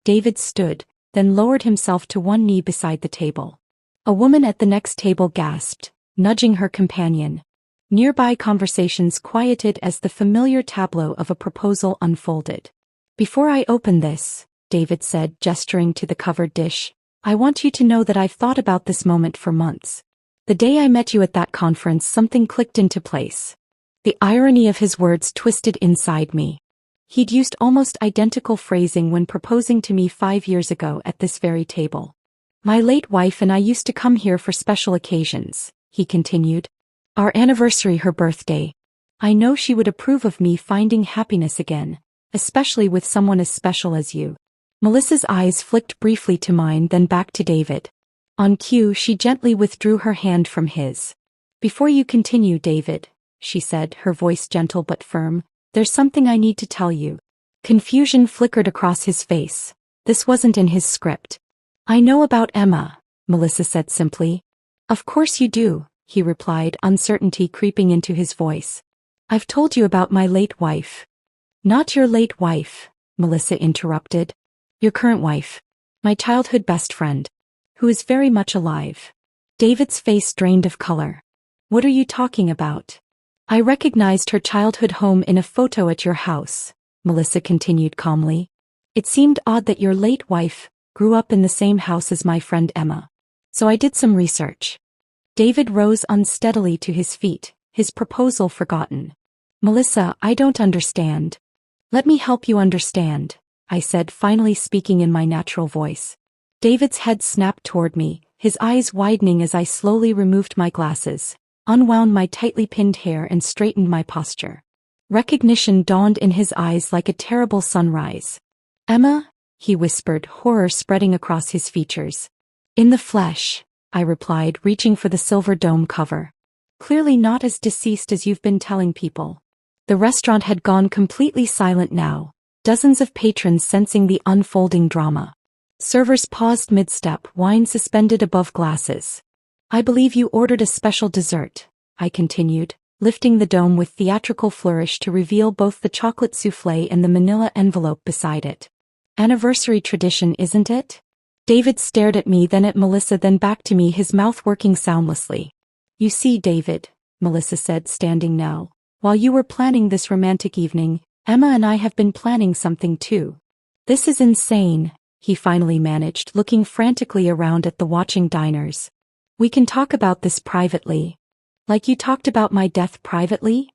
A: David stood, then lowered himself to one knee beside the table. A woman at the next table gasped, nudging her companion. Nearby conversations quieted as the familiar tableau of a proposal unfolded. "Before I open this," David said, gesturing to the covered dish, "I want you to know that I've thought about this moment for months. The day I met you at that conference, something clicked into place." The irony of his words twisted inside me. He'd used almost identical phrasing when proposing to me 5 years ago at this very table. "My late wife and I used to come here for special occasions," he continued. "Our anniversary, her birthday. I know she would approve of me finding happiness again, especially with someone as special as you." Melissa's eyes flicked briefly to mine, then back to David. On cue, she gently withdrew her hand from his. "Before you continue, David," she said, her voice gentle but firm, "there's something I need to tell you." Confusion flickered across his face. This wasn't in his script. "I know about Emma," Melissa said simply. "Of course you do," he replied, uncertainty creeping into his voice. "I've told you about my late wife." "Not your late wife," Melissa interrupted. "Your current wife. My childhood best friend. Who is very much alive." David's face drained of color. "What are you talking about?" "I recognized her childhood home in a photo at your house," Melissa continued calmly. "It seemed odd that your late wife grew up in the same house as my friend Emma. So I did some research." David rose unsteadily to his feet, his proposal forgotten. "Melissa, I don't understand." "Let me help you understand," I said, finally speaking in my natural voice. David's head snapped toward me, his eyes widening as I slowly removed my glasses, unwound my tightly pinned hair and straightened my posture. Recognition dawned in his eyes like a terrible sunrise. "Emma?" he whispered, horror spreading across his features. "In the flesh," I replied, reaching for the silver dome cover. "Clearly not as deceased as you've been telling people." The restaurant had gone completely silent now, dozens of patrons sensing the unfolding drama. Servers paused mid-step, wine suspended above glasses. "I believe you ordered a special dessert," I continued, lifting the dome with theatrical flourish to reveal both the chocolate soufflé and the manila envelope beside it. "Anniversary tradition, isn't it?" David stared at me, then at Melissa, then back to me, his mouth working soundlessly. "You see, David," Melissa said, standing now, "while you were planning this romantic evening, Emma and I have been planning something too." "This is insane," he finally managed, looking frantically around at the watching diners. "We can talk about this privately." "Like you talked about my death privately?"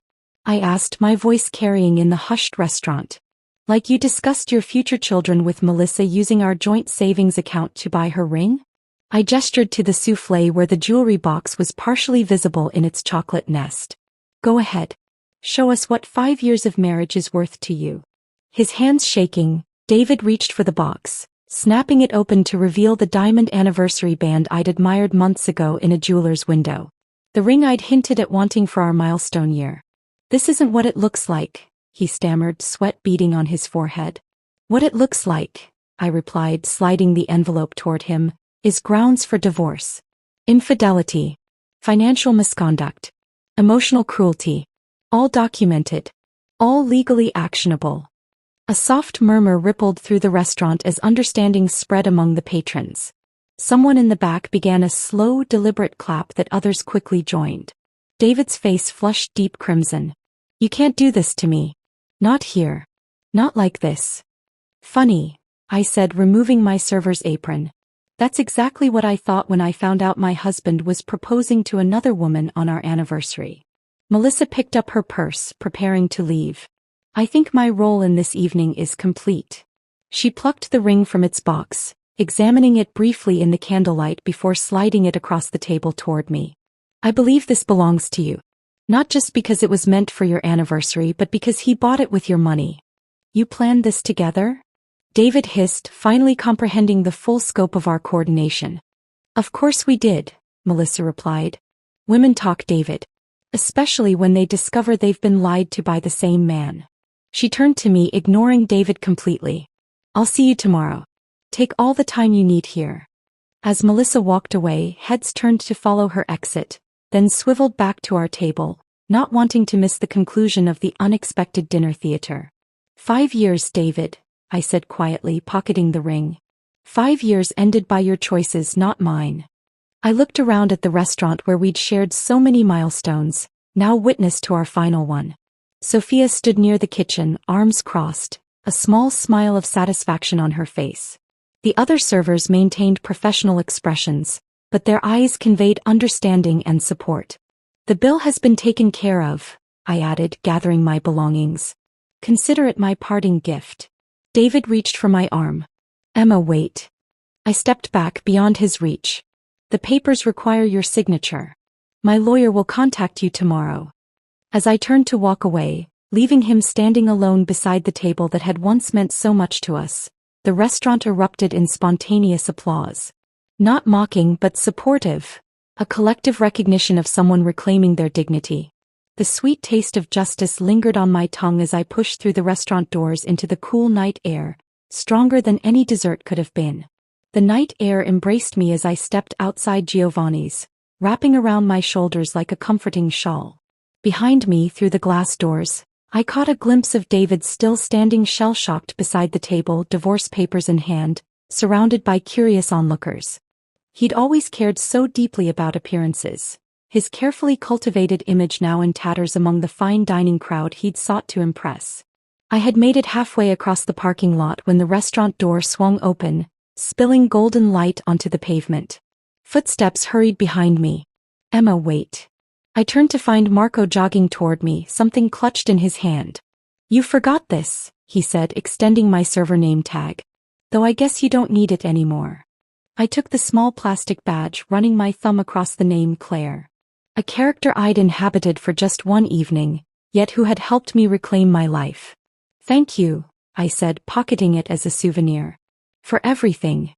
A: I asked, my voice carrying in the hushed restaurant. "Like you discussed your future children with Melissa using our joint savings account to buy her ring?" I gestured to the soufflé where the jewelry box was partially visible in its chocolate nest. "Go ahead. Show us what 5 years of marriage is worth to you." His hands shaking, David reached for the box, snapping it open to reveal the diamond anniversary band I'd admired months ago in a jeweler's window. The ring I'd hinted at wanting for our milestone year. "This isn't what it looks like," he stammered, sweat beading on his forehead. "What it looks like," I replied, sliding the envelope toward him, "is grounds for divorce. Infidelity. Financial misconduct. Emotional cruelty. All documented. All legally actionable." A soft murmur rippled through the restaurant as understanding spread among the patrons. Someone in the back began a slow, deliberate clap that others quickly joined. David's face flushed deep crimson. "You can't do this to me. Not here. Not like this." "Funny," I said, removing my server's apron. "That's exactly what I thought when I found out my husband was proposing to another woman on our anniversary." Melissa picked up her purse, preparing to leave. "I think my role in this evening is complete." She plucked the ring from its box, examining it briefly in the candlelight before sliding it across the table toward me. "I believe this belongs to you. Not just because it was meant for your anniversary, but because he bought it with your money." "You planned this together?" David hissed, finally comprehending the full scope of our coordination. "Of course we did," Melissa replied. "Women talk, David. Especially when they discover they've been lied to by the same man." She turned to me, ignoring David completely. "I'll see you tomorrow. Take all the time you need here." As Melissa walked away, heads turned to follow her exit, then swiveled back to our table, not wanting to miss the conclusion of the unexpected dinner theater. 5 years, David," I said quietly, pocketing the ring. 5 years ended by your choices, not mine." I looked around at the restaurant where we'd shared so many milestones, now witness to our final one. Sophia stood near the kitchen, arms crossed, a small smile of satisfaction on her face. The other servers maintained professional expressions, but their eyes conveyed understanding and support. "The bill has been taken care of," I added, gathering my belongings. "Consider it my parting gift." David reached for my arm. "Emma, wait." I stepped back beyond his reach. "The papers require your signature. My lawyer will contact you tomorrow." As I turned to walk away, leaving him standing alone beside the table that had once meant so much to us, the restaurant erupted in spontaneous applause. Not mocking but supportive. A collective recognition of someone reclaiming their dignity. The sweet taste of justice lingered on my tongue as I pushed through the restaurant doors into the cool night air, stronger than any dessert could have been. The night air embraced me as I stepped outside Giovanni's, wrapping around my shoulders like a comforting shawl. Behind me, through the glass doors, I caught a glimpse of David still standing shell-shocked beside the table, divorce papers in hand, surrounded by curious onlookers. He'd always cared so deeply about appearances, his carefully cultivated image now in tatters among the fine dining crowd he'd sought to impress. I had made it halfway across the parking lot when the restaurant door swung open, spilling golden light onto the pavement. Footsteps hurried behind me. "Emma, wait." I turned to find Marco jogging toward me, something clutched in his hand. "You forgot this," he said, extending my server name tag. "Though I guess you don't need it anymore." I took the small plastic badge, running my thumb across the name Claire. A character I'd inhabited for just one evening, yet who had helped me reclaim my life. "Thank you," I said, pocketing it as a souvenir. "For everything."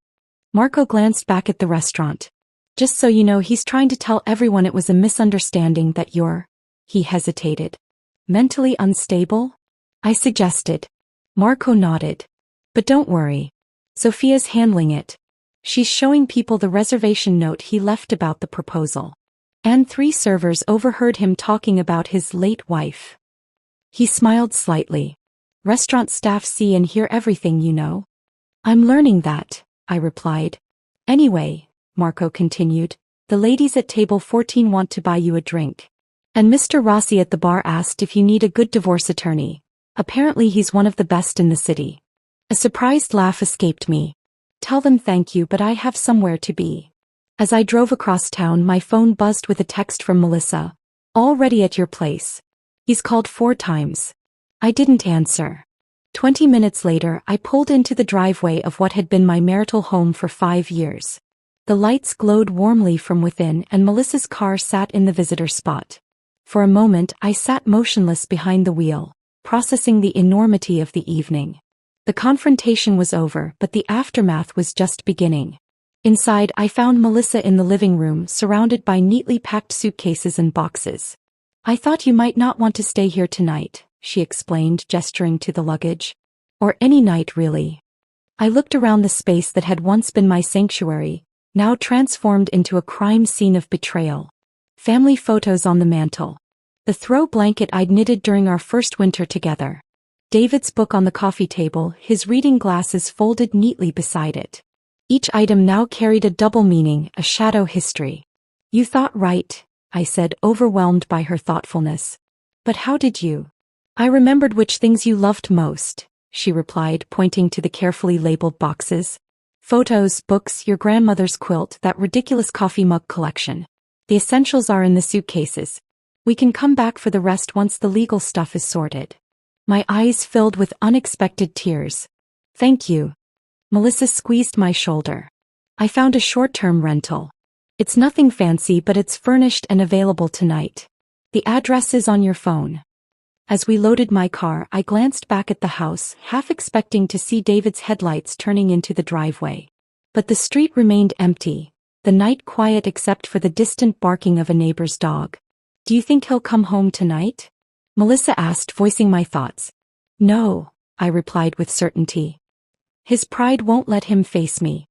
A: Marco glanced back at the restaurant. "Just so you know, he's trying to tell everyone it was a misunderstanding, that you're—" He hesitated. "Mentally unstable?" I suggested. Marco nodded. "But don't worry. Sophia's handling it. She's showing people the reservation note he left about the proposal." And 3 servers overheard him talking about his late wife. He smiled slightly. "Restaurant staff see and hear everything, you know." "I'm learning that," I replied. "Anyway," Marco continued, "the ladies at table 14 want to buy you a drink. And Mr. Rossi at the bar asked if you need a good divorce attorney. Apparently he's one of the best in the city." A surprised laugh escaped me. "Tell them thank you, but I have somewhere to be." As I drove across town, my phone buzzed with a text from Melissa. "Already at your place. He's called 4 times. I didn't answer. 20 minutes later, I pulled into the driveway of what had been my marital home for 5 years. The lights glowed warmly from within, and Melissa's car sat in the visitor spot. For a moment, I sat motionless behind the wheel, processing the enormity of the evening. The confrontation was over, but the aftermath was just beginning. Inside, I found Melissa in the living room, surrounded by neatly packed suitcases and boxes. "I thought you might not want to stay here tonight," she explained, gesturing to the luggage. "Or any night, really." I looked around the space that had once been my sanctuary, now transformed into a crime scene of betrayal. Family photos on the mantel. The throw blanket I'd knitted during our first winter together. David's book on the coffee table, his reading glasses folded neatly beside it. Each item now carried a double meaning, a shadow history. "You thought right," I said, overwhelmed by her thoughtfulness. "But how did you?" "I remembered which things you loved most," she replied, pointing to the carefully labeled boxes. "Photos, books, your grandmother's quilt, that ridiculous coffee mug collection. The essentials are in the suitcases. We can come back for the rest once the legal stuff is sorted." My eyes filled with unexpected tears. "Thank you." Melissa squeezed my shoulder. "I found a short-term rental. It's nothing fancy, but it's furnished and available tonight. The address is on your phone." As we loaded my car, I glanced back at the house, half expecting to see David's headlights turning into the driveway. But the street remained empty, the night quiet except for the distant barking of a neighbor's dog. "Do you think he'll come home tonight?" Melissa asked, voicing my thoughts. "No," I replied with certainty. "His pride won't let him face me.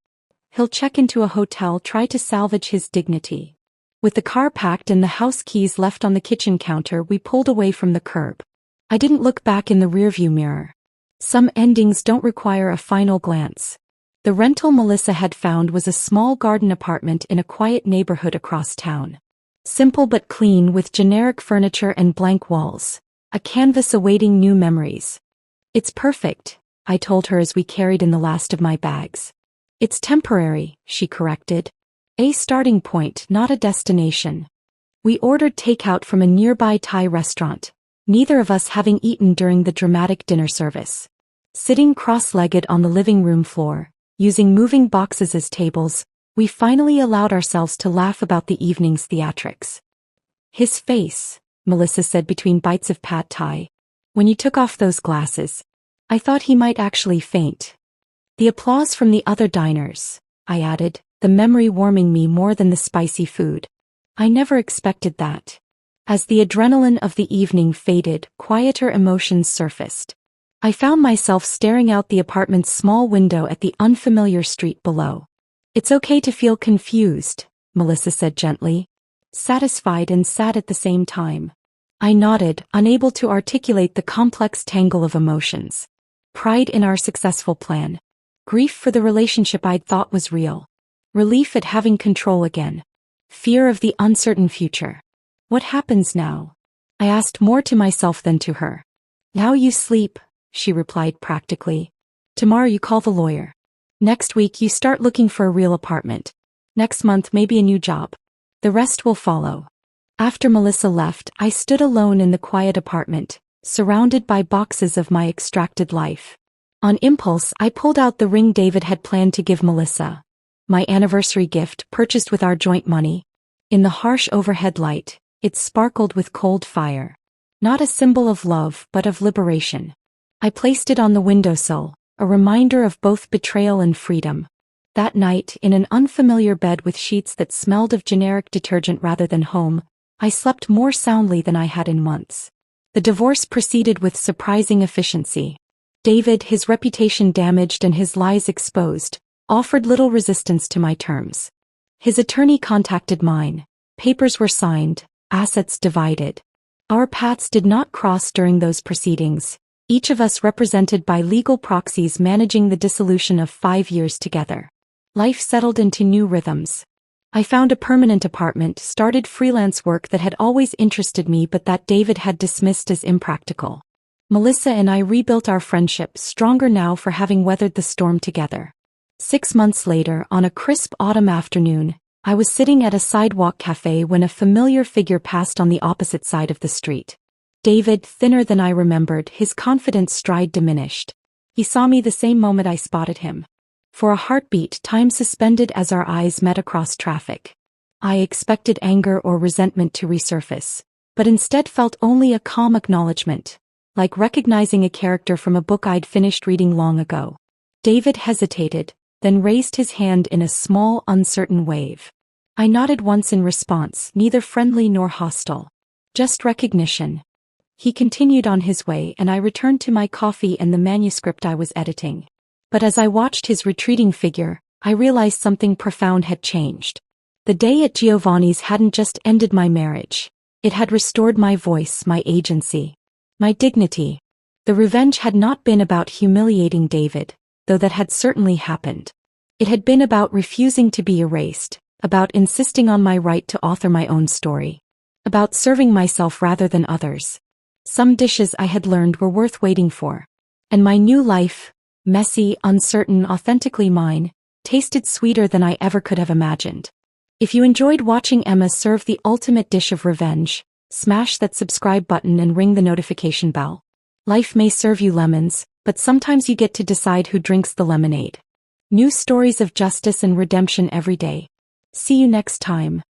A: He'll check into a hotel, try to salvage his dignity." With the car packed and the house keys left on the kitchen counter, we pulled away from the curb. I didn't look back in the rearview mirror. Some endings don't require a final glance. The rental Melissa had found was a small garden apartment in a quiet neighborhood across town. Simple but clean, with generic furniture and blank walls. A canvas awaiting new memories. "It's perfect," I told her as we carried in the last of my bags. "It's temporary," she corrected. "A starting point, not a destination." We ordered takeout from a nearby Thai restaurant, neither of us having eaten during the dramatic dinner service. Sitting cross-legged on the living room floor, using moving boxes as tables, we finally allowed ourselves to laugh about the evening's theatrics. "His face," Melissa said between bites of pad thai. "When you took off those glasses, I thought he might actually faint." "The applause from the other diners," I added, the memory warming me more than the spicy food. "I never expected that." As the adrenaline of the evening faded, quieter emotions surfaced. I found myself staring out the apartment's small window at the unfamiliar street below. "It's okay to feel confused," Melissa said gently. Satisfied and sad at the same time. I nodded, unable to articulate the complex tangle of emotions. Pride in our successful plan. Grief for the relationship I'd thought was real. Relief at having control again. Fear of the uncertain future. "What happens now?" I asked, more to myself than to her. "Now you sleep," she replied practically. "Tomorrow you call the lawyer. Next week you start looking for a real apartment. Next month maybe a new job. The rest will follow." After Melissa left, I stood alone in the quiet apartment, surrounded by boxes of my extracted life. On impulse, I pulled out the ring David had planned to give Melissa. My anniversary gift, purchased with our joint money. In the harsh overhead light, it sparkled with cold fire. Not a symbol of love, but of liberation. I placed it on the windowsill, a reminder of both betrayal and freedom. That night, in an unfamiliar bed with sheets that smelled of generic detergent rather than home, I slept more soundly than I had in months. The divorce proceeded with surprising efficiency. David, his reputation damaged and his lies exposed, offered little resistance to my terms. His attorney contacted mine. Papers were signed, assets divided. Our paths did not cross during those proceedings, each of us represented by legal proxies managing the dissolution of 5 years together. Life settled into new rhythms. I found a permanent apartment, started freelance work that had always interested me but that David had dismissed as impractical. Melissa and I rebuilt our friendship, stronger now for having weathered the storm together. 6 months later, on a crisp autumn afternoon, I was sitting at a sidewalk cafe when a familiar figure passed on the opposite side of the street. David, thinner than I remembered, his confident stride diminished. He saw me the same moment I spotted him. For a heartbeat, time suspended as our eyes met across traffic. I expected anger or resentment to resurface, but instead felt only a calm acknowledgement, like recognizing a character from a book I'd finished reading long ago. David hesitated, then raised his hand in a small, uncertain wave. I nodded once in response, neither friendly nor hostile. Just recognition. He continued on his way and I returned to my coffee and the manuscript I was editing. But as I watched his retreating figure, I realized something profound had changed. The day at Giovanni's hadn't just ended my marriage. It had restored my voice, my agency, my dignity. The revenge had not been about humiliating David, though that had certainly happened. It had been about refusing to be erased, about insisting on my right to author my own story, about serving myself rather than others. Some dishes I had learned were worth waiting for. And my new life, messy, uncertain, authentically mine, tasted sweeter than I ever could have imagined. If you enjoyed watching Emma serve the ultimate dish of revenge, smash that subscribe button and ring the notification bell. Life may serve you lemons, but sometimes you get to decide who drinks the lemonade. New stories of justice and redemption every day. See you next time.